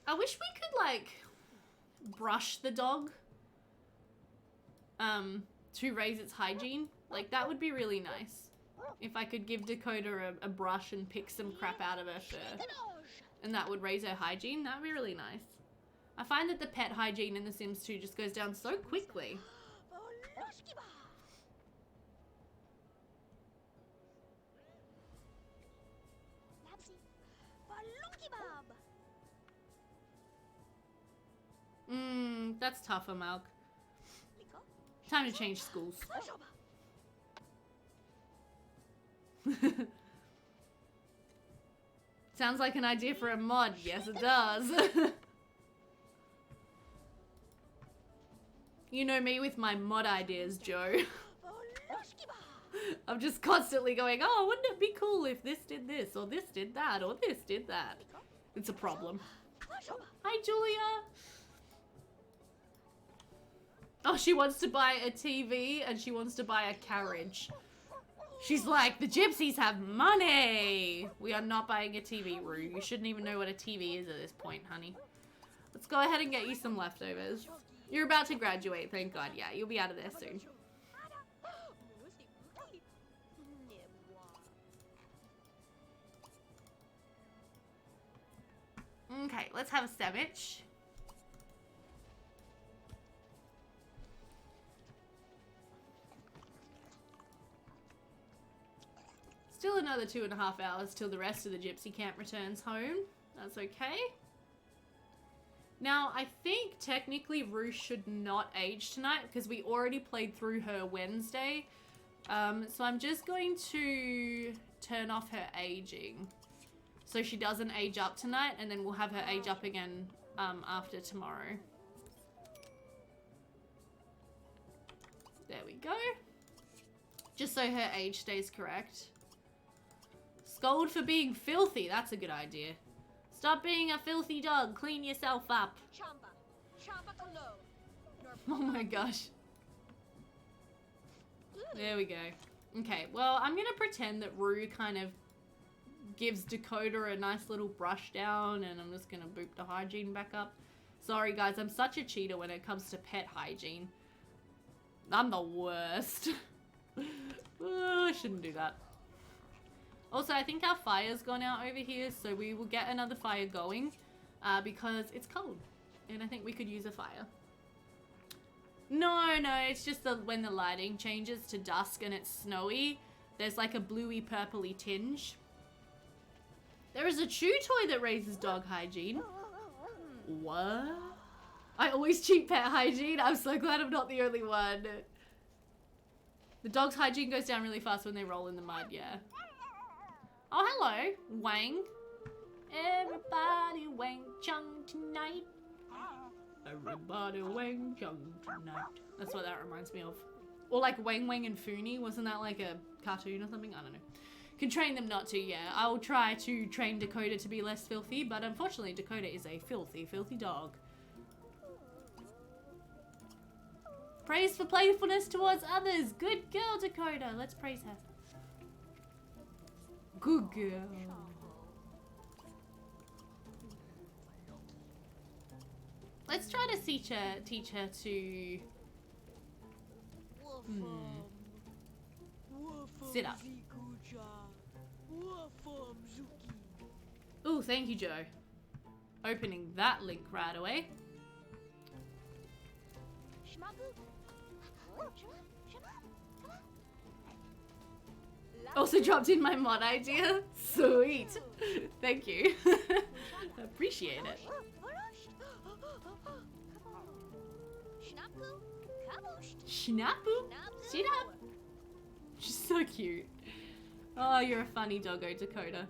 I wish we could, like, brush the dog to raise its hygiene. Like, that would be really nice. If I could give Dakota a brush and pick some crap out of her fur. And that would raise her hygiene. That would be really nice. I find that the pet hygiene in The Sims 2 just goes down so quickly. That's tougher, Malk. Time to change schools. Sounds like an idea for a mod. Yes, it does. You know me with my mod ideas, Joe. I'm just constantly going, oh, wouldn't it be cool if this did this, or this did that, or this did that? It's a problem. Hi, Julia. Oh, she wants to buy a TV and she wants to buy a carriage. She's like, the gypsies have money. We are not buying a TV, Rue. You shouldn't even know what a TV is at this point, honey. Let's go ahead and get you some leftovers. You're about to graduate, thank God. Yeah, you'll be out of there soon. Okay, let's have a sandwich. Still another 2.5 hours till the rest of the gypsy camp returns home. That's okay. Now, I think technically Rue should not age tonight because we already played through her Wednesday. So I'm just going to turn off her aging so she doesn't age up tonight, and then we'll have her age up again after tomorrow. There we go. Just so her age stays correct. Scold for being filthy. That's a good idea. Stop being a filthy dog. Clean yourself up. Oh my gosh. There we go. Okay, well, I'm going to pretend that Rue kind of gives Dakota a nice little brush down, and I'm just going to boop the hygiene back up. Sorry, guys. I'm such a cheater when it comes to pet hygiene. I'm the worst. Oh, I shouldn't do that. Also, I think our fire's gone out over here, so we will get another fire going because it's cold, and I think we could use a fire. No, it's just when the lighting changes to dusk and it's snowy, there's like a bluey purpley tinge. There is a chew toy that raises dog hygiene. What? I always cheat pet hygiene. I'm so glad I'm not the only one. The dog's hygiene goes down really fast when they roll in the mud, yeah. Oh, hello, Wang. Everybody Wang Chung tonight. Everybody Wang Chung tonight. That's what that reminds me of. Or like Wang Wang and Foonie. Wasn't that like a cartoon or something? I don't know. Can train them not to, yeah. I'll try to train Dakota to be less filthy, but unfortunately Dakota is a filthy, filthy dog. Praise for playfulness towards others. Good girl, Dakota. Let's praise her. Good girl. Let's try to teach her to sit up. Ooh, thank you, Joe. Opening that link right away. Also dropped in my mod idea. Sweet. Thank you. Appreciate it. Schnapu? Sit up. She's so cute. Oh, you're a funny doggo, Dakota.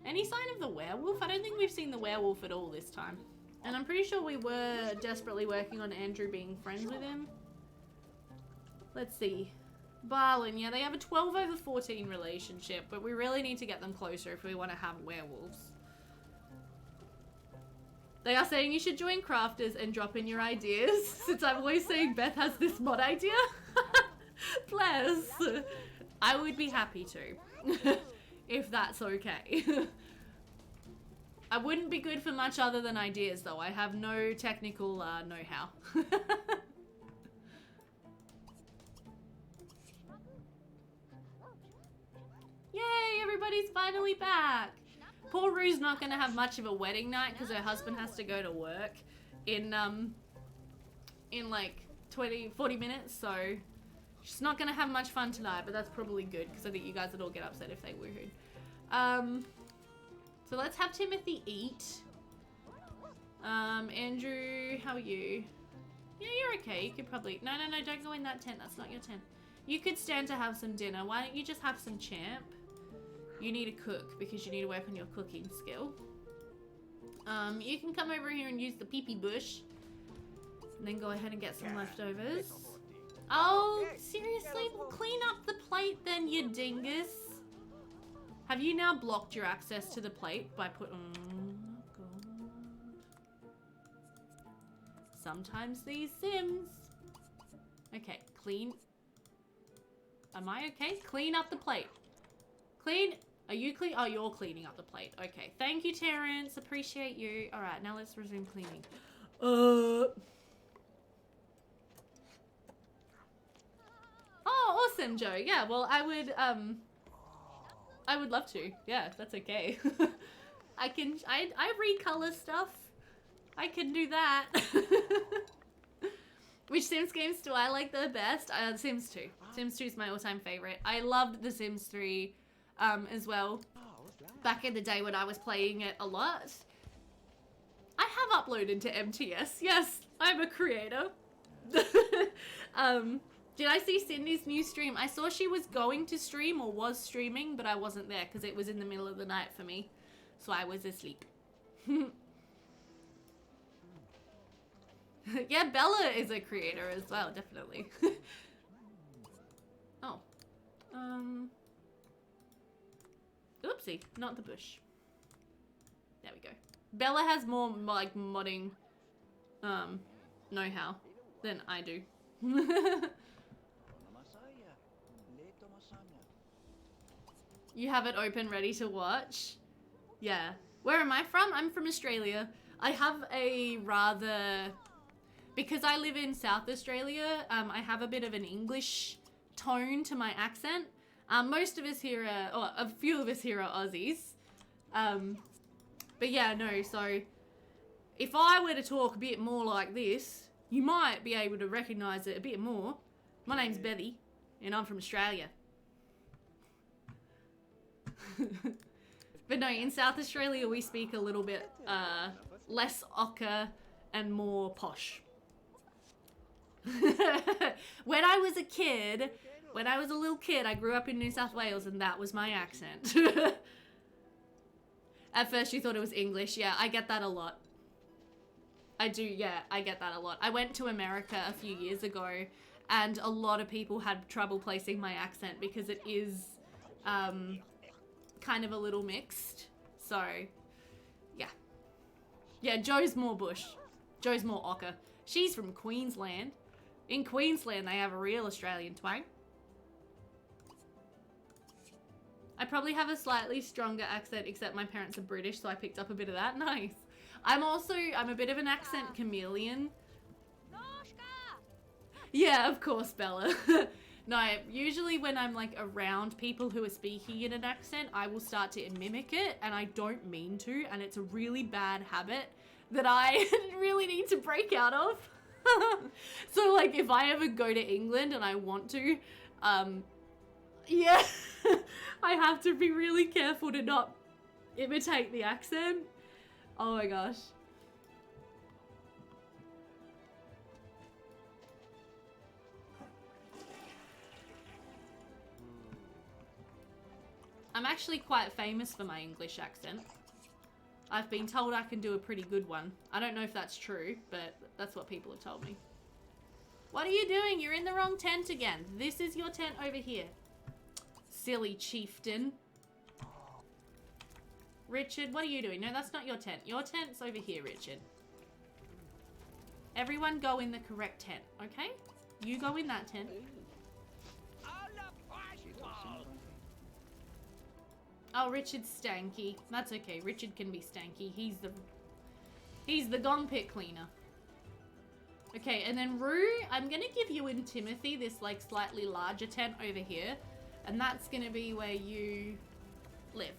Any sign of the werewolf? I don't think we've seen the werewolf at all this time. And I'm pretty sure we were desperately working on Andrew being friends with him. Let's see. Barlin, yeah, they have a 12/14 relationship, but we really need to get them closer if we want to have werewolves. They are saying you should join Crafters and drop in your ideas, since I'm always saying Beth has this mod idea. Bless. I would be happy to, if that's okay. I wouldn't be good for much other than ideas, though. I have no technical know-how. Yay, everybody's finally back. Poor Rue's not going to have much of a wedding night because her husband has to go to work in like 40 minutes, so she's not going to have much fun tonight, but that's probably good because I think you guys would all get upset if they woohooed. So let's have Timothy eat. Andrew, how are you? Yeah, you're okay. You could probably... No, don't go in that tent. That's not your tent. You could stand to have some dinner. Why don't you just have some champ? You need to cook because you need to work on your cooking skill. You can come over here and use the pee-pee bush. And then go ahead and get some leftovers. Oh, seriously? Well, clean up the plate then, you dingus. Have you now blocked your access to the plate by putting... Oh, God. Sometimes these Sims. Okay, clean. Am I okay? Clean up the plate. Clean. Are you clean? Oh, you're cleaning up the plate. Okay. Thank you, Terrence. Appreciate you. All right, now let's resume cleaning. Oh, awesome, Joe. Yeah, well, I would love to. Yeah, that's okay. I recolor stuff. I can do that. Which Sims games do I like the best? Sims 2. Sims 2 is my all-time favorite. I loved The Sims 3 as well. Back in the day when I was playing it a lot. I have uploaded to MTS. Yes, I'm a creator. Did I see Cindy's new stream? I saw she was going to stream or was streaming, but I wasn't there because it was in the middle of the night for me. So I was asleep. Yeah, Bella is a creator as well, definitely. Oh. Oopsie, not the bush. There we go. Bella has more, like, modding, know-how than I do. You have it open, ready to watch? Yeah. Where am I from? I'm from Australia. I have a rather... Because I live in South Australia, I have a bit of an English tone to my accent. Most of us here are... Or a few of us here are Aussies. But yeah, no, so... If I were to talk a bit more like this, you might be able to recognise it a bit more. My name's Bethy, and I'm from Australia. But no, in South Australia we speak a little bit less ochre and more posh. When I was a little kid, I grew up in New South Wales and that was my accent. At first you thought it was English. Yeah, I get that a lot. I do, yeah, I get that a lot. I went to America a few years ago and a lot of people had trouble placing my accent because it is kind of a little mixed. So, yeah. Yeah, Joe's more bush. Joe's more ochre. She's from Queensland. In Queensland, they have a real Australian twang. I probably have a slightly stronger accent, except my parents are British, so I picked up a bit of that. Nice. I'm a bit of an accent chameleon. Yeah, of course, Bella. No, usually when I'm like around people who are speaking in an accent, I will start to mimic it, and I don't mean to, and it's a really bad habit that I really need to break out of. So like if I ever go to England and I want to, yeah, I have to be really careful to not imitate the accent. Oh my gosh. I'm actually quite famous for my English accent. I've been told I can do a pretty good one. I don't know if that's true, but that's what people have told me. What are you doing? You're in the wrong tent again. This is your tent over here. Silly chieftain. Richard, what are you doing? No, that's not your tent. Your tent's over here, Richard. Everyone go in the correct tent, okay? You go in that tent. Oh, Richard's stanky. That's okay. Richard can be stanky. He's the gong pit cleaner. Okay, and then Rue, I'm gonna give you and Timothy this like slightly larger tent over here, and that's gonna be where you live.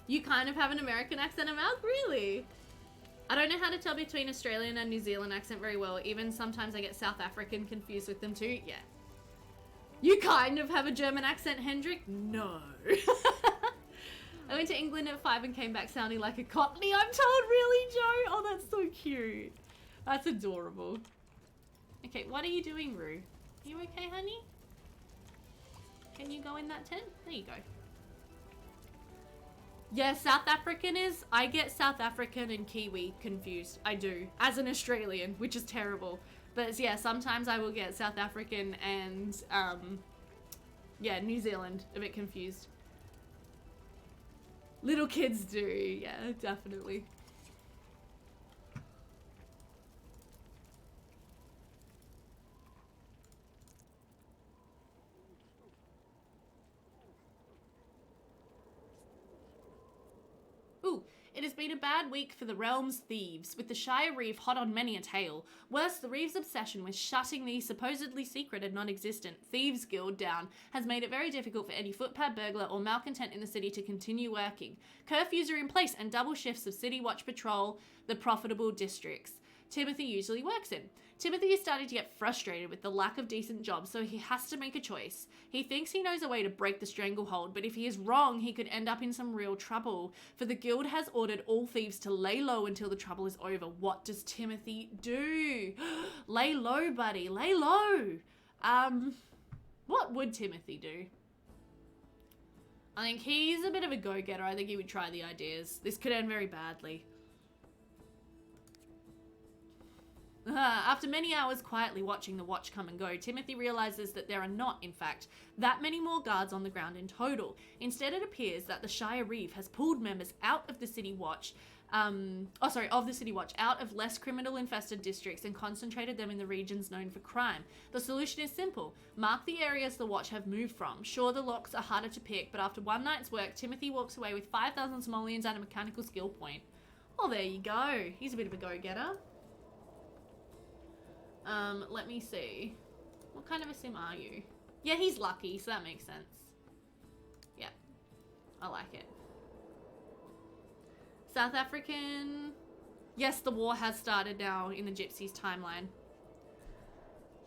You kind of have an American accent, Amalk? Really? I don't know how to tell between Australian and New Zealand accent very well. Even sometimes I get South African confused with them too. Yeah. You kind of have a German accent, Hendrik? No. I went to England at 5 and came back sounding like a Cockney, I'm told. Really, Joe? Oh, that's so cute. That's adorable. Okay, what are you doing, Rue? Are you okay, honey? Can you go in that tent? There you go. Yeah, South African is... I get South African and Kiwi confused. I do. As an Australian, which is terrible. But yeah, sometimes I will get South African and, yeah, New Zealand a bit confused. Little kids do, yeah, definitely. Ooh, it has been a bad week for the realm's thieves, with the Shire Reeve hot on many a tale. Worse, the Reeve's obsession with shutting the supposedly secret and non-existent Thieves Guild down has made it very difficult for any footpad burglar or malcontent in the city to continue working. Curfews are in place and double shifts of City Watch patrol the profitable districts Timothy usually works in. Timothy is starting to get frustrated with the lack of decent jobs, so he has to make a choice. He thinks he knows a way to break the stranglehold, but if he is wrong, he could end up in some real trouble. For the guild has ordered all thieves to lay low until the trouble is over. What does Timothy do? Lay low, buddy. Lay low. What would Timothy do? I think he's a bit of a go-getter. I think he would try the ideas. This could end very badly. After many hours quietly watching the watch come and go, Timothy realizes that there are not, in fact, that many more guards on the ground in total. Instead, it appears that the Shire Reeve has pulled members out of the City Watch, of the City Watch, out of less criminal-infested districts and concentrated them in the regions known for crime. The solution is simple. Mark the areas the Watch have moved from. Sure, the locks are harder to pick, but after one night's work, Timothy walks away with 5,000 simoleons and a mechanical skill point. Oh, there you go. He's a bit of a go-getter. Let me see. What kind of a sim are you? Yeah, he's lucky, so that makes sense. Yeah, I like it. South African. Yes, the war has started now in the Gypsies timeline.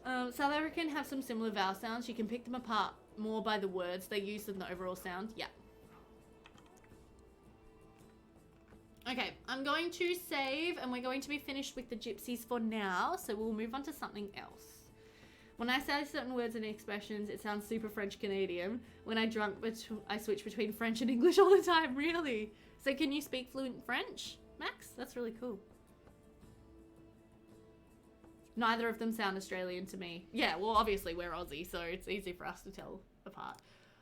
South African have some similar vowel sounds. You can pick them apart more by the words they use than the overall sound. Yeah. Okay, I'm going to save and we're going to be finished with the Gypsies for now, so we'll move on to something else. When I say certain words and expressions, it sounds super French-Canadian. When I drunk, I switch between French and English all the time, really. So can you speak fluent French, Max? That's really cool. Neither of them sound Australian to me. Yeah, well, obviously we're Aussie, so it's easy for us to tell apart.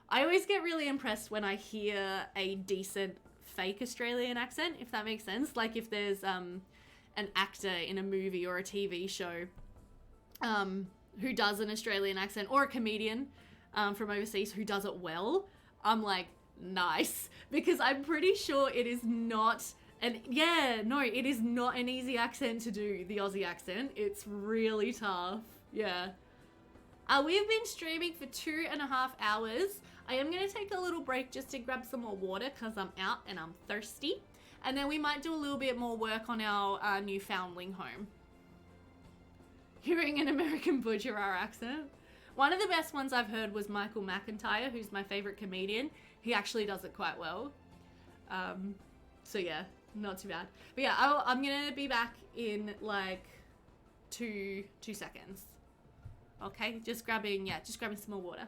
I always get really impressed when I hear a decent fake Australian accent, if that makes sense. Like if there's an actor in a movie or a TV show who does an Australian accent, or a comedian from overseas who does it well, I'm like, nice, because I'm pretty sure it is not it is not an easy accent to do, the Aussie accent. It's really tough. Yeah. We've been streaming for 2.5 hours. I am going to take a little break just to grab some more water because I'm out and I'm thirsty. And then we might do a little bit more work on our new foundling home. Hearing an American Gujarat accent. One of the best ones I've heard was Michael McIntyre, who's my favorite comedian. He actually does it quite well. So yeah, not too bad. But yeah, I'm going to be back in like two seconds. Okay, just grabbing some more water.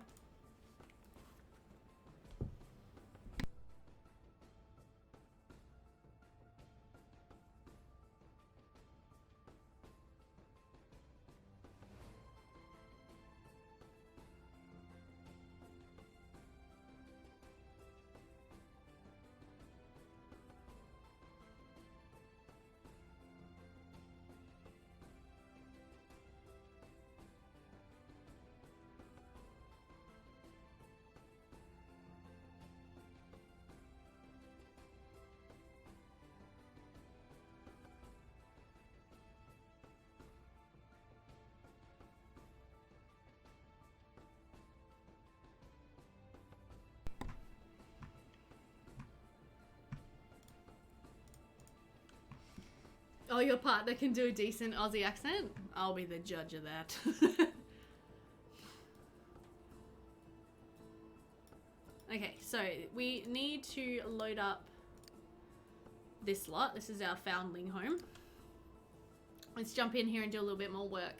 Oh, your partner can do a decent Aussie accent? I'll be the judge of that. Okay, so we need to load up this lot. This is our foundling home. Let's jump in here and do a little bit more work.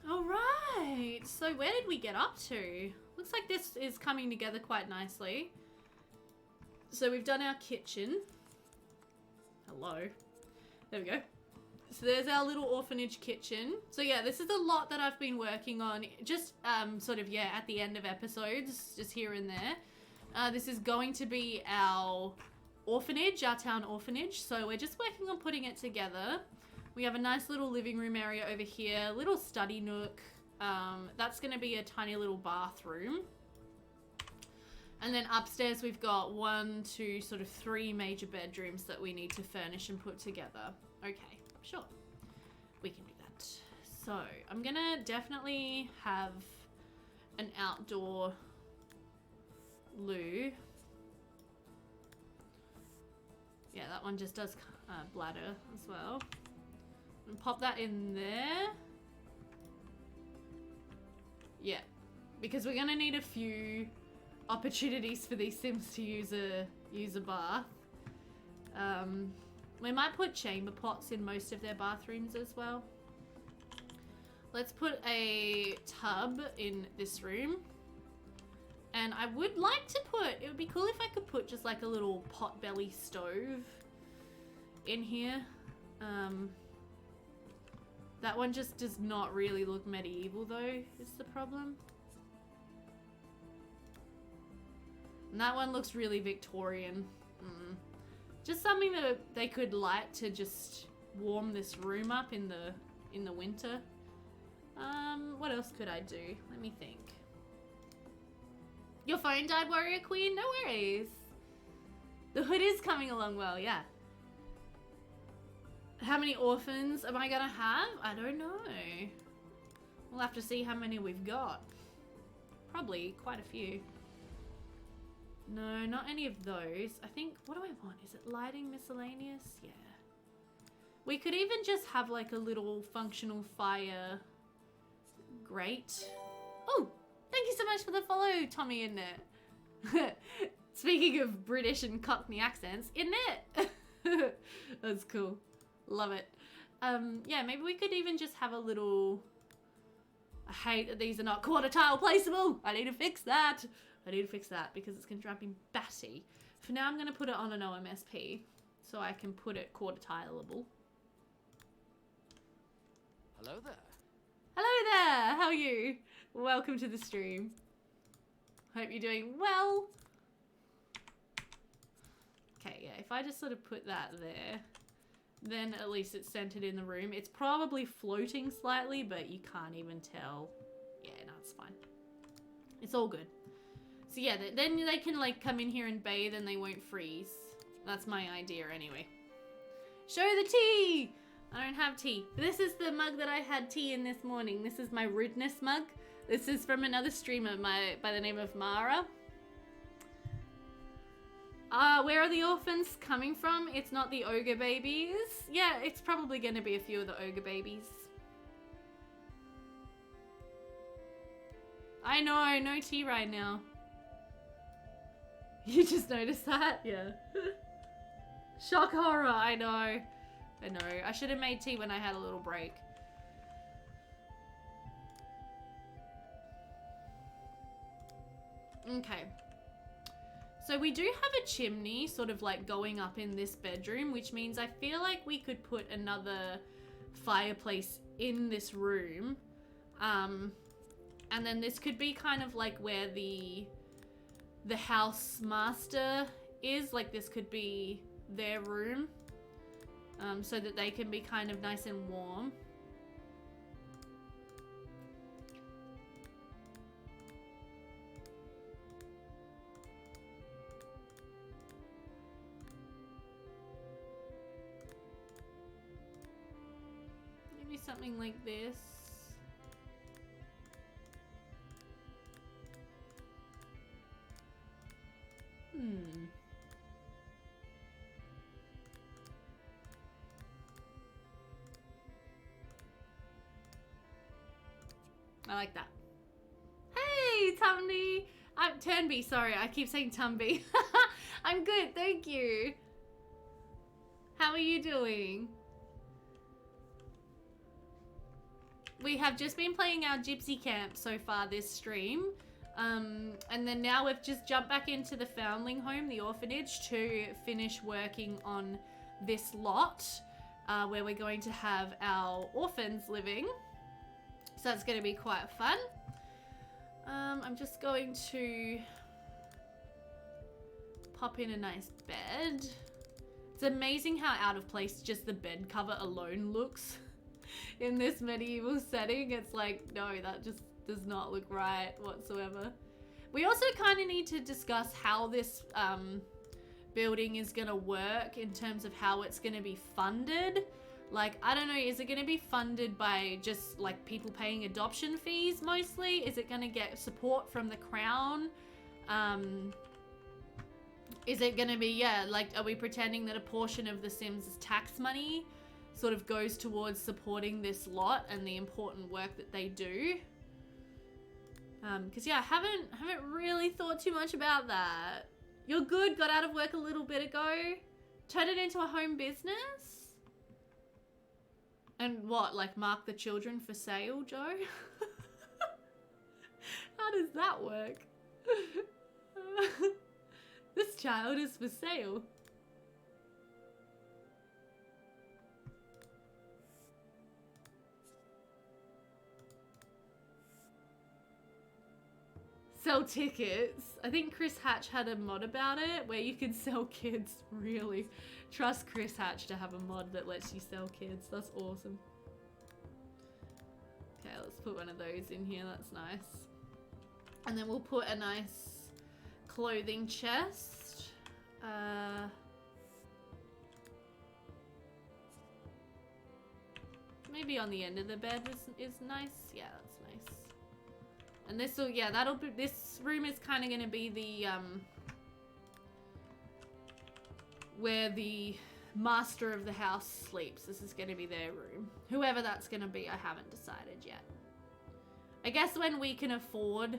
Alright, so where did we get up to? Looks like this is coming together quite nicely. So we've done our kitchen. Hello. There we go. So there's our little orphanage kitchen. So yeah, this is a lot that I've been working on. Just sort of, yeah, at the end of episodes, just here and there. This is going to be our orphanage, our town orphanage. So we're just working on putting it together. We have a nice little living room area over here, little study nook. That's going to be a tiny little bathroom. And then upstairs we've got 1, 2, sort of 3 major bedrooms that we need to furnish and put together. Okay, sure. We can do that. So I'm going to definitely have an outdoor loo. Yeah, that one just does bladder as well. And pop that in there. Yeah, because we're gonna need a few opportunities for these Sims to use a bath. We might put chamber pots in most of their bathrooms as well. Let's put a tub in this room. And I would like to put, it would be cool if I could put just like a little potbelly stove in here. That one just does not really look medieval though, is the problem. And that one looks really Victorian. Just something that they could light to just warm this room up in the winter. What else could I do? Let me think. Your phone died, Warrior Queen? No worries. The hood is coming along well, yeah. How many orphans am I gonna have? I don't know. We'll have to see how many we've got. Probably quite a few. No, not any of those. I think, what do I want? Is it lighting miscellaneous? Yeah. We could even just have like a little functional fire grate. Oh, thank you so much for the follow, Tommy in it. Speaking of British and Cockney accents, in it. That's cool. Love it. Yeah, maybe we could even just have a little... I hate that these are not quarter tile placeable. I need to fix that. I need to fix that because it's going to drive me batty. For now, I'm going to put it on an OMSP so I can put it quarter tileable. Hello there. Hello there. How are you? Welcome to the stream. Hope you're doing well. Okay, yeah, if I just sort of put that there, then at least it's centered in the room. It's probably floating slightly, but you can't even tell. Yeah, no, it's fine. It's all good. So yeah, then they can like come in here and bathe and they won't freeze. That's my idea anyway. Show the tea! I don't have tea. This is the mug that I had tea in this morning. This is my rudeness mug. This is from another streamer by the name of Mara. Where are the orphans coming from? It's not the ogre babies. Yeah, it's probably going to be a few of the ogre babies. I know, no tea right now. You just noticed that? Yeah. Shock horror, I know. I know. I should have made tea when I had a little break. Okay. So we do have a chimney sort of like going up in this bedroom, which means I feel like we could put another fireplace in this room. And then this could be kind of like where the house master is. Like this could be their room. So that they can be kind of nice and warm. something like this. I like that. Hey, Tumby! Turnby, sorry, I keep saying Tumby. I'm good, thank you. How are you doing? We have just been playing our Gypsy camp so far this stream. And then now we've just jumped back into the foundling home, the orphanage, to finish working on this lot where we're going to have our orphans living. So that's going to be quite fun. I'm just going to pop in a nice bed. It's amazing how out of place just the bed cover alone looks in this medieval setting. It's like, no, that just does not look right whatsoever. We also kind of need to discuss how this building is going to work in terms of how it's going to be funded. Like, I don't know, is it going to be funded by just like people paying adoption fees mostly? Is it going to get support from the crown? Is it going to be, yeah, like, are we pretending that a portion of the Sims' tax money sort of goes towards supporting this lot and the important work that they do? Because yeah, I haven't really thought too much about that. You're good, got out of work a little bit ago. Turned it into a home business? And what, like mark the children for sale, Joe? How does that work? This child is for sale. Sell tickets. I think Chris Hatch had a mod about it where you can sell kids. Really trust Chris Hatch to have a mod that lets you sell kids. That's awesome. Okay, let's put one of those in here. That's nice. And then we'll put a nice clothing chest. Maybe on the end of the bed is nice. Yeah, that's nice. And this will, yeah, that'll be, this room is kind of going to be the, where the master of the house sleeps. This is going to be their room. Whoever that's going to be, I haven't decided yet. I guess when we can afford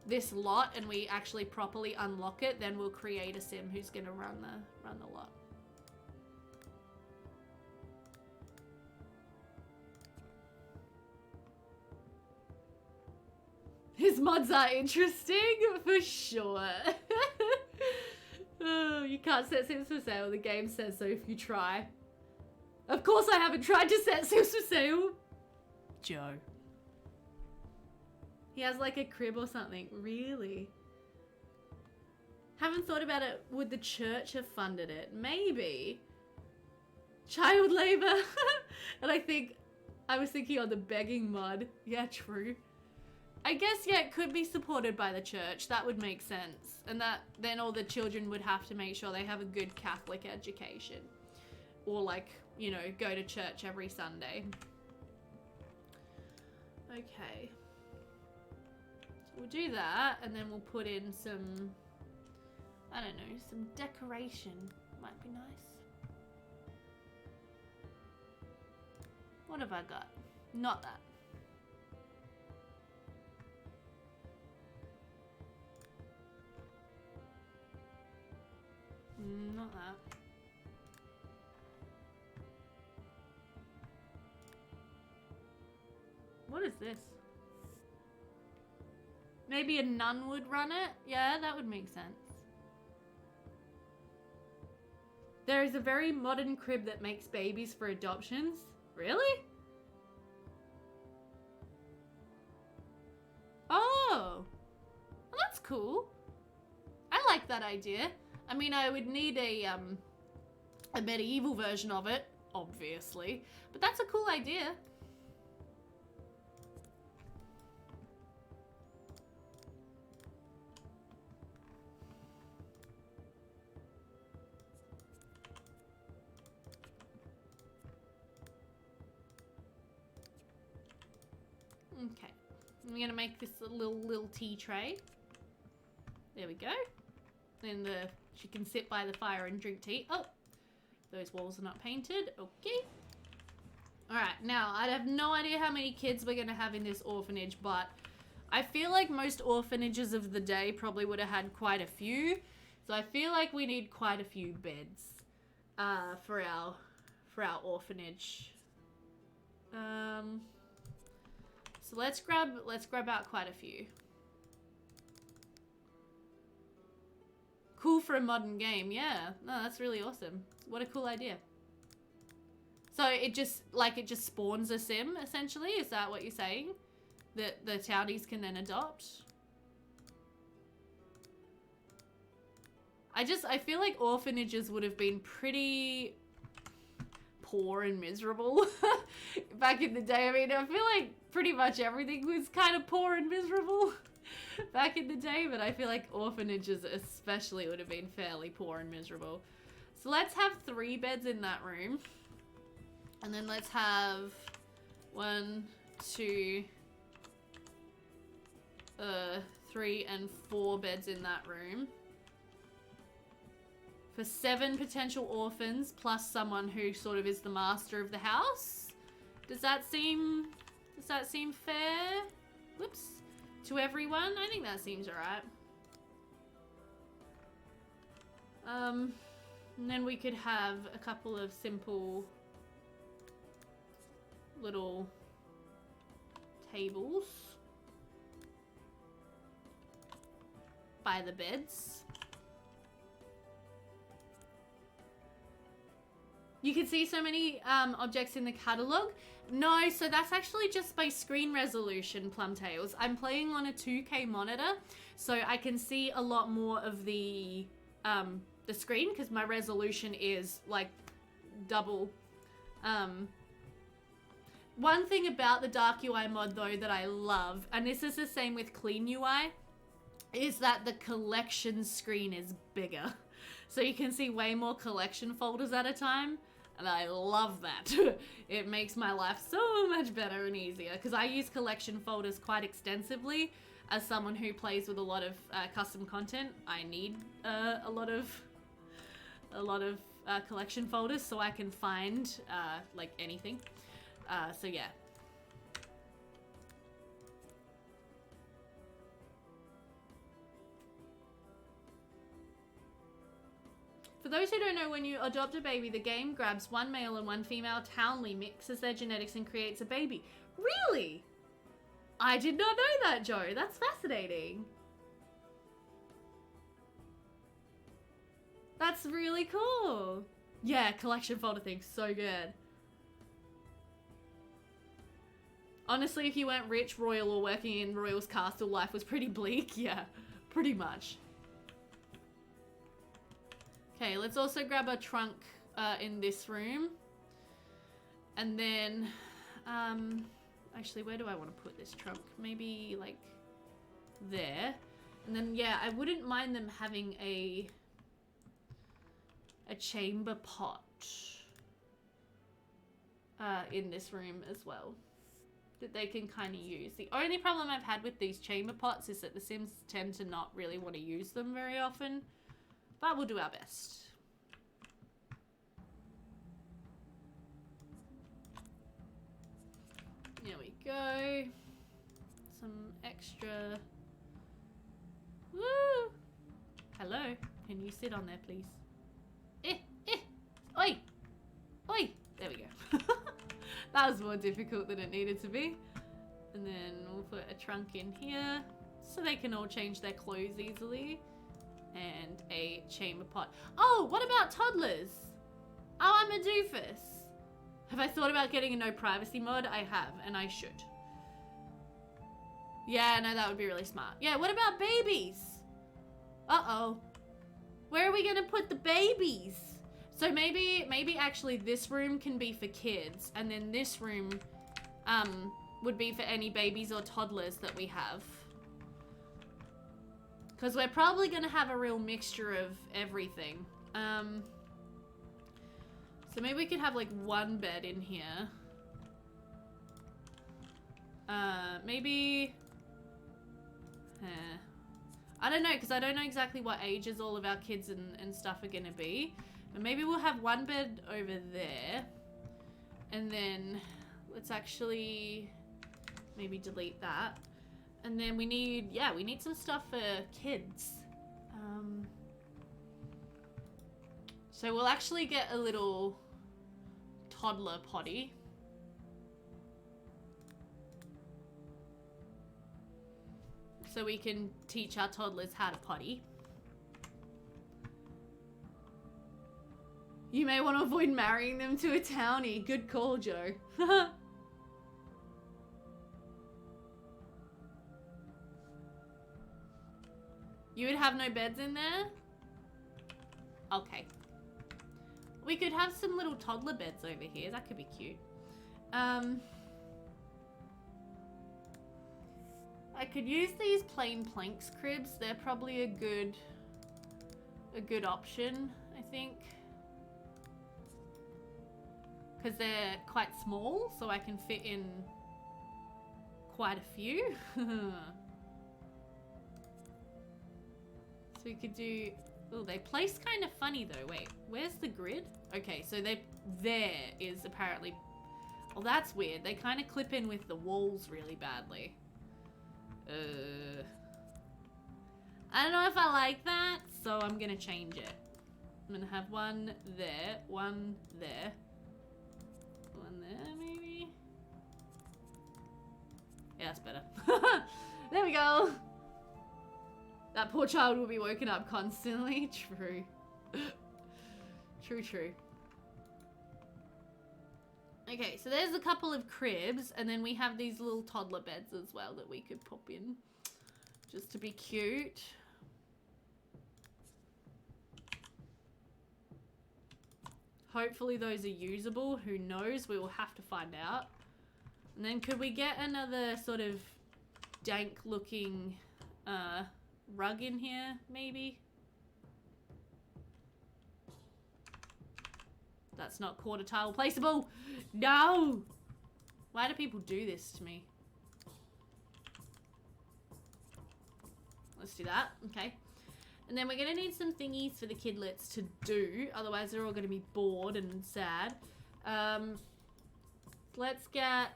this lot and we actually properly unlock it, then we'll create a sim who's going to run the lot. His mods are interesting, for sure. Oh, you can't set Sims for sale. The game says so if you try. Of course I haven't tried to set Sims for sale. Joe. He has like a crib or something. Really? Haven't thought about it. Would the church have funded it? Maybe. Child labor. And I was thinking on the begging mod. Yeah, true. I guess, yeah, it could be supported by the church. That would make sense. And that then all the children would have to make sure they have a good Catholic education. Or like, you know, go to church every Sunday. Okay. So we'll do that and then we'll put in some, I don't know, some decoration. Might be nice. What have I got? Not that. Not that. What is this? Maybe a nun would run it? Yeah, that would make sense. There is a very modern crib that makes babies for adoptions. Really? Oh. Well, that's cool. I like that idea. I mean, I would need a medieval version of it, obviously. But that's a cool idea. Okay. I'm gonna make this a little tea tray. There we go. Then she can sit by the fire and drink tea. Oh, those walls are not painted. Okay. Alright, now, I have no idea how many kids we're gonna have in this orphanage, but I feel like most orphanages of the day probably would have had quite a few. So I feel like we need quite a few beds for our orphanage. So let's grab out quite a few. Cool for a modern game, yeah. No, that's really awesome. What a cool idea. So it just spawns a sim, essentially? Is that what you're saying? That the townies can then adopt? I feel like orphanages would have been pretty poor and miserable back in the day. I mean, I feel like pretty much everything was kind of poor and miserable back in the day, but I feel like orphanages especially would have been fairly poor and miserable. So let's have 3 beds in that room. And then let's have 1, 2, 3 and 4 beds in that room. For 7 potential orphans plus someone who sort of is the master of the house. Does that seem fair? Whoops. To everyone? I think that seems alright. And then we could have a couple of simple little tables by the beds. You can see so many objects in the catalog. No, so that's actually just by screen resolution, Plumtails. I'm playing on a 2K monitor, so I can see a lot more of the screen because my resolution is like double. One thing about the Dark UI mod though that I love, and this is the same with Clean UI, is that the collection screen is bigger. So you can see way more collection folders at a time. And I love that. It makes my life so much better and easier because I use collection folders quite extensively. As someone who plays with a lot of custom content, I need a lot of collection folders so I can find like anything. So yeah. For those who don't know, when you adopt a baby, the game grabs 1 male and 1 female townly, mixes their genetics, and creates a baby. Really? I did not know that, Joe. That's fascinating. That's really cool. Yeah, collection folder thing, so good. Honestly, if you weren't rich, royal, or working in Royal's castle, life was pretty bleak. Yeah, pretty much. Okay, let's also grab a trunk in this room. And then, actually, where do I want to put this trunk? Maybe, like, there. And then, yeah, I wouldn't mind them having a chamber pot in this room as well that they can kind of use. The only problem I've had with these chamber pots is that the Sims tend to not really want to use them very often. But we'll do our best. There we go. Some extra. Woo! Hello. Can you sit on there, please? Oi! Oi! There we go. That was more difficult than it needed to be. And then we'll put a trunk in here so they can all change their clothes easily. And a chamber pot. Oh, what about toddlers? Oh, I'm a doofus. Have I thought about getting a no privacy mod? I have, and I should. Yeah, no, that would be really smart. Yeah, what about babies? Uh-oh. Where are we gonna put the babies? So maybe actually this room can be for kids, and then this room would be for any babies or toddlers that we have. Because we're probably going to have a real mixture of everything. So maybe we could have like 1 bed in here. Maybe... I don't know, because I don't know exactly what ages all of our kids and stuff are going to be. But maybe we'll have one bed over there. And then let's actually maybe delete that. And then we need, yeah, we need some stuff for kids. So we'll actually get a little toddler potty. So we can teach our toddlers how to potty. You may want to avoid marrying them to a townie. Good call, Joe. You would have no beds in there? Okay. We could have some little toddler beds over here. That could be cute. I could use these plain planks cribs. They're probably a good option, I think. Because they're quite small, so I can fit in quite a few. So we could do... Oh, they place kind of funny though. Wait, where's the grid? Okay, so there is apparently... Well, that's weird. They kind of clip in with the walls really badly. I don't know if I like that, so I'm gonna change it. I'm gonna have one there, one there, one there maybe? Yeah, that's better. There we go. That poor child will be woken up constantly. True. True, true. Okay, so there's a couple of cribs, and then we have these little toddler beds as well that we could pop in. Just to be cute. Hopefully those are usable. Who knows? We will have to find out. And then could we get another sort of dank looking rug in here, maybe? That's not quarter tile placeable. No! Why do people do this to me? Let's do that. Okay. And then we're going to need some thingies for the kidlets to do. Otherwise, they're all going to be bored and sad. Let's get...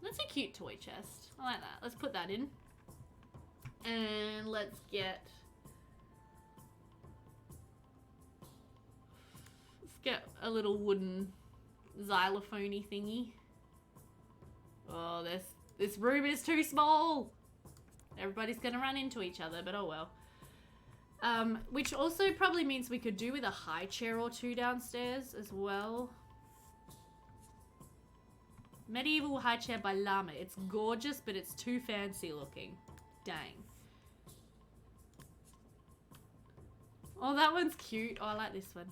That's a cute toy chest. I like that. Let's put that in. And let's get... Get a little wooden xylophone-y thingy. Oh, this room is too small. Everybody's gonna run into each other, but oh well. Which also probably means we could do with a high chair or two downstairs as well. Medieval high chair by Llama. It's gorgeous, but it's too fancy looking. Dang. Oh, that one's cute. Oh, I like this one.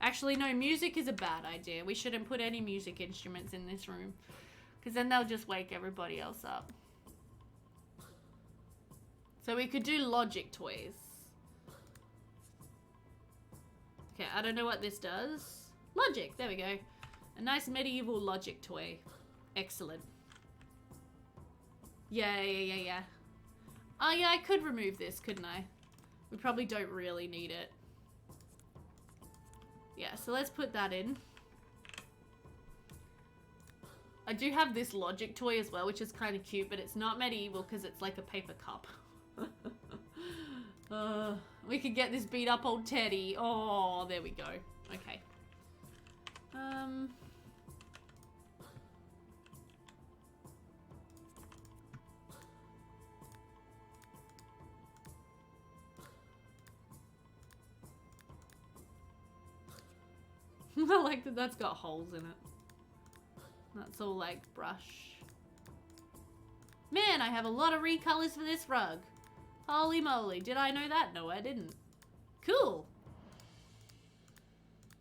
Actually, no, music is a bad idea. We shouldn't put any music instruments in this room, because then they'll just wake everybody else up. So we could do logic toys. Okay, I don't know what this does. Logic, there we go. A nice medieval logic toy. Excellent. Yeah. Oh yeah, I could remove this, couldn't I? We probably don't really need it. Yeah, so let's put that in. I do have this logic toy as well, which is kind of cute, but it's not medieval because it's like a paper cup. We could get this beat up old teddy. Oh, there we go. Okay. I like that that's got holes in it. That's all like brush. Man, I have a lot of recolors for this rug. Holy moly, did I know that? No, I didn't. Cool.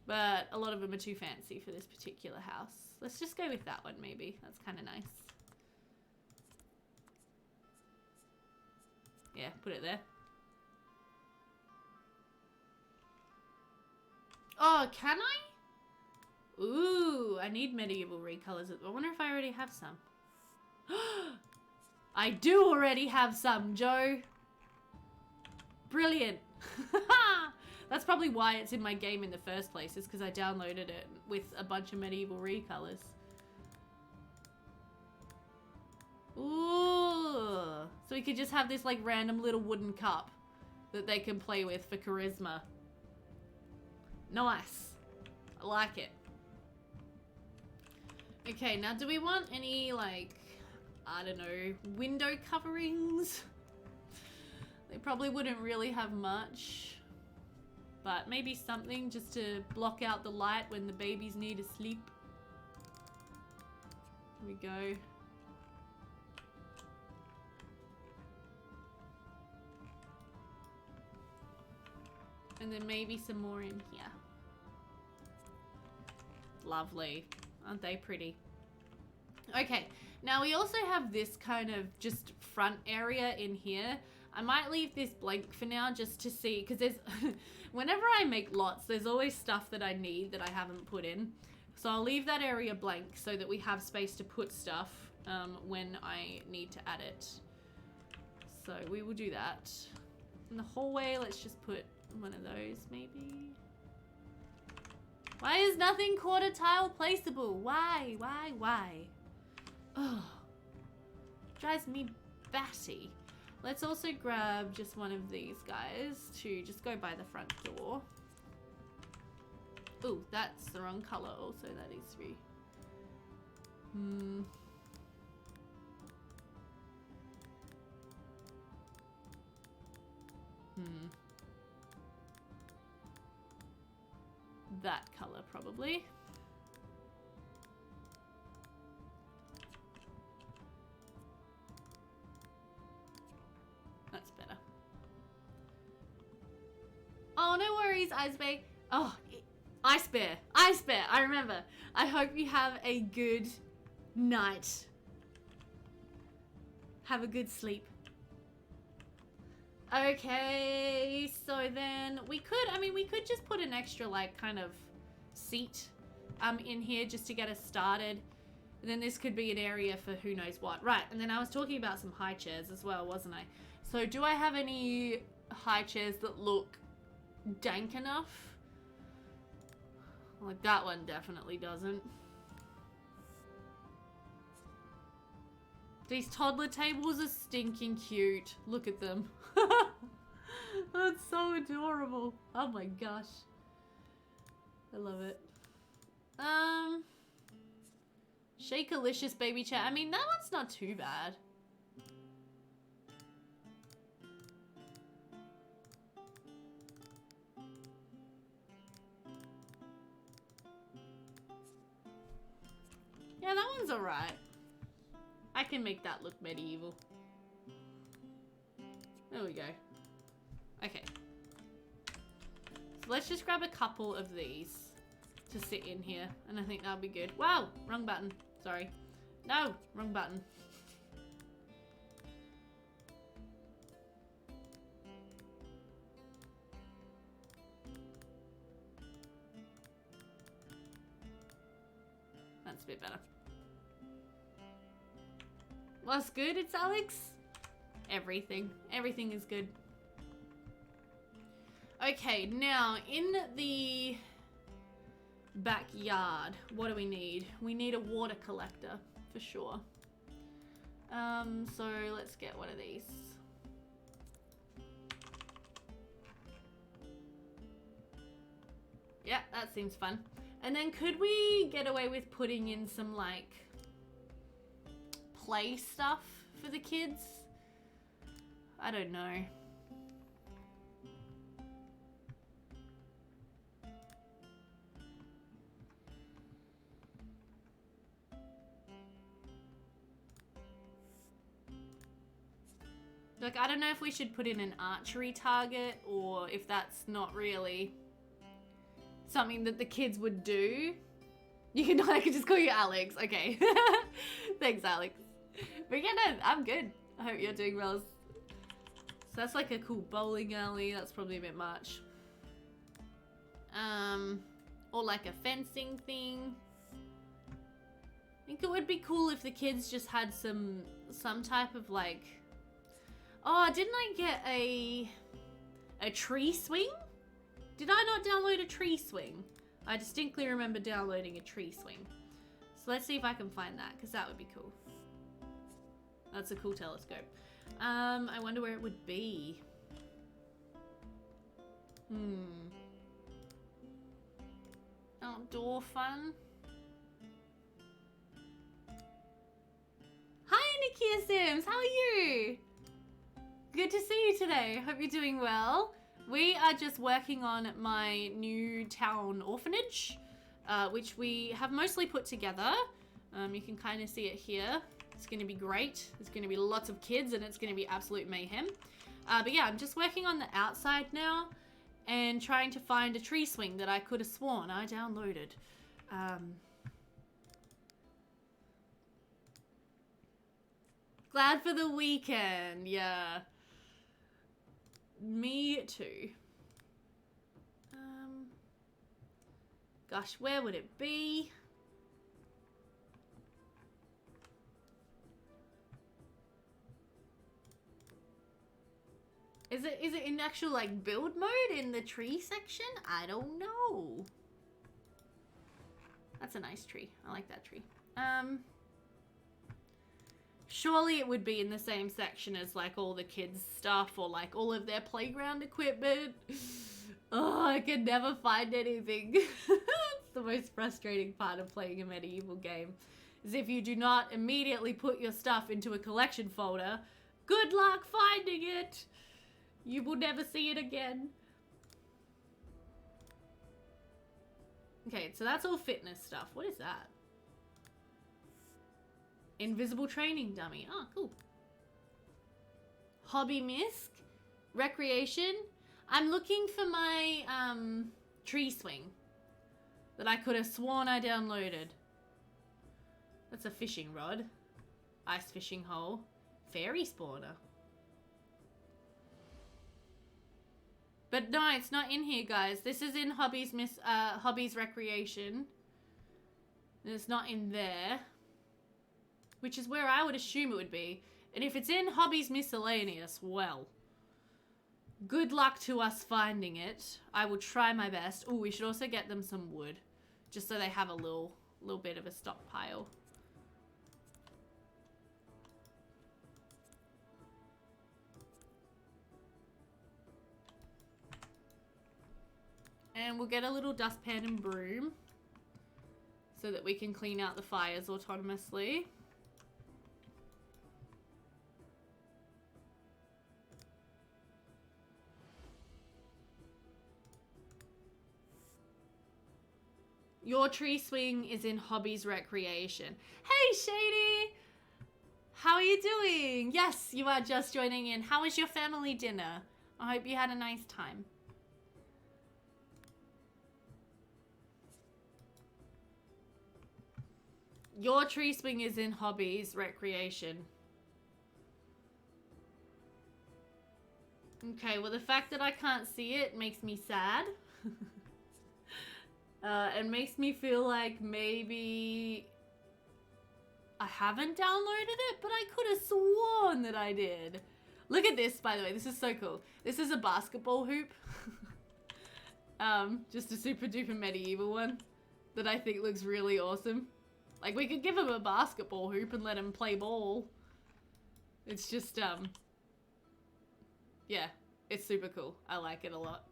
But a lot of them are too fancy for this particular house. Let's just go with that one maybe. That's kind of nice. Yeah, put it there. Oh, can I? Ooh, I need medieval recolors. I wonder if I already have some. I do already have some, Joe. Brilliant. That's probably why it's in my game in the first place, is because I downloaded it with a bunch of medieval recolors. Ooh. So we could just have this like random little wooden cup that they can play with for charisma. Nice. I like it. Okay, now do we want any like, I don't know, window coverings? They probably wouldn't really have much, but maybe something just to block out the light when the babies need to sleep. Here we go. And then maybe some more in here. Lovely. Aren't they pretty? Okay, now we also have this kind of just front area in here. I might leave this blank for now just to see, because there's, whenever I make lots, there's always stuff that I need that I haven't put in. So I'll leave that area blank so that we have space to put stuff when I need to add it. So we will do that. In the hallway, let's just put one of those maybe. Why is nothing quarter tile placeable? Why? Oh, drives me batty. Let's also grab just one of these guys to just go by the front door. Ooh, that's the wrong color also, that is three. That color probably. That's better. Oh, no worries, Ice Bear. Oh, Ice Bear. Ice Bear, I remember. I hope you have a good night. Have a good sleep. Okay, so then we could just put an extra like kind of seat in here just to get us started. And then this could be an area for who knows what. Right, and then I was talking about some high chairs as well, wasn't I? So do I have any high chairs that look dank enough? Like that one definitely doesn't. These toddler tables are stinking cute. Look at them. That's so adorable. Oh my gosh. I love it. Shakealicious baby chair. I mean, that one's not too bad. Yeah, that one's alright. I can make that look medieval. There we go. Okay. So let's just grab a couple of these to sit in here, and I think that'll be good. Wow, wrong button. Sorry. No, wrong button. That's a bit better. What's good? It's Alex. Everything. Everything is good. Okay, now in the backyard, what do we need? We need a water collector for sure. So let's get one of these. Yeah, that seems fun. And then could we get away with putting in some like play stuff for the kids? I don't know. Like, I don't know if we should put in an archery target or if that's not really something that the kids would do. You can, I could just call you Alex. Okay. Thanks, Alex. But yeah, no, I'm good. I hope you're doing well. So that's like a cool bowling alley. That's probably a bit much. Or like a fencing thing. I think it would be cool if the kids just had some type of like... Oh, didn't I get a tree swing? Did I not download a tree swing? I distinctly remember downloading a tree swing. So let's see if I can find that, because that would be cool. That's a cool telescope. I wonder where it would be. Outdoor fun. Hi, Nikia Sims. How are you? Good to see you today. Hope you're doing well. We are just working on my new town orphanage, which we have mostly put together. You can kind of see it here. It's going to be great. There's going to be lots of kids and it's going to be absolute mayhem. But yeah, I'm just working on the outside now and trying to find a tree swing that I could have sworn I downloaded. Glad for the weekend. Yeah. Me too. Gosh, where would it be? Is it in actual like build mode in the tree section? I don't know. That's a nice tree. I like that tree. Surely it would be in the same section as like all the kids' stuff or like all of their playground equipment. Oh, I can never find anything. It's the most frustrating part of playing a medieval game. Is if you do not immediately put your stuff into a collection folder, good luck finding it. You will never see it again. Okay, so that's all fitness stuff. What is that? Invisible training dummy. Oh, cool. Hobby misc. Recreation. I'm looking for my tree swing that I could have sworn I downloaded. That's a fishing rod. Ice fishing hole. Fairy spawner. But no, it's not in here, guys. This is in hobbies recreation. And it's not in there. Which is where I would assume it would be. And if it's in hobbies miscellaneous, well, good luck to us finding it. I will try my best. Oh, we should also get them some wood. Just so they have a little bit of a stockpile. And we'll get a little dustpan and broom so that we can clean out the fires autonomously. Your tree swing is in hobbies recreation. Hey, Shady! How are you doing? Yes, you are just joining in. How was your family dinner? I hope you had a nice time. Your tree swing is in hobbies recreation. Okay, well the fact that I can't see it makes me sad. It makes me feel like maybe I haven't downloaded it, but I could have sworn that I did. Look at this, by the way. This is so cool. This is a basketball hoop. Just a super duper medieval one that I think looks really awesome. Like, we could give him a basketball hoop and let him play ball. It's just, yeah, it's super cool. I like it a lot.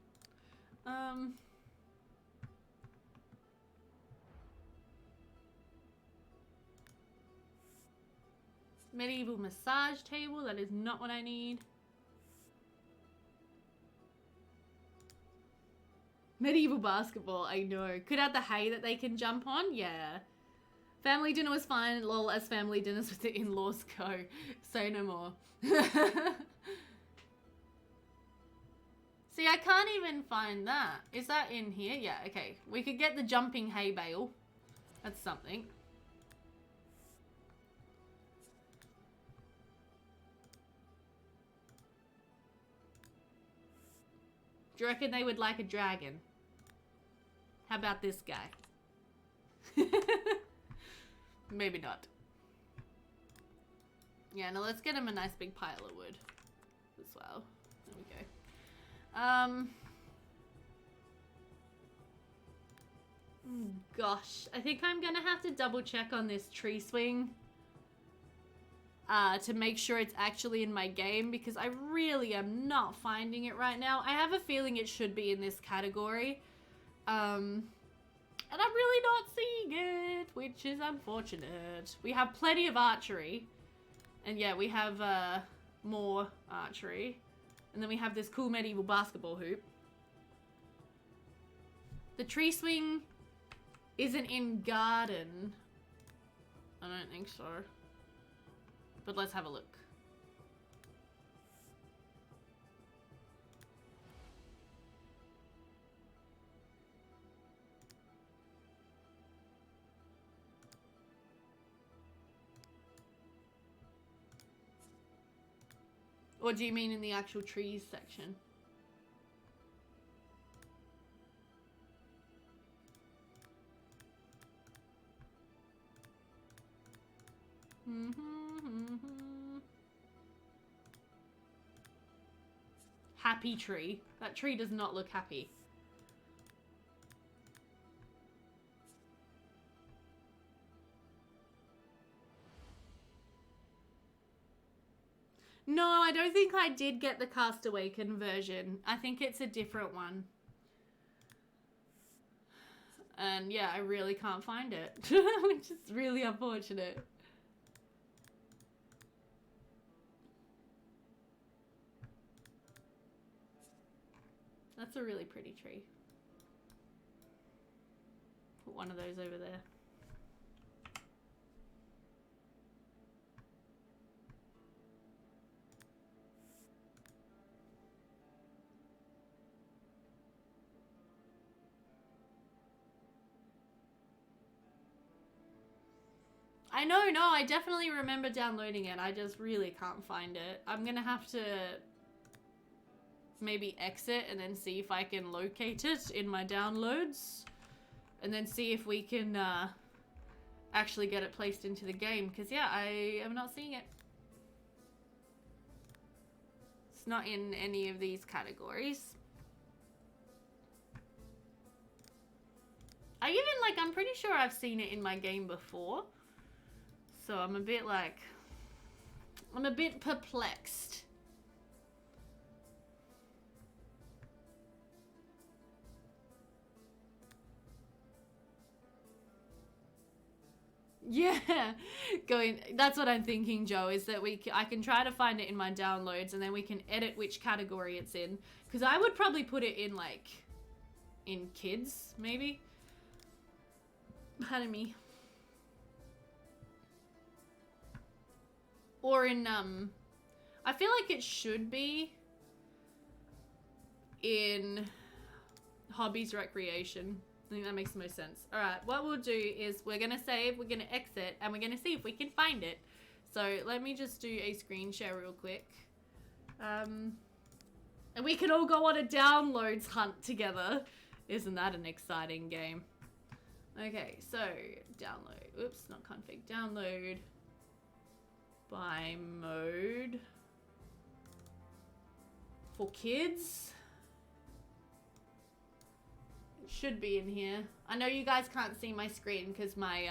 Medieval massage table. That is not what I need. Medieval basketball. I know. Could add the hay that they can jump on. Yeah. Family dinner was fine. Lol, as family dinners with the in-laws go. Say no more. See, I can't even find that. Is that in here? Yeah, okay. We could get the jumping hay bale. That's something. Do you reckon they would like a dragon? How about this guy? Maybe not. Yeah, no, let's get him a nice big pile of wood as well. There we go. Gosh, I think I'm gonna have to double check on this tree swing to make sure it's actually in my game, because I really am not finding it right now. I have a feeling it should be in this category. And I'm really not seeing it, which is unfortunate. We have plenty of archery. And yeah, we have more archery. And then we have this cool medieval basketball hoop. The tree swing isn't in garden. I don't think so. But let's have a look. Or do you mean in the actual trees section? Happy tree. That tree does not look happy. No, I don't think I did get the Castaway conversion. I think it's a different one. And yeah, I really can't find it, which is really unfortunate. That's a really pretty tree. Put one of those over there. I know, no, I definitely remember downloading it. I just really can't find it. I'm gonna have to maybe exit and then see if I can locate it in my downloads. And then see if we can actually get it placed into the game. Because yeah, I am not seeing it. It's not in any of these categories. I'm pretty sure I've seen it in my game before. So I'm a bit like, I'm a bit perplexed. Yeah, that's what I'm thinking, Joe, is that I can try to find it in my downloads and then we can edit which category it's in. Because I would probably put it in, like, in kids, maybe. Pardon me. Or in, I feel like it should be in hobbies, recreation. I think that makes the most sense. Alright, what we'll do is we're going to save, we're going to exit, and we're going to see if we can find it. So let me just do a screen share real quick. And we can all go on a downloads hunt together. Isn't that an exciting game? Okay, so download. Oops, not config. Download by mode for kids. It should be in here. I know you guys can't see my screen because my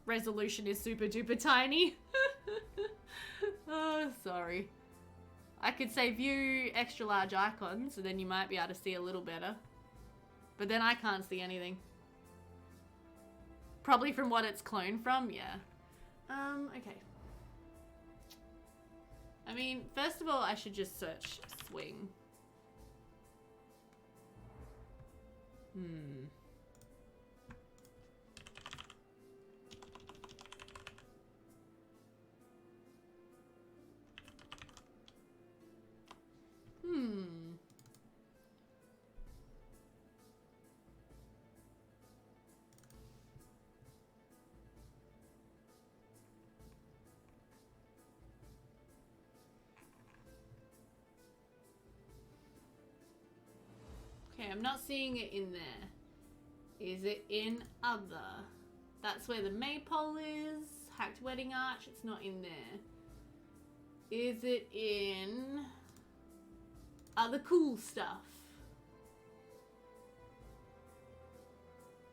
resolution is super duper tiny. Oh, sorry. I could say view extra large icons and then you might be able to see a little better. But then I can't see anything. Probably from what it's cloned from, yeah. Okay. I mean, first of all, I should just search swing. Hmm. Okay, I'm not seeing it in there. Is it in other? That's where the maypole is. Hacked wedding arch. It's not in there. Is it in other cool stuff?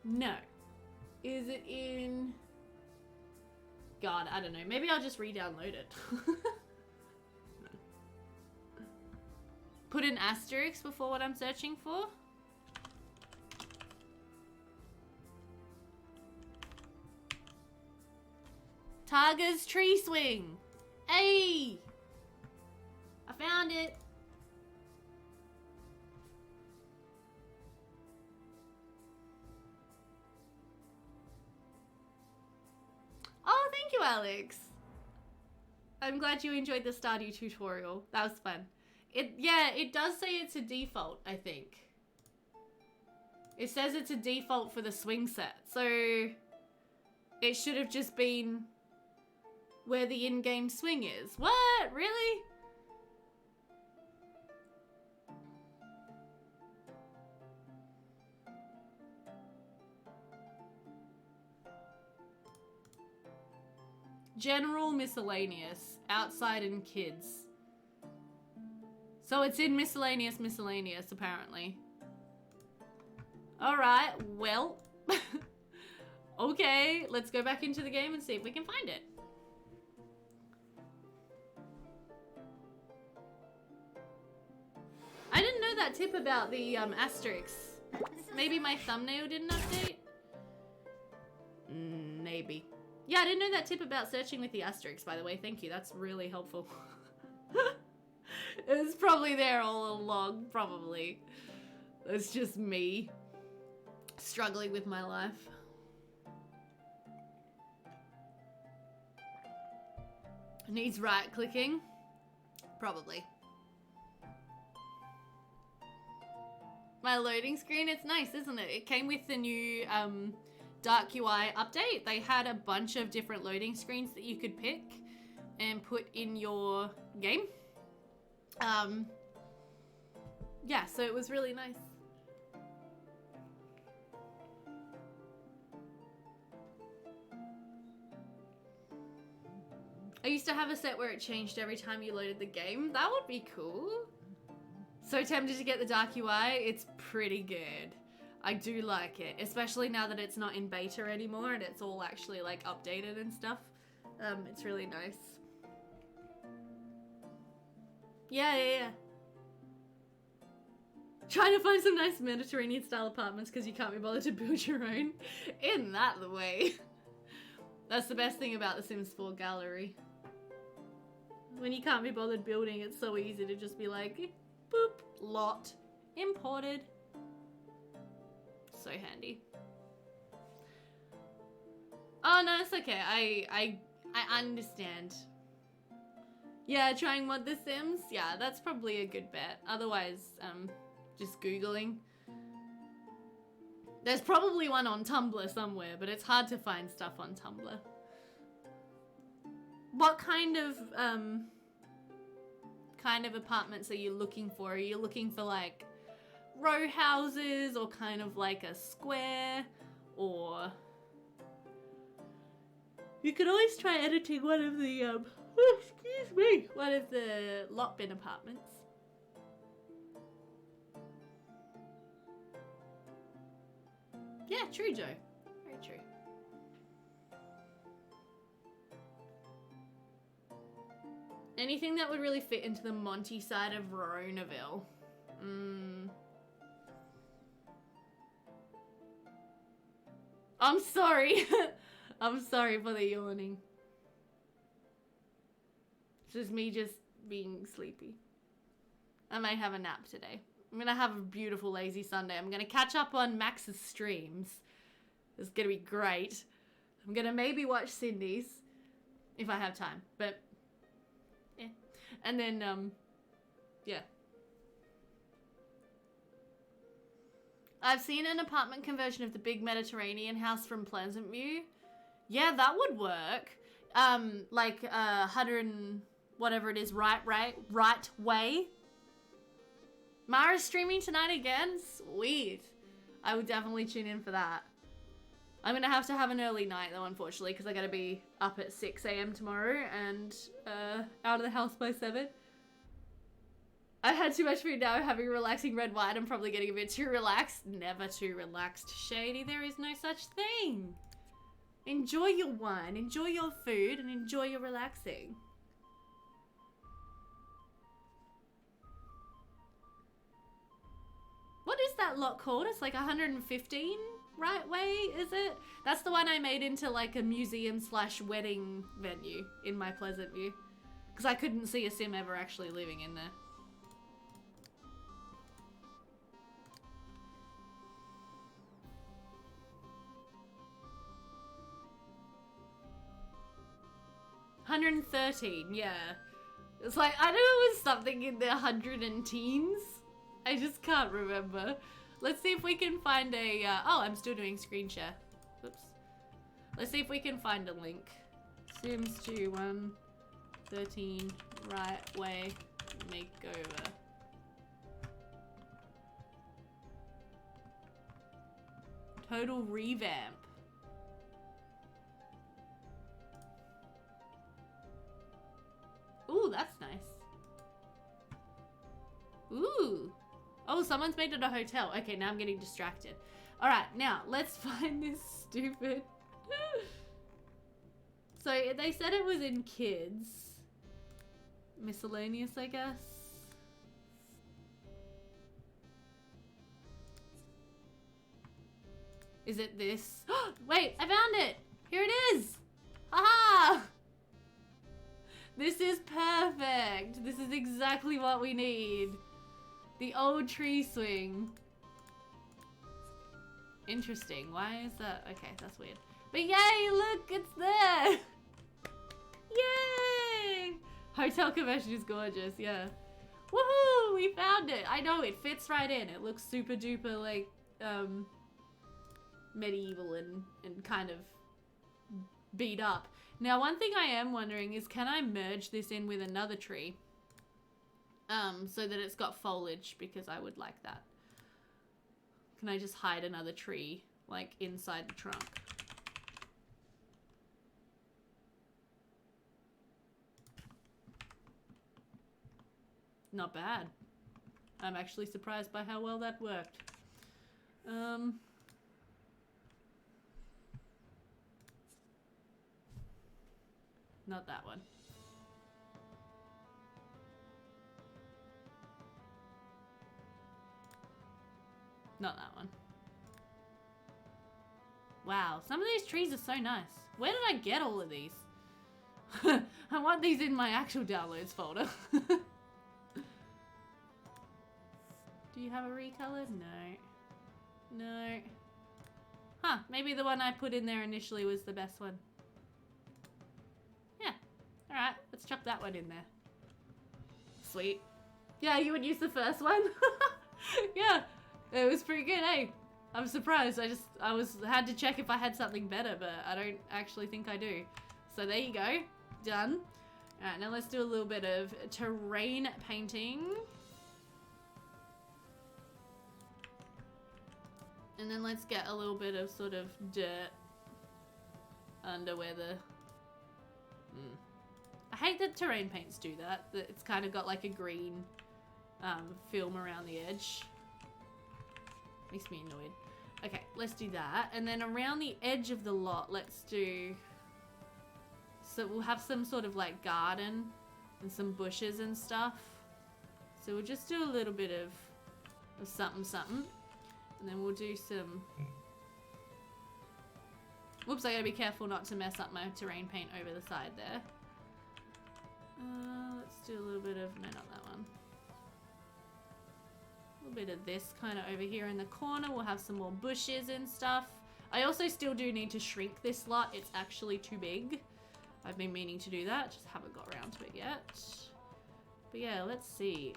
No. Is it in... God, I don't know. Maybe I'll just re-download it. Put an asterisk before what I'm searching for. Targa's tree swing. Hey! I found it. Oh, thank you, Alex. I'm glad you enjoyed the Stardew tutorial. That was fun. It does say it's a default, I think. It says it's a default for the swing set. So it should have just been where the in-game swing is. What? Really? General miscellaneous, outside and kids. So it's in miscellaneous apparently. Alright, well. Okay, let's go back into the game and see if we can find it. I didn't know that tip about the asterisks. Maybe my thumbnail didn't update? Maybe. Yeah, I didn't know that tip about searching with the asterisks, by the way. Thank you, that's really helpful. It was probably there all along, probably. It's just me struggling with my life. Needs right-clicking? Probably. My loading screen, it's nice, isn't it? It came with the new Dark UI update. They had a bunch of different loading screens that you could pick and put in your game. Yeah, so it was really nice. I used to have a set where it changed every time you loaded the game. That would be cool. So tempted to get the Dark UI. It's pretty good. I do like it, especially now that it's not in beta anymore and it's all actually like updated and stuff. It's really nice. Yeah. Trying to find some nice Mediterranean style apartments because you can't be bothered to build your own. Isn't that the way? That's the best thing about the Sims 4 gallery. When you can't be bothered building, it's so easy to just be like, boop, lot, imported. So handy. Oh no, it's okay. I understand. Yeah, trying mod The Sims. Yeah, that's probably a good bet. Otherwise, just Googling. There's probably one on Tumblr somewhere, but it's hard to find stuff on Tumblr. What kind of apartments are you looking for? Are you looking for like row houses or kind of like a square, or you could always try editing one of the excuse me, one of the lot bin apartments. Yeah, true, Joe. Very true. Anything that would really fit into the Monty side of Ronaville. I'm sorry. I'm sorry for the yawning. It's just me just being sleepy. I might have a nap today. I'm gonna have a beautiful lazy Sunday. I'm gonna catch up on Max's streams. It's gonna be great. I'm gonna maybe watch Cindy's if I have time, but yeah. And then yeah. I've seen an apartment conversion of the big Mediterranean house from Pleasant View. Yeah, that would work. Like 100 and whatever it is, right way. Mara's streaming tonight again? Sweet. I will definitely tune in for that. I'm gonna have to have an early night though, unfortunately, because I gotta be up at 6 a.m. tomorrow and out of the house by 7. I've had too much food now, having a relaxing red wine. I'm probably getting a bit too relaxed. Never too relaxed, Shady. There is no such thing. Enjoy your wine, enjoy your food, and enjoy your relaxing. What is that lot called? It's like 115 right way, is it? That's the one I made into like a museum / wedding venue in my Pleasant View. Because I couldn't see a sim ever actually living in there. $113, yeah. It's like, I know it was something in the 100 and teens. I just can't remember. Let's see if we can find a, oh, I'm still doing screen share. Oops. Let's see if we can find a link. Sims 2 113 right way makeover. Total revamp. Ooh, that's nice. Ooh. Oh, someone's made it a hotel. Okay, now I'm getting distracted. All right, now let's find this stupid. So they said it was in kids. Miscellaneous, I guess. Is it this? Wait, I found it. Here it is. Haha. This is perfect. This is exactly what we need. The old tree swing. Interesting. Why is that? Okay, that's weird. But yay, look, it's there. Yay. Hotel conversion is gorgeous, yeah. Woohoo, we found it. I know, it fits right in. It looks super duper like medieval and kind of beat up. Now, one thing I am wondering is, can I merge this in with another tree? So that it's got foliage, because I would like that. Can I just hide another tree, like, inside the trunk? Not bad. I'm actually surprised by how well that worked. Not that one. Not that one. Wow, some of these trees are so nice. Where did I get all of these? I want these in my actual downloads folder. Do you have a recolored? No. No. Huh, maybe the one I put in there initially was the best one. Yeah. Alright, let's chuck that one in there. Sweet. Yeah, you would use the first one? Yeah. It was pretty good, eh? I'm surprised. I had to check if I had something better, but I don't actually think I do. So there you go. Done. Alright, now let's do a little bit of terrain painting. And then let's get a little bit of sort of dirt under where the... I hate that terrain paints do that. It's kind of got like a green film around the edge. Makes me annoyed. Okay, let's do that. And then around the edge of the lot, let's do... So we'll have some sort of like garden and some bushes and stuff. So we'll just do a little bit of something something. And then we'll do some... Whoops, I gotta be careful not to mess up my terrain paint over the side there. Let's do a little bit of... No, not that one. A little bit of this kind of over here in the corner. We'll have some more bushes and stuff. I also still do need to shrink this lot. It's actually too big. I've been meaning to do that. Just haven't got around to it yet. But yeah, let's see.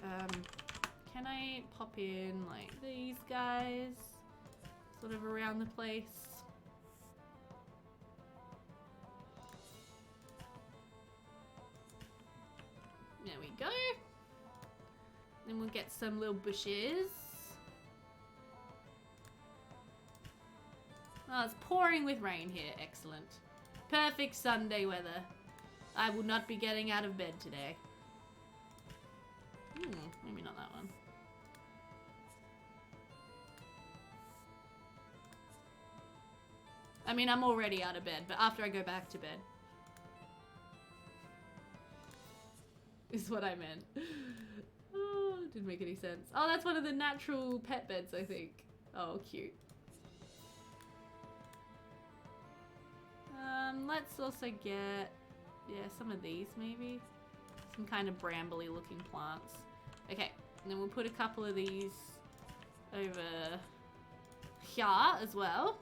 Can I pop in like these guys? Sort of around the place. There we go. Then we'll get some little bushes. Oh, it's pouring with rain here. Excellent. Perfect Sunday weather. I will not be getting out of bed today. Maybe not that one. I mean, I'm already out of bed, but after I go back to bed. Is what I meant. Oh, didn't make any sense. Oh, that's one of the natural pet beds, I think. Oh, cute. Let's also get, yeah, some of these maybe. Some kind of brambly looking plants. Okay, and then we'll put a couple of these over here as well.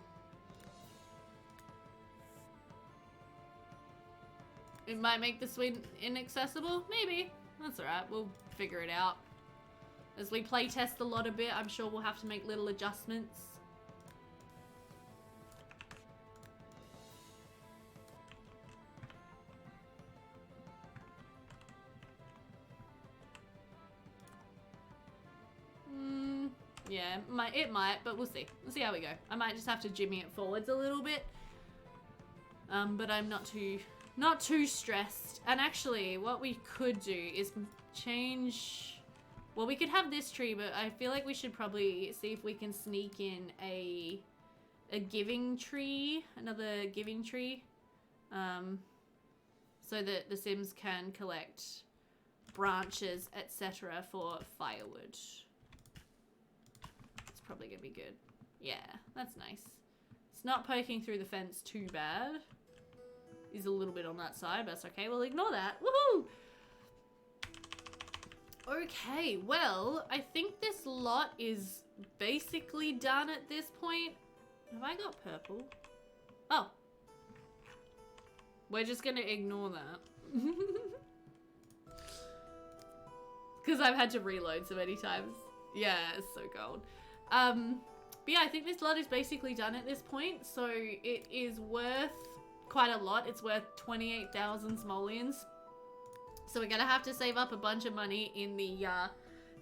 It might make the suite inaccessible, maybe. That's alright, we'll figure it out. As we play test the lot a bit, I'm sure we'll have to make little adjustments. Yeah, it might, but we'll see. We'll see how we go. I might just have to jimmy it forwards a little bit. But I'm not too stressed. And actually, what we could do is change... Well, we could have this tree, but I feel like we should probably see if we can sneak in a giving tree, another giving tree, so that the Sims can collect branches, etc. for firewood. Probably gonna be good. Yeah, that's nice. It's not poking through the fence too bad. Is a little bit on that side, but that's okay. We'll ignore that. Woohoo! Okay, well, I think this lot is basically done at this point. Have I got purple? Oh. We're just gonna ignore that. Because I've had to reload so many times. Yeah, it's so cold. But yeah, I think this lot is basically done at this point, so it is worth quite a lot. It's worth 28,000 simoleons. So we're gonna have to save up a bunch of money in the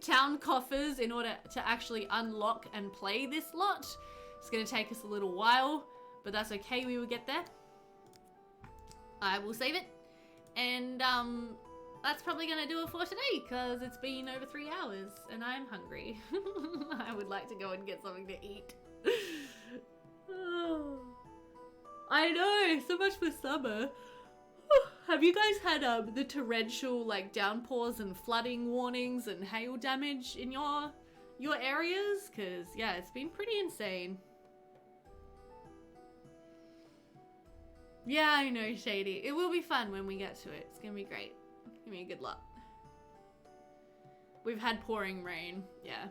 town coffers in order to actually unlock and play this lot. It's gonna take us a little while, but that's okay, we will get there. I will save it, and that's probably gonna do it for today, because it's been over 3 hours and I'm hungry. I would like to go and get something to eat. Oh, I know, so much for summer. Have you guys had the torrential like downpours and flooding warnings and hail damage in your areas? Because yeah, it's been pretty insane. Yeah, I know, Shady. It will be fun when we get to it. It's gonna be great. Give me a good luck. We've had pouring rain, yeah.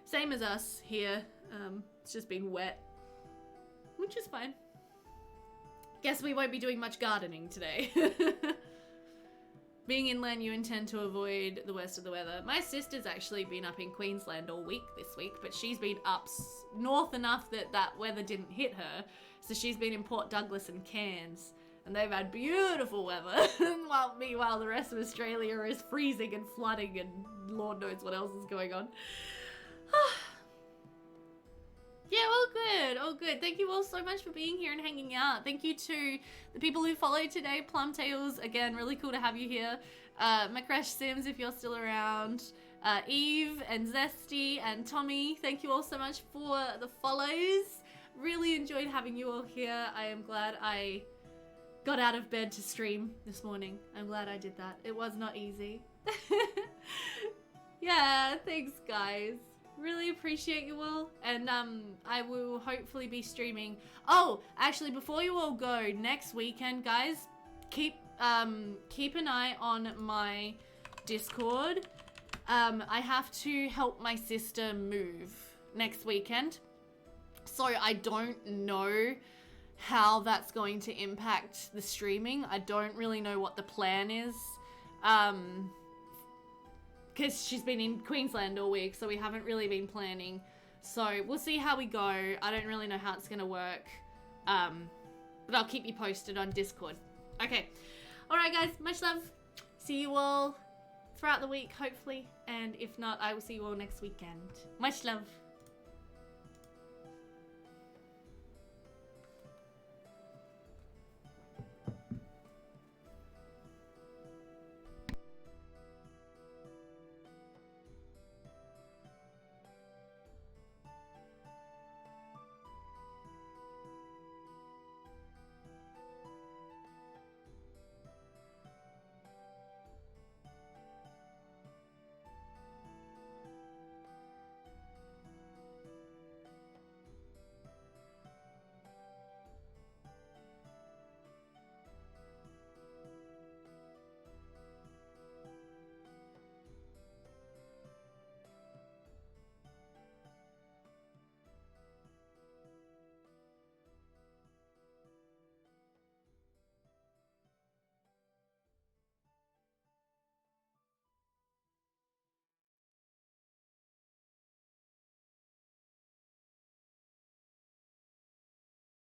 Same as us here. It's just been wet, which is fine. Guess we won't be doing much gardening today. Being inland, you intend to avoid the worst of the weather. My sister's actually been up in Queensland all week this week, but she's been up north enough that that weather didn't hit her. So she's been in Port Douglas and Cairns. And they've had beautiful weather, meanwhile the rest of Australia is freezing and flooding and Lord knows what else is going on. Yeah, all good, all good. Thank you all so much for being here and hanging out. Thank you to the people who followed today. Plumtails, again, really cool to have you here. Macrash Sims, if you're still around. Eve and Zesty and Tommy, thank you all so much for the follows. Really enjoyed having you all here. I am glad I got out of bed to stream this morning. I'm glad I did that. It was not easy. Yeah, thanks guys. Really appreciate you all. And I will hopefully be streaming. Oh, actually before you all go, next weekend guys, keep an eye on my Discord. I have to help my sister move next weekend. So I don't know how that's going to impact the streaming. I don't really know what the plan is. Because she's been in Queensland all week, so we haven't really been planning. So we'll see how we go. I don't really know how it's going to work. But I'll keep you posted on Discord. Okay. Alright guys, much love. See you all throughout the week, hopefully. And if not, I will see you all next weekend. Much love.